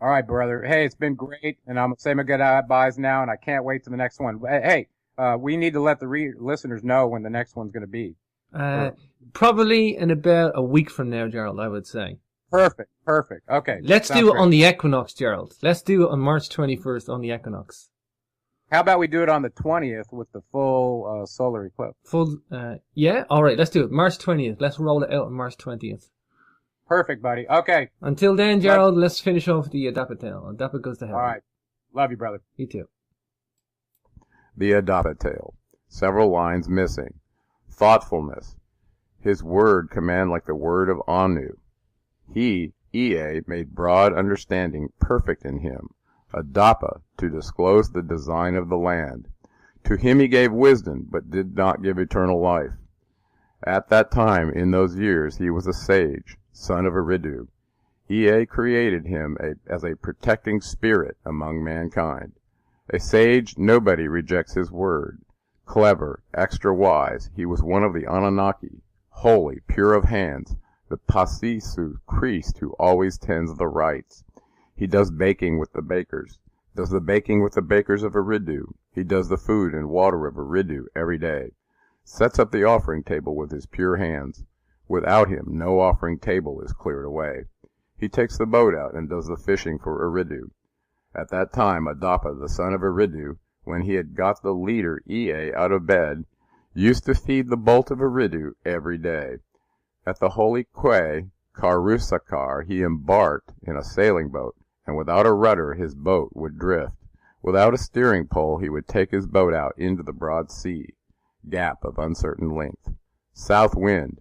All right, brother. Hey, it's been great, and I'm going to say my goodbyes now, and I can't wait to the next one. Hey, we need to let the listeners know when the next one's going to be. Probably in about a week from now, Gerald, I would say. Perfect. Okay. Let's do it on the equinox, Gerald. Let's do it on March 21st on the equinox. How about we do it on the 20th with the full solar eclipse? Yeah? All right, let's do it. March 20th. Let's roll it out on March 20th. Perfect, buddy. Okay. Until then, Gerald, let's finish off the Adapa tale. Adapa goes to heaven. All right. Love you, brother. You too. The Adapa tale. Several lines missing. Thoughtfulness. His word command like the word of Anu. He, Ea, made broad understanding perfect in him. Adapa, to disclose the design of the land. To him he gave wisdom, but did not give eternal life. At that time, in those years, he was a sage, son of Eridu. Ea created him as a protecting spirit among mankind. A sage, nobody rejects his word. Clever, extra wise, he was one of the Anunnaki, holy, pure of hands, the Pasisu priest who always tends the rites. He does baking with the bakers, does the baking with the bakers of Eridu. He does the food and water of Eridu every day. Sets up the offering table with his pure hands. Without him, no offering table is cleared away. He takes the boat out and does the fishing for Eridu. At that time, Adapa, the son of Eridu, when he had got the leader Ea out of bed, used to feed the bolt of Eridu every day. At the holy quay, Karusakar, he embarked in a sailing boat, and without a rudder his boat would drift. Without a steering pole, he would take his boat out into the broad sea, gap of uncertain length. South wind,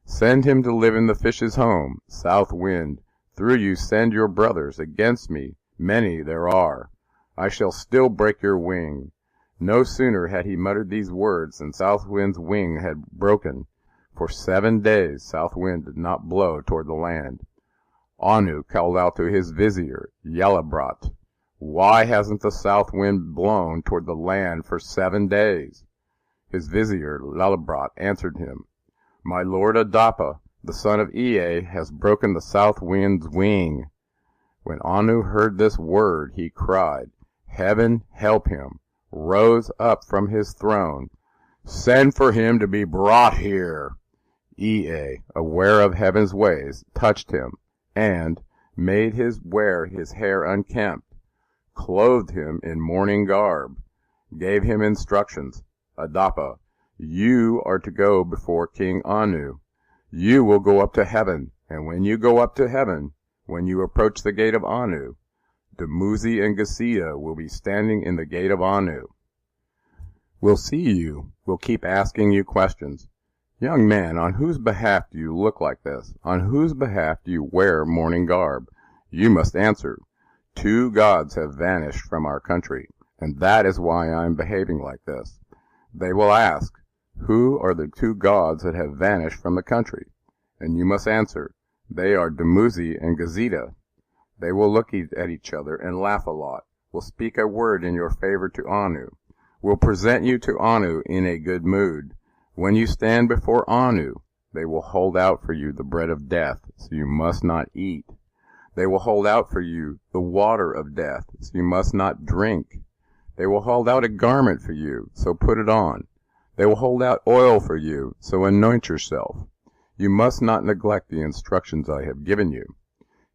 send him to live in the fish's home. South wind, through you send your brothers against me. Many there are. I shall still break your wing. No sooner had he muttered these words than South Wind's wing had broken. For 7 days South Wind did not blow toward the land. Anu called out to his vizier, Yellabrat, "Why hasn't the south wind blown toward the land for 7 days?" His vizier, Yellabrat, answered him, "My lord Adapa, the son of Ea, has broken the south wind's wing." When Anu heard this word, he cried, "Heaven help him," rose up from his throne, "Send for him to be brought here." Ea, aware of heaven's ways, touched him, and made his wear his hair unkempt, clothed him in mourning garb, gave him instructions. "Adapa, you are to go before King Anu. You will go up to heaven, and when you go up to heaven, when you approach the gate of Anu, Dumuzi and Gesida will be standing in the gate of Anu. We'll see you. We'll keep asking you questions. Young man, on whose behalf do you look like this? On whose behalf do you wear mourning garb? You must answer. 2 gods have vanished from our country, and that is why I am behaving like this." They will ask, "Who are the 2 gods that have vanished from the country?" And you must answer, "They are Dumuzi and Gesida." They will look at each other and laugh a lot, will speak a word in your favor to Anu, will present you to Anu in a good mood. When you stand before Anu, they will hold out for you the bread of death, so you must not eat. They will hold out for you the water of death, so you must not drink. They will hold out a garment for you, so put it on. They will hold out oil for you, so anoint yourself. You must not neglect the instructions I have given you.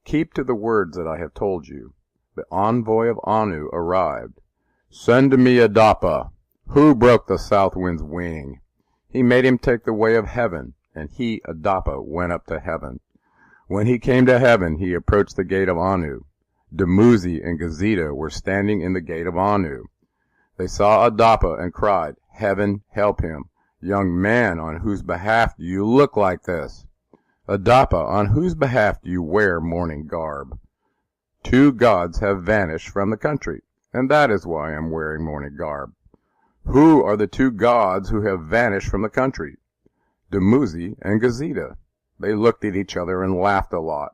Keep to the words that I have told you. The envoy of Anu arrived. "Send to me Adapa. Who broke the south wind's wing?" He made him take the way of heaven, and he, Adapa, went up to heaven. When he came to heaven, he approached the gate of Anu. Dumuzi and Gesida were standing in the gate of Anu. They saw Adapa and cried, "Heaven help him. Young man, on whose behalf do you look like this? Adapa, on whose behalf do you wear mourning garb? 2 gods have vanished from the country, and that is why I am wearing mourning garb." "Who are the 2 gods who have vanished from the country?" "Dumuzi and Gesida." They looked at each other and laughed a lot.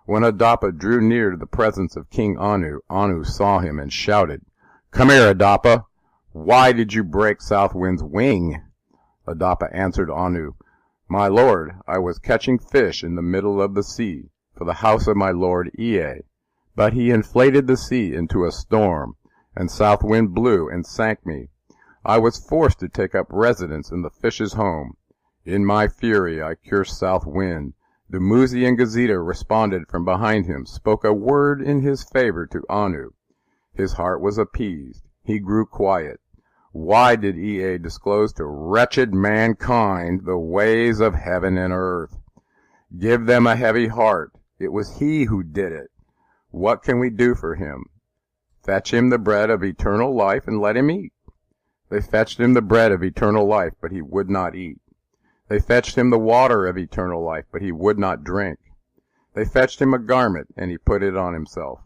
When Adapa drew near to the presence of King Anu, Anu saw him and shouted, "Come here, Adapa. Why did you break South Wind's wing?" Adapa answered Anu, "My lord, I was catching fish in the middle of the sea for the house of my lord Ea, but he inflated the sea into a storm, and South Wind blew and sank me. I was forced to take up residence in the fish's home. In my fury I cursed South Wind. Dumuzi and Gesida responded from behind him, spoke a word in his favor to Anu. His heart was appeased. He grew quiet. Why did Ea disclose to wretched mankind the ways of heaven and earth? Give them a heavy heart. It was he who did it. What can we do for him? Fetch him the bread of eternal life and let him eat. They fetched him the bread of eternal life, but he would not eat. They fetched him the water of eternal life, but he would not drink. They fetched him a garment, and he put it on himself.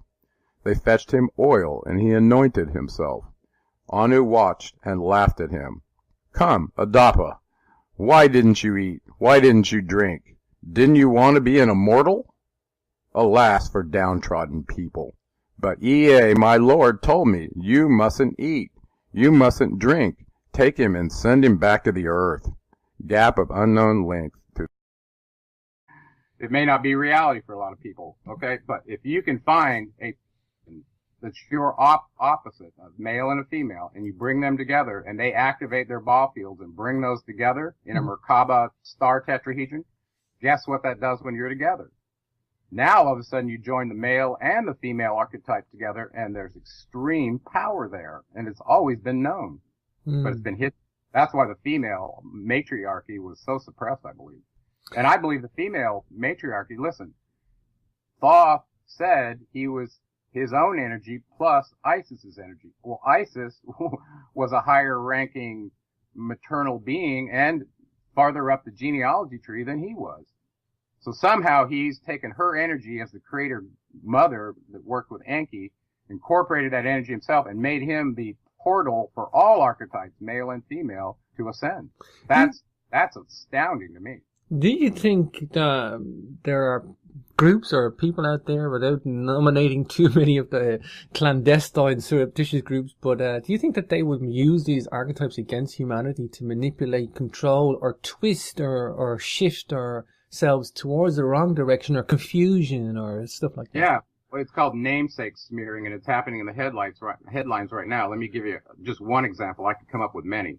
They fetched him oil, and he anointed himself. Anu watched and laughed at him. "Come, Adapa, why didn't you eat? Why didn't you drink? Didn't you want to be an immortal? Alas for downtrodden people! But Ea, my lord, told me, you mustn't eat, you mustn't drink. Take him and send him back to the earth." Gap of unknown length. It may not be reality for a lot of people, okay? But if you can find the pure opposite of male and a female, and you bring them together, and they activate their ball fields and bring those together in a Merkaba star tetrahedron, guess what that does when you're together? Now, all of a sudden, you join the male and the female archetypes together, and there's extreme power there, and it's always been known. But it's been hit. That's why the female matriarchy was so suppressed, I believe. And I believe the female matriarchy, listen, Thoth said he was his own energy plus Isis's energy. Well, Isis was a higher ranking maternal being and farther up the genealogy tree than he was. So somehow he's taken her energy as the creator mother that worked with Enki, incorporated that energy himself, and made him the portal for all archetypes, male and female, to ascend. That's astounding to me. Do you think there are groups or people out there, without nominating too many of the clandestine surreptitious groups, but do you think that they would use these archetypes against humanity to manipulate, control, or twist or shift ourselves towards the wrong direction, or confusion or stuff like that? Yeah. Well, it's called namesake smearing, and it's happening in the headlines right now. Let me give you just one example. I could come up with many.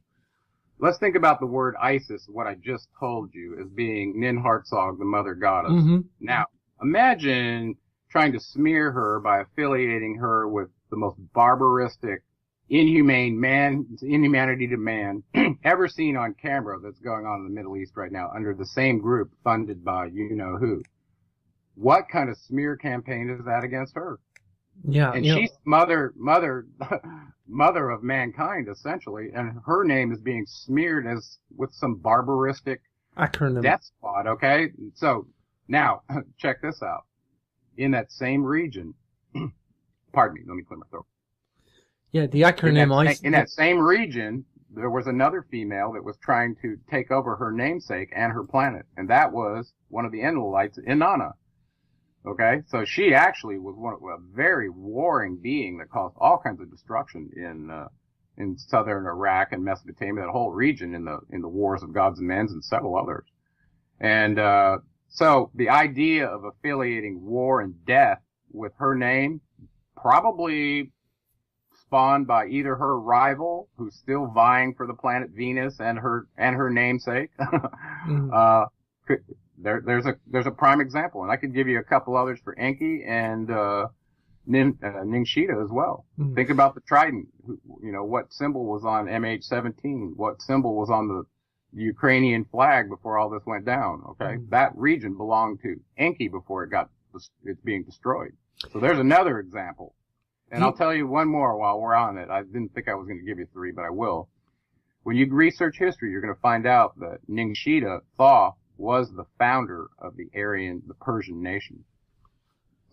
Let's think about the word Isis, what I just told you, as being Ninhartsog, the mother goddess. Mm-hmm. Now, imagine trying to smear her by affiliating her with the most barbaristic, inhumanity to man ever seen on camera that's going on in the Middle East right now under the same group funded by you-know-who. What kind of smear campaign is that against her? Yeah. And she's mother of mankind, essentially, and her name is being smeared as with some barbaristic acronym death squad, okay? So, now, check this out. In that same region, pardon me, let me clear my throat. Yeah, the acronym in that same region, there was another female that was trying to take over her namesake and her planet, and that was one of the Enlilites, Inanna. Okay, so she actually was a very warring being that caused all kinds of destruction in southern Iraq and Mesopotamia, that whole region in the wars of gods and men and several others. And so the idea of affiliating war and death with her name, probably spawned by either her rival, who's still vying for the planet Venus, and her namesake. Mm-hmm. There's a prime example, and I could give you a couple others for Enki and Ningshita as well. Mm-hmm. Think about the trident. What symbol was on MH17? What symbol was on the Ukrainian flag before all this went down? Okay, mm-hmm. That region belonged to Enki before it's being destroyed. So there's another example, and I'll tell you one more while we're on it. I didn't think I was going to give you three, but I will. When you research history, you're going to find out that Ningshita, Thoth, was the founder of the Persian nation.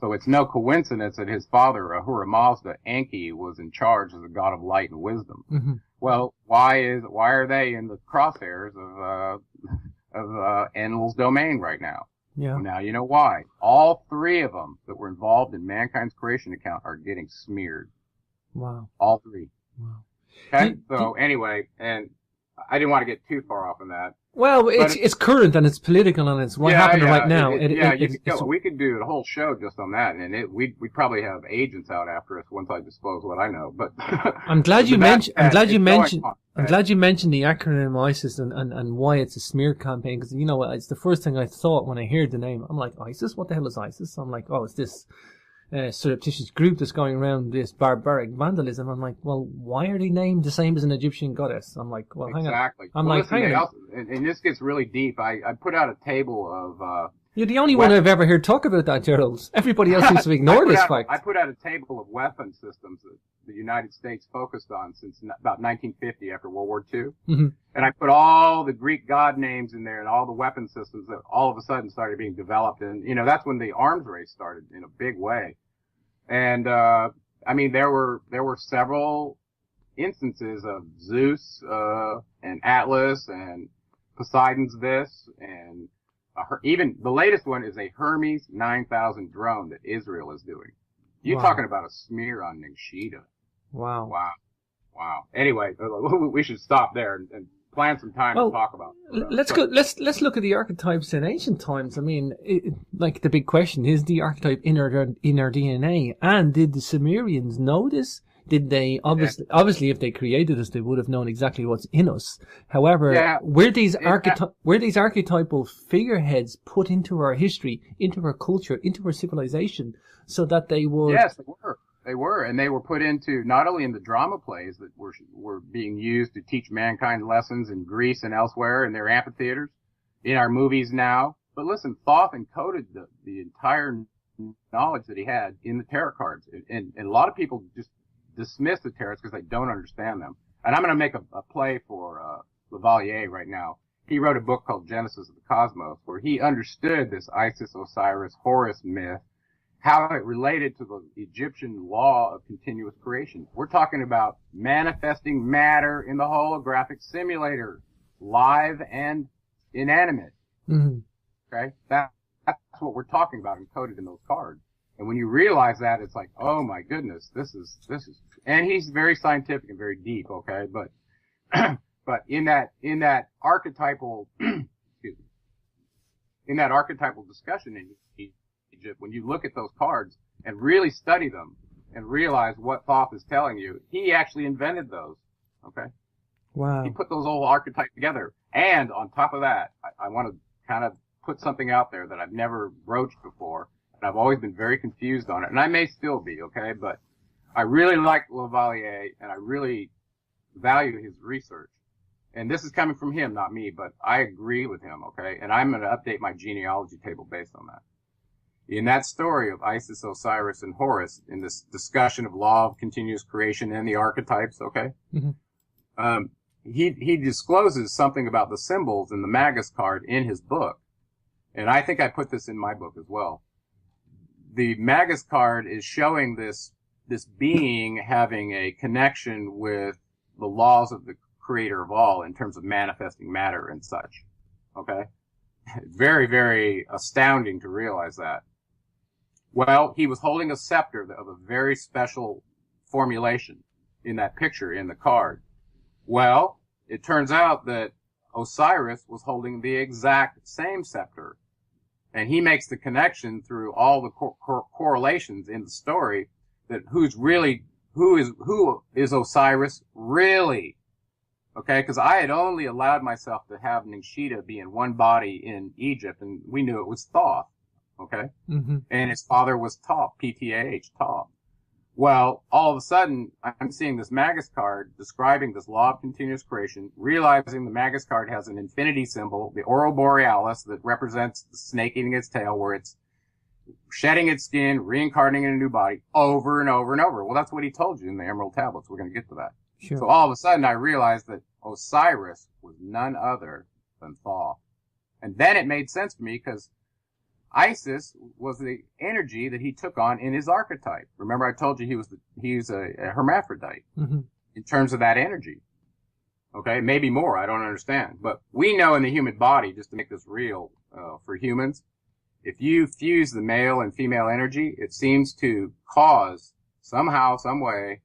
So it's no coincidence that his father, Ahura Mazda, Enki, was in charge as the god of light and wisdom. Mm-hmm. Well, why are they in the crosshairs of Enlil's domain right now? Yeah. Well, now you know why. All three of them that were involved in mankind's creation account are getting smeared. Wow. All three. Wow. Okay. Anyway, and I didn't want to get too far off on that. Well, it's current and it's political and it's happening right now. We could do a whole show just on that, and we'd probably have agents out after us once I disclose what I know. But I'm glad you mentioned the acronym ISIS and why it's a smear campaign, because it's the first thing I thought when I heard the name. I'm like, ISIS? What the hell is ISIS? I'm like, oh, it's this surreptitious group that's going around this barbaric vandalism. I'm like, well, why are they named the same as an Egyptian goddess? I'm like, well, hang on. Exactly. And this gets really deep. I put out a table of you're the only one I've ever heard talk about that, Gerald. Everybody else seems to ignore this fact. I put out a table of weapon systems that the United States focused on since about 1950 after World War II. Mm-hmm. And I put all the Greek god names in there and all the weapon systems that all of a sudden started being developed. And, that's when the arms race started in a big way. And, there were several instances of Zeus, and Atlas and Poseidon's this, and even the latest one is a Hermes 9000 drone that Israel is doing. You're talking about a smear on Ningshita. Wow. Anyway, we should stop there and plan some time to talk about. Let's look at the archetypes in ancient times. I mean, like the big question is the archetype in our DNA, and did the Sumerians know this? Did they obviously if they created us, they would have known exactly what's in us. However, were these archetypal figureheads put into our history, into our culture, into our civilization, so that they would? Yes, they were. They were, and they were put into not only in the drama plays that were being used to teach mankind lessons in Greece and elsewhere in their amphitheaters, in our movies now. But listen, Thoth encoded the entire knowledge that he had in the tarot cards. And a lot of people just dismiss the tarots because they don't understand them. And I'm going to make a play for Lavalier right now. He wrote a book called Genesis of the Cosmos, where he understood this Isis, Osiris, Horus myth, how it related to the Egyptian law of continuous creation. We're talking about manifesting matter in the holographic simulator, live and inanimate. Mm-hmm. Okay? That's what we're talking about encoded in those cards. And when you realize that, it's like, oh my goodness, this is, and he's very scientific and very deep, okay? But, but in that archetypal, excuse me, in that archetypal discussion in Egypt, when you look at those cards and really study them and realize what Thoth is telling you, he actually invented those, okay? Wow. He put those old archetypes together. And on top of that, I want to kind of put something out there that I've never broached before. And I've always been very confused on it. And I may still be, okay? But I really like Lavalier, and I really value his research. And this is coming from him, not me, but I agree with him, okay? And I'm going to update my genealogy table based on that. In that story of Isis, Osiris, and Horus, in this discussion of law of continuous creation and the archetypes, okay? Mm-hmm. He discloses something about the symbols in the Magus card in his book. And I think I put this in my book as well. The Magus card is showing this being having a connection with the laws of the creator of all in terms of manifesting matter and such. Okay? Very, very astounding to realize that. Well, he was holding a scepter of a very special formulation in that picture in the card. Well, it turns out that Osiris was holding the exact same scepter. And he makes the connection through all the correlations in the story that who is Osiris really? Okay, because I had only allowed myself to have Ningshita be in one body in Egypt, and we knew it was Thoth. Okay, mm-hmm. And his father was Thoth, P-T-A-H, Thoth. Well, all of a sudden, I'm seeing this Magus card describing this law of continuous creation, realizing the Magus card has an infinity symbol, the Aurora Borealis, that represents the snake eating its tail, where it's shedding its skin, reincarnating in a new body, over and over and over. Well, that's what he told you in the Emerald Tablets. We're going to get to that. Sure. So all of a sudden, I realized that Osiris was none other than Thoth. And then it made sense to me, because Isis was the energy that he took on in his archetype. Remember, I told you he's a hermaphrodite mm-hmm. in terms of that energy. Okay, maybe more. I don't understand, but we know in the human body, just to make this real for humans, if you fuse the male and female energy, it seems to cause somehow, some way,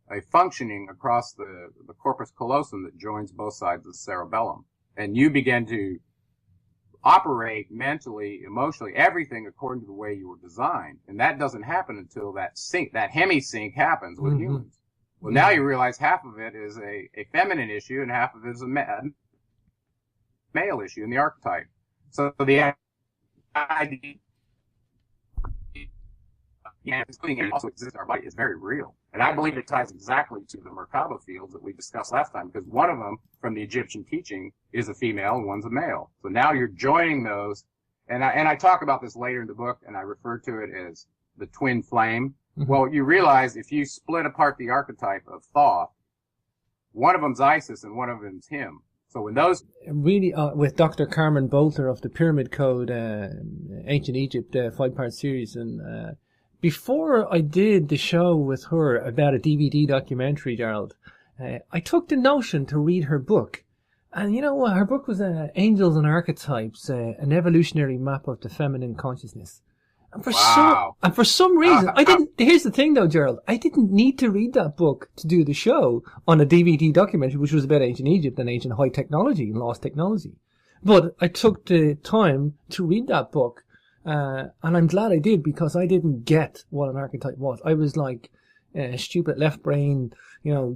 a functioning across the corpus callosum that joins both sides of the cerebellum, and you begin to operate mentally, emotionally, everything according to the way you were designed. And that doesn't happen until that hemi-sync happens with mm-hmm. humans. Well, now you realize half of it is a feminine issue and half of it is a male issue in the archetype. So the idea also exists in our body is very real. And I believe it ties exactly to the Merkaba fields that we discussed last time, because one of them from the Egyptian teaching is a female and one's a male. So now you're joining those, and I talk about this later in the book, and I refer to it as the twin flame. Mm-hmm. Well, you realize if you split apart the archetype of Thoth, one of them's Isis and one of them's him. So when those really with Dr. Carmen Bolter of the Pyramid Code, Ancient Egypt 5-part series, and before I did the show with her about a DVD documentary, Gerald, I took the notion to read her book. And you know what? Her book was Angels and Archetypes, an evolutionary map of the feminine consciousness. And for some reason, I didn't, here's the thing though, Gerald, I didn't need to read that book to do the show on a DVD documentary, which was about ancient Egypt and ancient high technology and lost technology. But I took the time to read that book. And I'm glad I did, because I didn't get what an archetype was. I was like stupid left brain,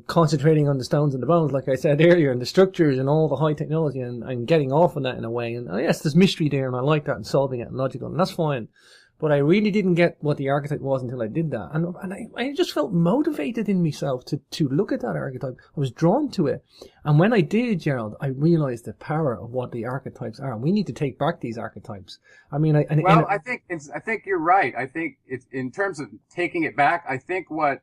concentrating on the stones and the bones, like I said earlier, and the structures and all the high technology, and getting off on that in a way. And yes, there's mystery there, and I like that, and solving it and logical, and that's fine. But I really didn't get what the archetype was until I did that. And I just felt motivated in myself to look at that archetype. I was drawn to it. And when I did, Gerald, I realized the power of what the archetypes are. We need to take back these archetypes. I mean, I think you're right. I think it's, in terms of taking it back, I think what,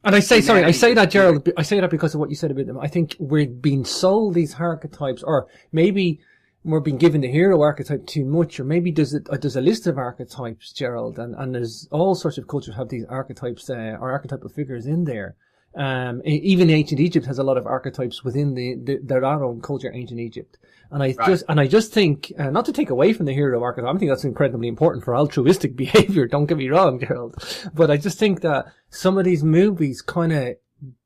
and I say that, Gerald, I say that because of what you said about them. I think we're being sold these archetypes, or maybe we're being given the hero archetype too much, or maybe there's a list of archetypes, Gerald, and there's all sorts of cultures have these archetypes, or archetypal figures in there. Even ancient Egypt has a lot of archetypes within their own culture, ancient Egypt. And I just think, not to take away from the hero archetype, I think that's incredibly important for altruistic behavior, don't get me wrong, Gerald. But I just think that some of these movies kind of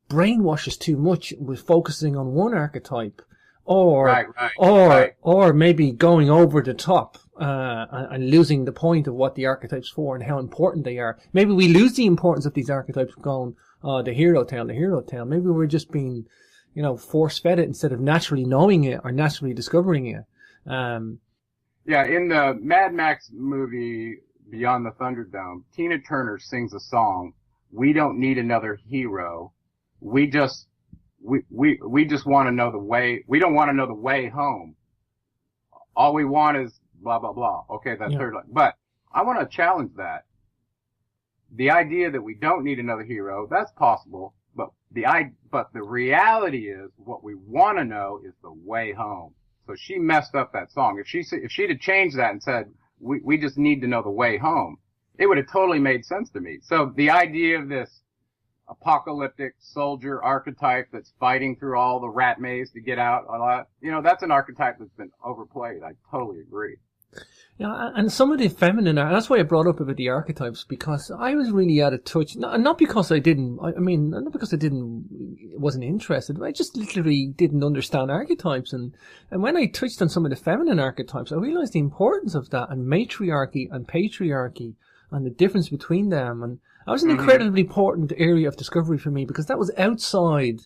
brainwash us too much with focusing on one archetype, or maybe going over the top, and losing the point of what the archetype's for and how important they are. Maybe we lose the importance of these archetypes going, the hero tale. Maybe we're just being, force-fed it instead of naturally knowing it or naturally discovering it. Yeah, in the Mad Max movie Beyond the Thunderdome, Tina Turner sings a song, "We don't need another hero. We just want to know the way. We don't want to know the way home. All we want is blah, blah, blah." Okay, that's third line. But I want to challenge that. The idea that we don't need another hero, that's possible. But the reality is what we want to know is the way home. So she messed up that song. If she'd have changed that and said, we just need to know the way home, it would have totally made sense to me. So the idea of this apocalyptic soldier archetype that's fighting through all the rat maze to get out, that's an archetype that's been overplayed. I totally agree. Yeah, and some of the feminine, that's why I brought up about the archetypes, because I was really out of touch. Not because I wasn't interested. I just literally didn't understand archetypes. And when I touched on some of the feminine archetypes, I realized the importance of that, and matriarchy and patriarchy, and the difference between them. And that was an incredibly important area of discovery for me, because that was outside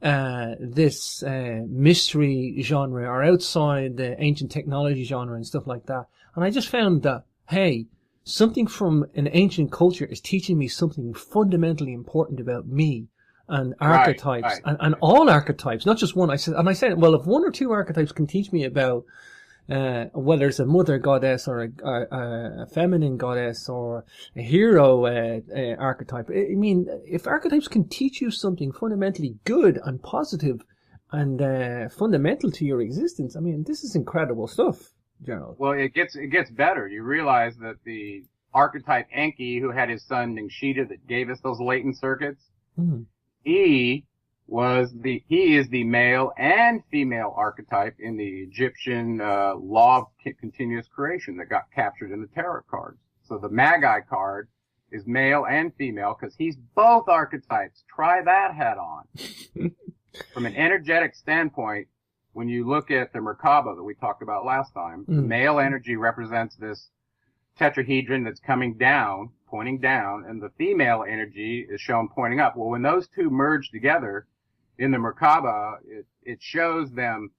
this mystery genre, or outside the ancient technology genre and stuff like that. And I just found that, hey, something from an ancient culture is teaching me something fundamentally important about me and archetypes, and all archetypes, not just one. I said, well, if one or two archetypes can teach me about whether it's a mother goddess or a feminine goddess or a hero archetype. I mean, if archetypes can teach you something fundamentally good and positive and fundamental to your existence, I mean, this is incredible stuff, Gerald. Well, it gets better. You realize that the archetype Enki, who had his son Ningshita that gave us those latent circuits, he is the male and female archetype in the Egyptian law of continuous creation that got captured in the tarot cards. So the Magi card is male and female because he's both archetypes. Try that head on. From an energetic standpoint, when you look at the Merkaba that we talked about last time, male energy represents this tetrahedron that's coming down, pointing down, and the female energy is shown pointing up. Well, when those two merge together, in the Merkaba, it shows them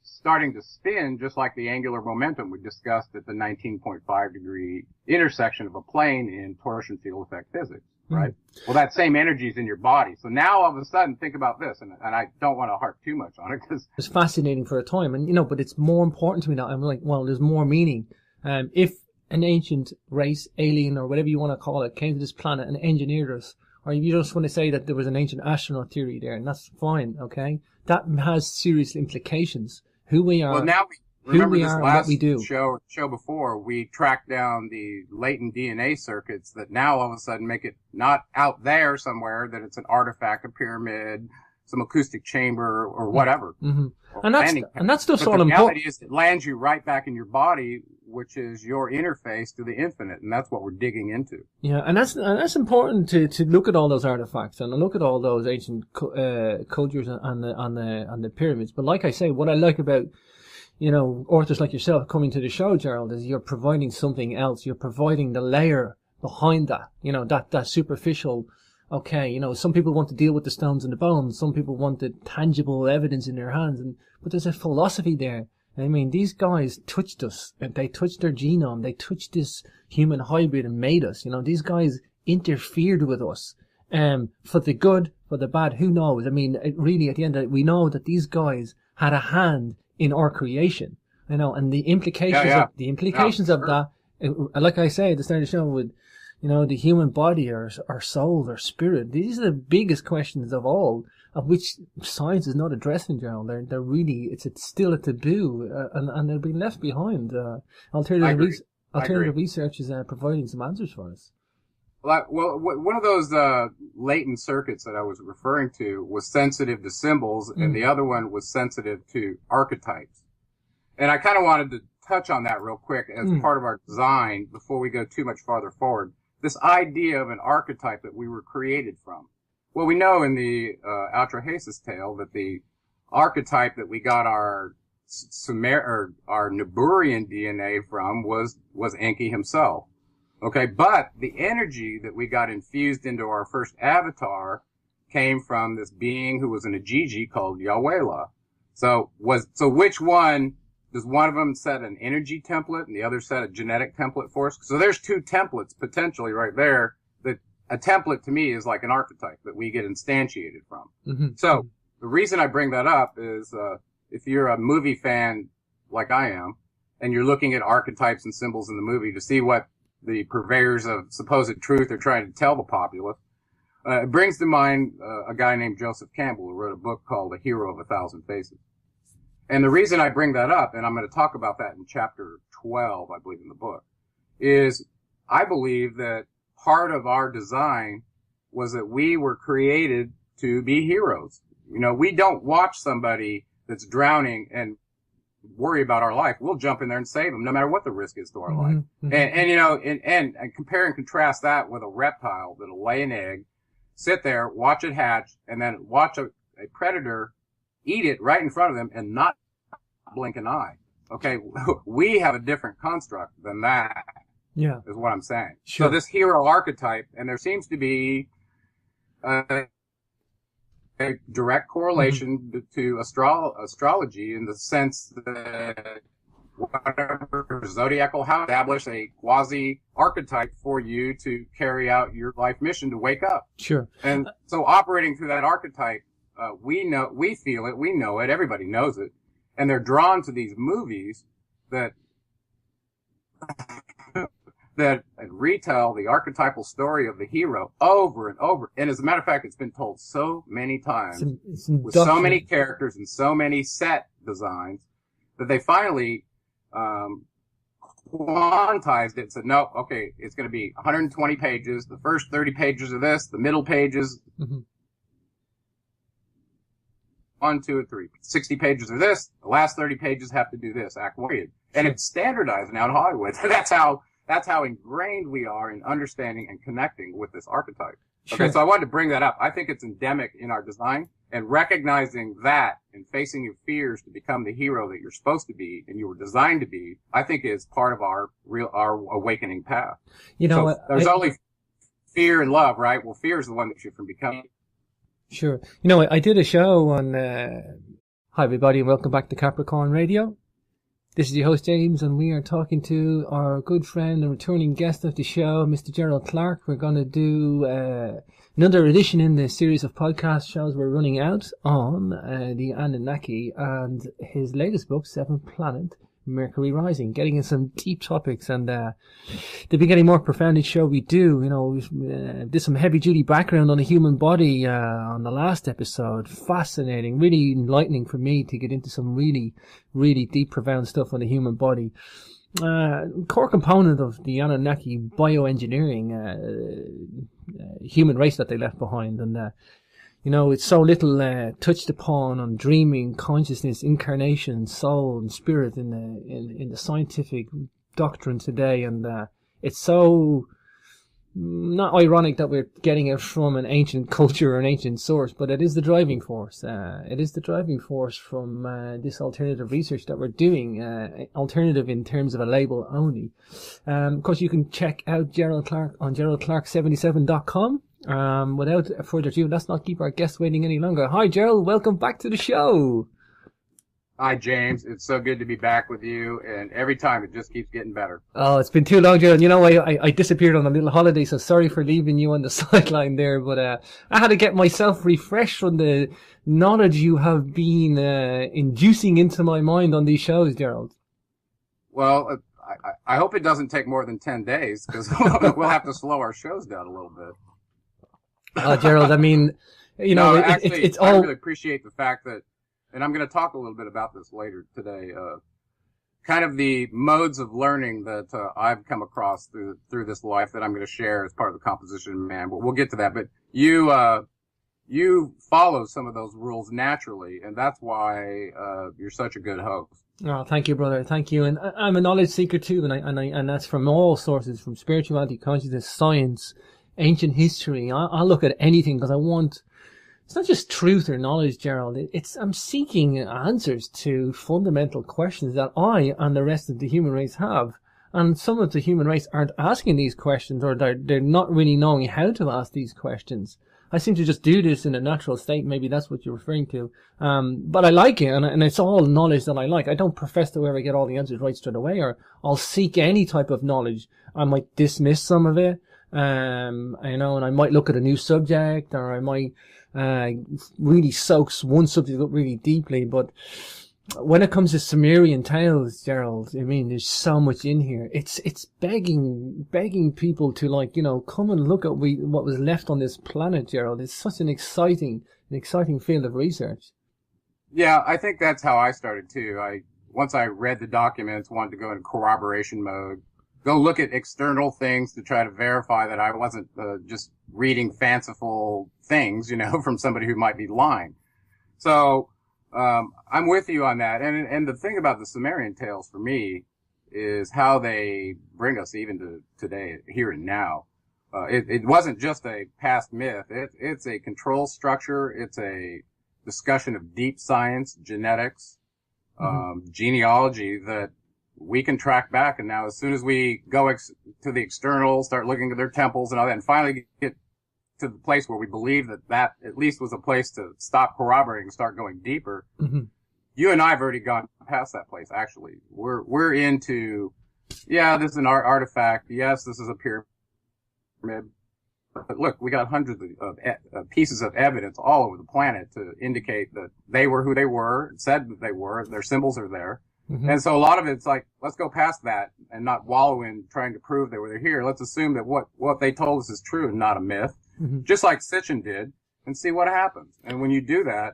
starting to spin just like the angular momentum we discussed at the 19.5 degree intersection of a plane in torsion field effect physics, right? Well, that same energy is in your body. So now all of a sudden, think about this, and I don't want to harp too much on it because it's fascinating for a time, and but it's more important to me now. I'm like, well, there's more meaning. If an ancient race, alien, or whatever you want to call it, came to this planet and engineered us, or you just want to say that there was an ancient astronaut theory there, and that's fine, okay? That has serious implications. Who we are, well, now remember this last what we do. show before, we tracked down the latent DNA circuits that now all of a sudden make it not out there somewhere, that it's an artifact, a pyramid, some acoustic chamber, or whatever. And that's stuff's all important. The reality is it lands you right back in your body, which is your interface to the infinite, and that's what we're digging into. Yeah, and that's important to look at all those artifacts and look at all those ancient cultures on the pyramids. But like I say, what I like about authors like yourself coming to the show, Gerald, is you're providing something else. You're providing the layer behind that. That superficial. Okay, some people want to deal with the stones and the bones. Some people want the tangible evidence in their hands, but there's a philosophy there. I mean, these guys touched us. They touched our genome. They touched this human hybrid and made us. You know, these guys interfered with us. For the good, for the bad, who knows? I mean, really, at the end of it, we know that these guys had a hand in our creation. You know, and the implications of that, like I say at the start of the show, with, you know, the human body, our soul, our spirit. These are the biggest questions of all, of which science is not addressing, Gerald. They're really, it's still a taboo, and they're being left behind. Alternative research is providing some answers for us. Well, one of those latent circuits that I was referring to was sensitive to symbols, and the other one was sensitive to archetypes. And I kind of wanted to touch on that real quick as part of our design before we go too much farther forward. This idea of an archetype that we were created from. Well, we know in the Atrahasis tale that the archetype that we got our Niburian DNA from was Enki himself. Okay, but the energy that we got infused into our first avatar came from this being who was an Ajiji called Yawela. So which one, does one of them set an energy template and the other set a genetic template for us? So there's two templates potentially right there. That a template to me is like an archetype that we get instantiated from. Mm-hmm. So the reason I bring that up is, if you're a movie fan like I am, and you're looking at archetypes and symbols in the movie to see what the purveyors of supposed truth are trying to tell the populace, it brings to mind a guy named Joseph Campbell who wrote a book called A Hero of a Thousand Faces. And the reason I bring that up, and I'm going to talk about that in chapter 12, I believe, in the book, is I believe that part of our design was that we were created to be heroes. You know, we don't watch somebody that's drowning and worry about our life. We'll jump in there and save them, no matter what the risk is to our life. Mm-hmm. And you know, and compare and contrast that with a reptile that'll lay an egg, sit there, watch it hatch, and then watch a predator eat it right in front of them and not blink an eye. Okay, we have a different construct than that. Yeah, is what I'm saying. Sure. So this hero archetype, and there seems to be a direct correlation to astrology in the sense that whatever zodiacal house establish a quasi archetype for you to carry out your life mission to wake up. Sure. And so operating through that archetype, we feel it, we know it, everybody knows it, and they're drawn to these movies that retell the archetypal story of the hero over and over. And as a matter of fact, it's been told so many times with so many characters and so many set designs that they finally quantized it and said, no, okay, it's going to be 120 pages. The first 30 pages are this, the middle pages, 1, 2, and 3. 60 pages are this, the last 30 pages have to do this, act one. And it's standardized now in Hollywood. That's how ingrained we are in understanding and connecting with this archetype. Okay, sure. So I wanted to bring that up. I think it's endemic in our design, and recognizing that and facing your fears to become the hero that you're supposed to be and you were designed to be, I think is part of our awakening path. You know, so there's only fear and love, right? Well, fear is the one that you from becoming. Sure. You know, I did a show on, hi everybody and welcome back to Capricorn Radio. This is your host James, and we are talking to our good friend and returning guest of the show, Mr. Gerald Clark. We're going to do another edition in the series of podcast shows we're running out on the Anunnaki and his latest book, Seventh Planet, Mercury Rising, getting in some deep topics, and they'll be getting more profound each show we do. You know, we did some heavy duty background on the human body on the last episode. Fascinating, really enlightening for me to get into some really, really deep, profound stuff on the human body. Core component of the Anunnaki bioengineering human race that they left behind, and you know, it's so little touched upon on dreaming, consciousness, incarnation, soul, and spirit in the scientific doctrine today, and it's so not ironic that we're getting it from an ancient culture or an ancient source, but it is the driving force. It is the driving force from this alternative research that we're doing, alternative in terms of a label only. Of course, you can check out Gerald Clark on geraldclark77.com. Without further ado, let's not keep our guests waiting any longer. Hi, Gerald. Welcome back to the show. Hi, James. It's so good to be back with you, and every time it just keeps getting better. Oh, it's been too long, Gerald. You know, I disappeared on a little holiday, so sorry for leaving you on the sideline there, but I had to get myself refreshed from the knowledge you have been inducing into my mind on these shows, Gerald. Well, I hope it doesn't take more than 10 days, because we'll have to slow our shows down a little bit. Gerald, I mean, you know, No, actually, it's I all... really appreciate the fact that, and I'm going to talk a little bit about this later today, kind of the modes of learning that I've come across through this life that I'm going to share as part of the composition of man. But we'll get to that. But you follow some of those rules naturally, and that's why you're such a good host. Oh, thank you, brother. Thank you. And I'm a knowledge seeker too, and that's from all sources, from spirituality, consciousness, science, ancient history. I look at anything because I want... It's not just truth or knowledge, Gerald. I'm seeking answers to fundamental questions that I and the rest of the human race have. And some of the human race aren't asking these questions, or they're not really knowing how to ask these questions. I seem to just do this in a natural state. Maybe that's what you're referring to. But I like it, and it's all knowledge that I like. I don't profess to ever get all the answers right straight away, or I'll seek any type of knowledge. I might dismiss some of it, and I might look at a new subject, or I might really soaks one subject up really deeply. But when it comes to Sumerian tales, Gerald, I mean, there's so much in here. It's begging people to come and look at what was left on this planet, Gerald. It's such an exciting field of research. Yeah, I think that's how I started too. Once I read the documents, wanted to go into corroboration mode, go look at external things to try to verify that I wasn't just reading fanciful things, from somebody who might be lying. So I'm with you on that. And the thing about the Sumerian tales for me is how they bring us even to today, here and now. It wasn't just a past myth. It's a control structure. It's a discussion of deep science, genetics, genealogy that we can track back. And now as soon as we go to the external, start looking at their temples and all that, and finally get to the place where we believe that at least was a place to stop corroborating and start going deeper. Mm-hmm. You and I have already gone past that place, actually. We're into, this is an artifact. Yes, this is a pyramid. But look, we got hundreds of pieces of evidence all over the planet to indicate that they were who they were, said that they were, their symbols are there. Mm-hmm. And so a lot of it's like, let's go past that and not wallow in trying to prove they were here. Let's assume that what they told us is true and not a myth, just like Sitchin did, and see what happens. And when you do that,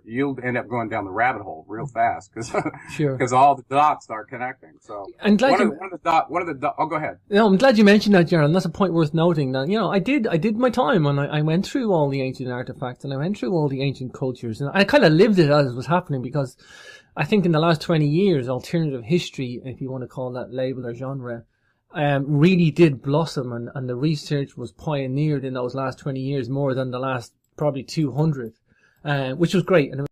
you'll end up going down the rabbit hole real fast because all the dots start connecting. So I'm glad go ahead. No, I'm glad you mentioned that, Gerald. And that's a point worth noting. That I did my time, and I went through all the ancient artifacts, and I went through all the ancient cultures, and I kind of lived it as it was happening, because I think in the last 20 years, alternative history, if you want to call that label or genre, really did blossom, and the research was pioneered in those last 20 years more than the last probably 200, which was great. And